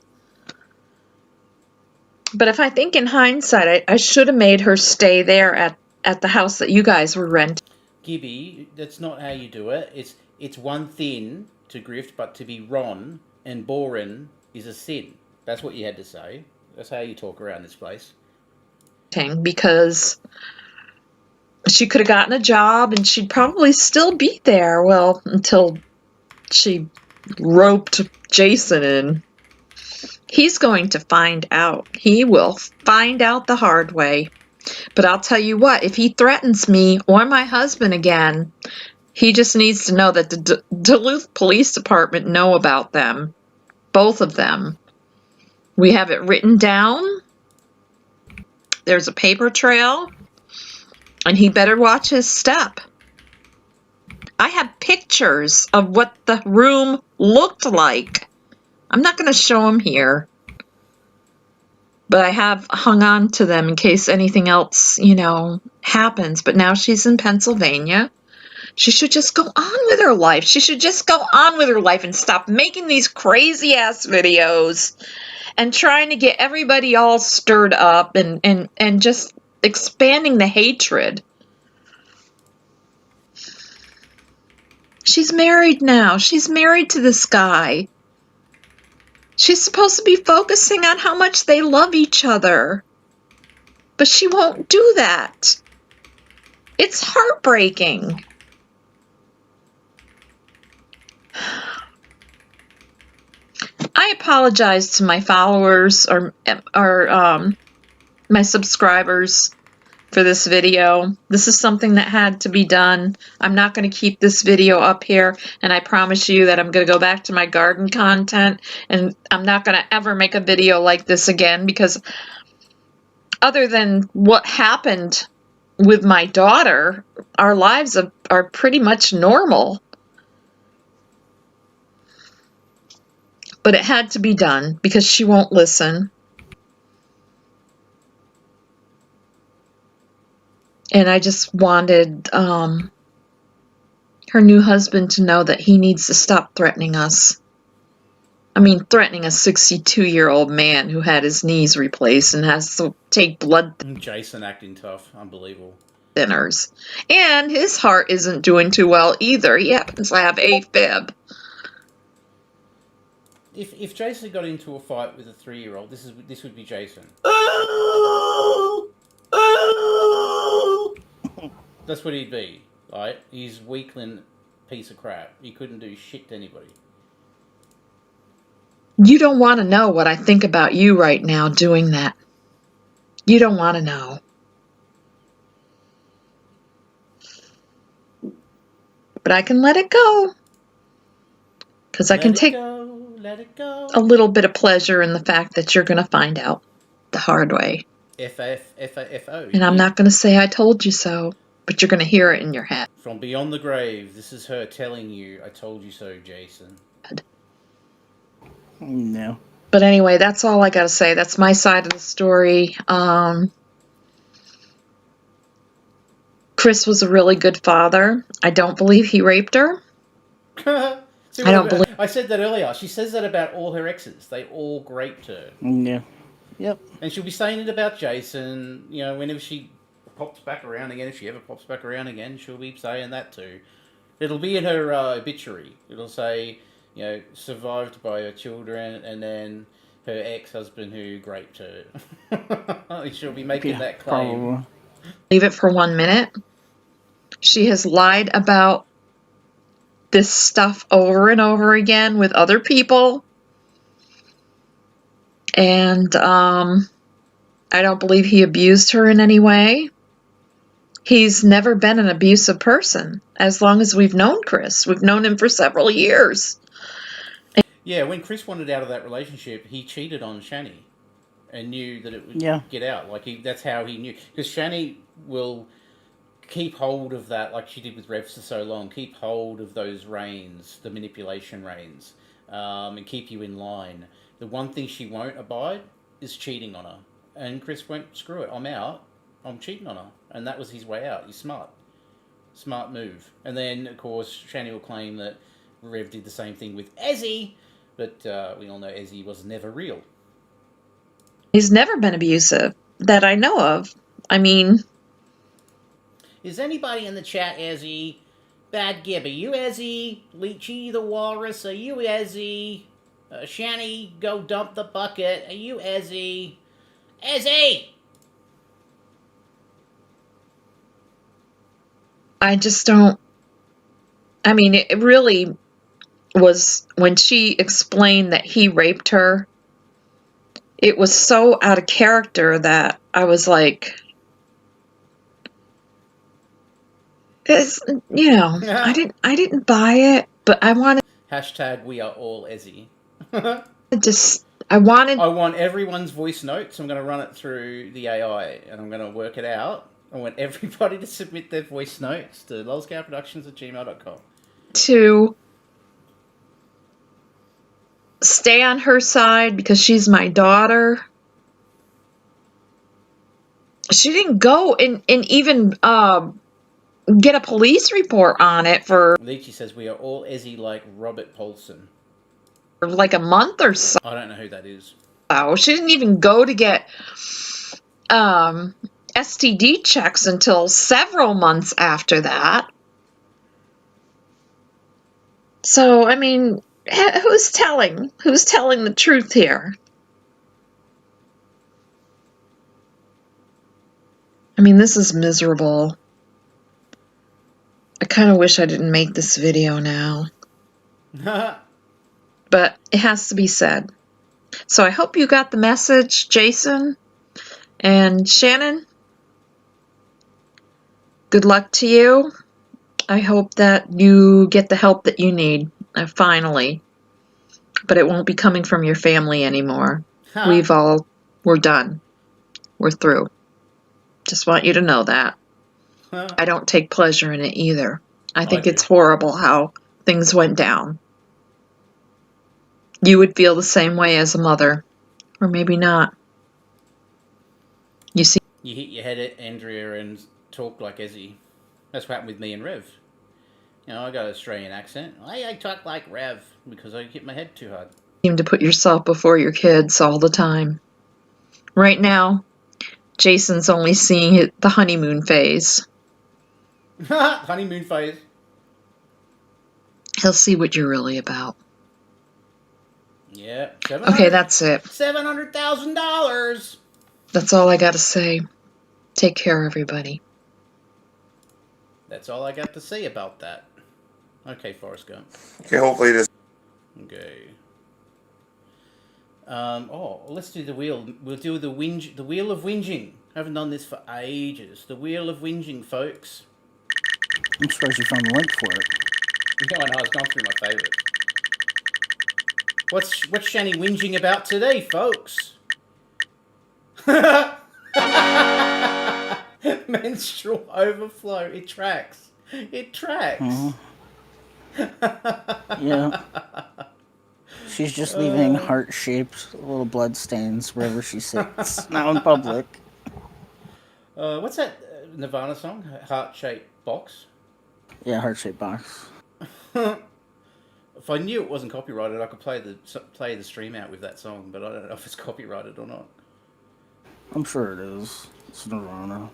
But if I think in hindsight, I should have made her stay there at the house that you guys were renting. Gibby, that's not how you do it. It's one thing to grift, but to be Ron and boring is a sin. That's what you had to say. That's how you talk around this place. Because she could have gotten a job and she'd probably still be there. Well, until she roped Jason in. He's going to find out. He will find out the hard way. But I'll tell you what, if he threatens me or my husband again, he just needs to know that the Duluth Police Department know about them. Both of them. We have it written down. There's a paper trail. And he better watch his step. I have pictures of what the room looked like. I'm not going to show them here. But I have hung on to them in case anything else, happens. But now she's in Pennsylvania. She should just go on with her life. She should just go on with her life and stop making these crazy-ass videos and trying to get everybody all stirred up and just expanding the hatred. She's married now. She's married to this guy. She's supposed to be focusing on how much they love each other. But she won't do that. It's heartbreaking. I apologize to my followers or my subscribers for this video. This is something that had to be done. I'm not going to keep this video up here, and I promise you that I'm going to go back to my garden content, and I'm not going to ever make a video like this again, because other than what happened with my daughter, our lives are pretty much normal. But it had to be done because she won't listen. And I just wanted her new husband to know that he needs to stop threatening us. I mean, threatening a 62-year-old man who had his knees replaced and has to take blood Jason acting tough. Unbelievable. thinners. And his heart isn't doing too well either. He happens to have AFib. If Jason got into a fight with a 3-year-old, this would be Jason. That's what he'd be, right? He's weakling piece of crap. He couldn't do shit to anybody. You don't want to know what I think about you right now doing that. You don't want to know. But I can let it go. Because I can take let it go. a little bit of pleasure in the fact that you're going to find out the hard way. F-O. And I'm not going to say I told you so, but you're going to hear it in your head. From beyond the grave, this is her telling you, I told you so, Jason. No. But anyway, that's all I got to say. That's my side of the story. Chris was a really good father. I don't believe he raped her. See, I don't believe. I said that earlier. She says that about all her exes. They all raped her. Yeah. Yep. And she'll be saying it about Jason. You know, whenever she pops back around again, if she ever pops back around again, she'll be saying that too. It'll be in her obituary. It'll say, you know, survived by her children, and then her ex-husband who raped her. She'll be making that claim. Probably. Leave it for 1 minute. She has lied about this stuff over and over again with other people. And I don't believe he abused her in any way. He's never been an abusive person as long as we've known Chris. We've known him for several years. Yeah, when Chris wanted out of that relationship, he cheated on Shanny and knew that it would get out. Like, that's how he knew. Because Shanny will keep hold of that, like she did with Rev for so long, keep hold of those reins, the manipulation reins, and keep you in line. The one thing she won't abide is cheating on her. And Chris went, screw it, I'm out. I'm cheating on her. And that was his way out. He's smart. Smart move. And then, of course, Shanny will claim that Rev did the same thing with Ezzy, but we all know Ezzy was never real. He's never been abusive that I know of. I mean... Is anybody in the chat Ezzy? Bad Gib, are you Ezzy? Leechy the Walrus, are you Ezzy? Shanny, go dump the bucket, are you Ezzy? Ezzy! I just don't... I mean, it really was when she explained that he raped her. It was so out of character that I was like... It's, you know, I didn't buy it, but I wanted... Hashtag we are all Ezzy. I want everyone's voice notes. I'm going to run it through the AI and I'm going to work it out. I want everybody to submit their voice notes to LolzCowProductions@gmail.com. To stay on her side because she's my daughter. She didn't go and even get a police report on it for... Leechy says we are all Ezzy like Robert Paulson. For like a month or so. I don't know who that is. Oh, she didn't even go to get STD checks until several months after that. So, I mean, who's telling the truth here? I mean, this is miserable. I kind of wish I didn't make this video now. But it has to be said. So I hope you got the message, Jason and Shannon. Good luck to you. I hope that you get the help that you need, finally. But it won't be coming from your family anymore. We're done. We're through. Just want you to know that. I don't take pleasure in it either. I think it's horrible how things went down. You would feel the same way as a mother. Or maybe not. You see? You hit your head at Andrea and talk like Ezzy. That's what happened with me and Rev. You know, I got an Australian accent. I talk like Rev because I hit my head too hard. You seem to put yourself before your kids all the time. Right now, Jason's only seeing the honeymoon phase. Honeymoon phase. He'll see what you're really about. Yeah. Okay, that's it. $700,000. That's all I gotta say. Take care, everybody. That's all I got to say about that. Okay, Forrest Gump. Okay, hopefully this. Okay. Let's do the wheel. We'll do the wheel of whinging. I haven't done this for ages. The wheel of whinging, folks. I'm surprised you found the link for it. No, I know. I was going through my favourites. What's Shanny whinging about today, folks? Menstrual overflow. It tracks. It tracks. Yeah. She's just leaving heart-shaped little blood stains wherever she sits. Now in public. What's that Nirvana song? Heart-shaped box? Yeah, heart-shaped box. If I knew it wasn't copyrighted, I could play the stream out with that song, but I don't know if it's copyrighted or not. I'm sure it is. It's Nirvana.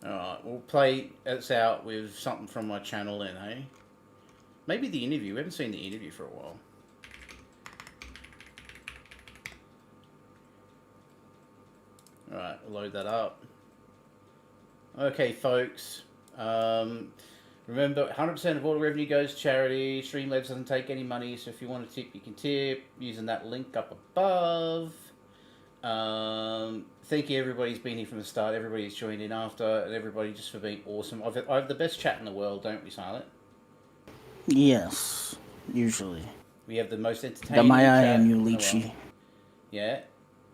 Alright, we'll play us out with something from my channel then, eh? Maybe the interview. We haven't seen the interview for a while. Alright, we'll load that up. Okay, folks. Remember, 100% of all revenue goes to charity. Streamlabs doesn't take any money, so if you want to tip, you can tip using that link up above. Thank you, everybody's been here from the start. Everybody's joined in after, and everybody just for being awesome. I have the best chat in the world, don't we, Silent? Yes, usually. We have the most entertaining The Maya chat and in the Ulichi. world. Yeah,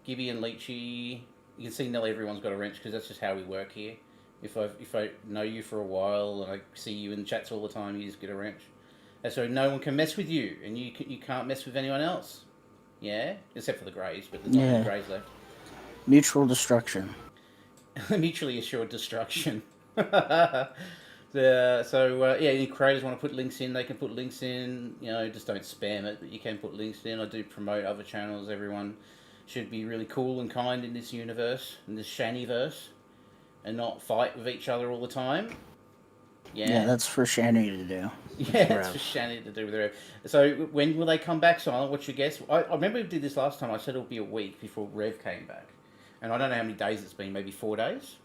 Gibby and Leechy. You can see nearly everyone's got a wrench because that's just how we work here. If I know you for a while and I see you in chats all the time, you just get a wrench. And so no one can mess with you, and you can't mess with anyone else. Yeah, except for the Greys, but there's not many Greys left. Mutual destruction. Mutually assured destruction. Any creators want to put links in, they can put links in. You know, just don't spam it, but you can put links in. I do promote other channels. Everyone should be really cool and kind in this universe, in this Shannyverse, and not fight with each other all the time. Yeah, that's for Shanny to do. Yeah, that's for Shanny to do with Rev. So when will they come back, Silent? What's your guess? I remember we did this last time. I said it'll be a week before Rev came back. And I don't know how many days it's been, maybe 4 days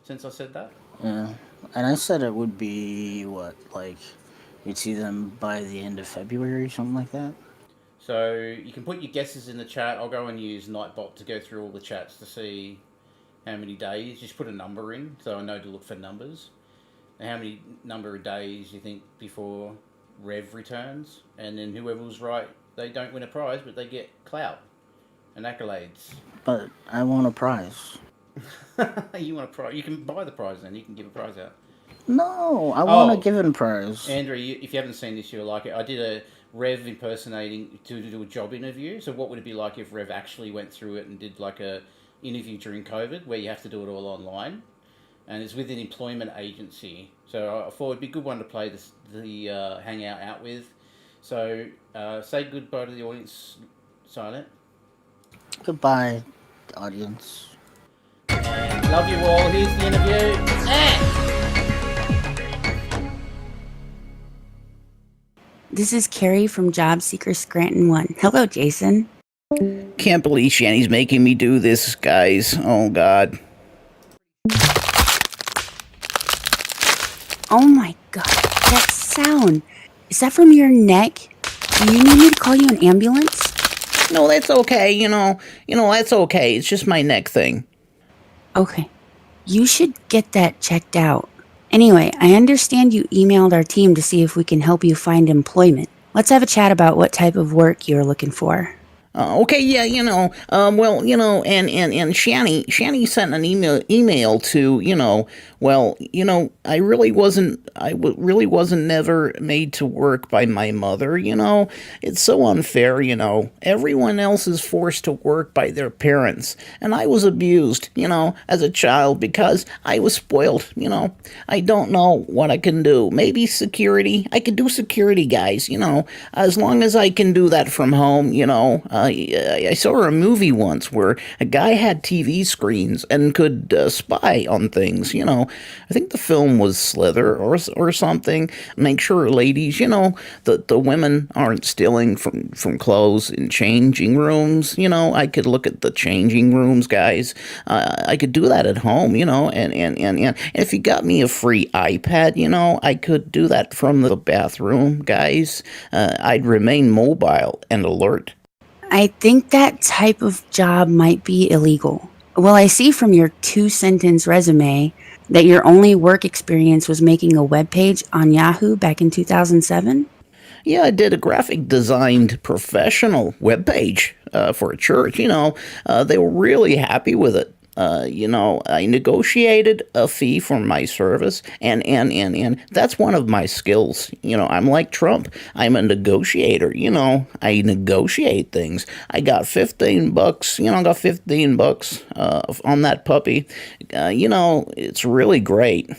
since I said that. Yeah, and I said it would be, you'd see them by the end of February, something like that. So you can put your guesses in the chat. I'll go and use Nightbot to go through all the chats to see how many days. Just put a number in so I know to look for numbers. And how many number of days you think before Rev returns. And then whoever was right, they don't win a prize, but they get clout and accolades. But I want a prize. You want a prize? You can buy the prize then. You can give a prize out. No, I want a given prize. Andrew, if you haven't seen this, you'll like it. I did a Rev impersonating to do a job interview. So what would it be like if Rev actually went through it and did like a interview during COVID where you have to do it all online? And it's with an employment agency. So I thought it'd be a good one to play the hangout out with. So say goodbye to the audience, Silent. Goodbye, audience. And love you all. Here's the interview. This is Carrie from Job Seeker Scranton 1. Hello, Jason. Can't believe Shanny's making me do this, guys. Oh, God. Oh my god, that sound. Is that from your neck? Do you need me to call you an ambulance? No, that's okay, you know, that's okay. It's just my neck thing. Okay. You should get that checked out. Anyway, I understand you emailed our team to see if we can help you find employment. Let's have a chat about what type of work you're looking for. Okay, yeah, well, and Shanny sent an email to, well, really wasn't never made to work by my mother, It's so unfair, Everyone else is forced to work by their parents, and I was abused, as a child because I was spoiled, I don't know what I can do. Maybe security. I could do security, guys, as long as I can do that from home, I saw a movie once where a guy had TV screens and could spy on things, I think the film was Slither or something. Make sure, ladies, the women aren't stealing from clothes in changing rooms, I could look at the changing rooms, guys. I could do that at home, and if you got me a free iPad, I could do that from the bathroom, guys. I'd remain mobile and alert. I think that type of job might be illegal. Well, I see from your 2-sentence resume that your only work experience was making a web page on Yahoo back in 2007. Yeah, I did a graphic designed professional webpage for a church. They were really happy with it. I negotiated a fee for my service, and that's one of my skills. I'm like Trump. I'm a negotiator. I negotiate things. I got $15. I got $15 on that puppy. It's really great.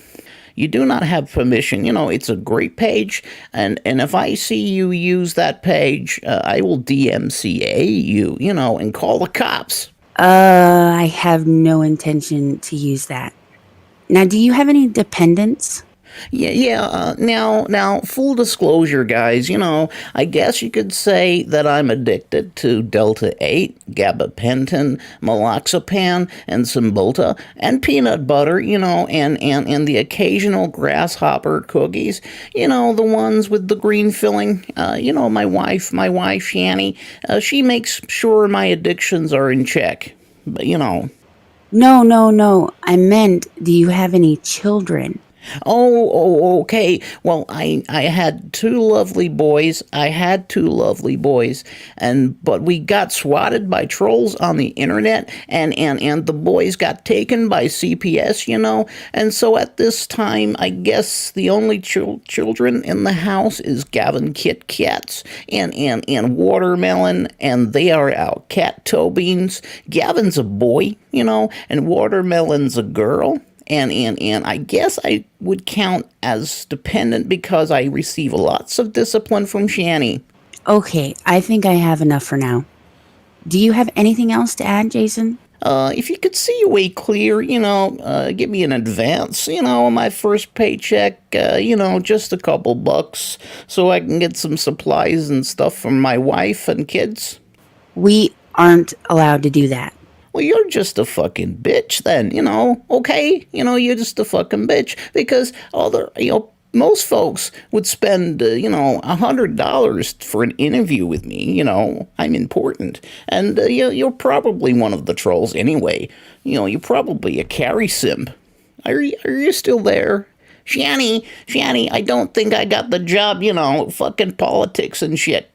You do not have permission. It's a great page, and if I see you use that page, I will DMCA you, and call the cops. I have no intention to use that. Now, do you have any dependents? Yeah. Now, full disclosure, guys, I guess you could say that I'm addicted to Delta-8, gabapentin, meloxicam, and Cymbalta, and peanut butter, and the occasional grasshopper cookies, the ones with the green filling. My wife, Shanny, she makes sure my addictions are in check. But, No. I meant, do you have any children? Oh, okay. Well, I had two lovely boys. But we got swatted by trolls on the internet, and the boys got taken by CPS, And so at this time, I guess the only children in the house is Gavin Kit Kats and Watermelon, and they are our cat toe beans. Gavin's a boy, and Watermelon's a girl. And I guess I would count as dependent because I receive lots of discipline from Shanny. Okay, I think I have enough for now. Do you have anything else to add, Jason? If you could see your way clear, give me an advance, my first paycheck, just a couple bucks so I can get some supplies and stuff for my wife and kids. We aren't allowed to do that. Well, you're just a fucking bitch then, okay? You're just a fucking bitch because most folks would spend, $100 for an interview with me, I'm important. And you're probably one of the trolls anyway. You're probably a carry simp. Are you still there? Shanny, I don't think I got the job, fucking politics and shit.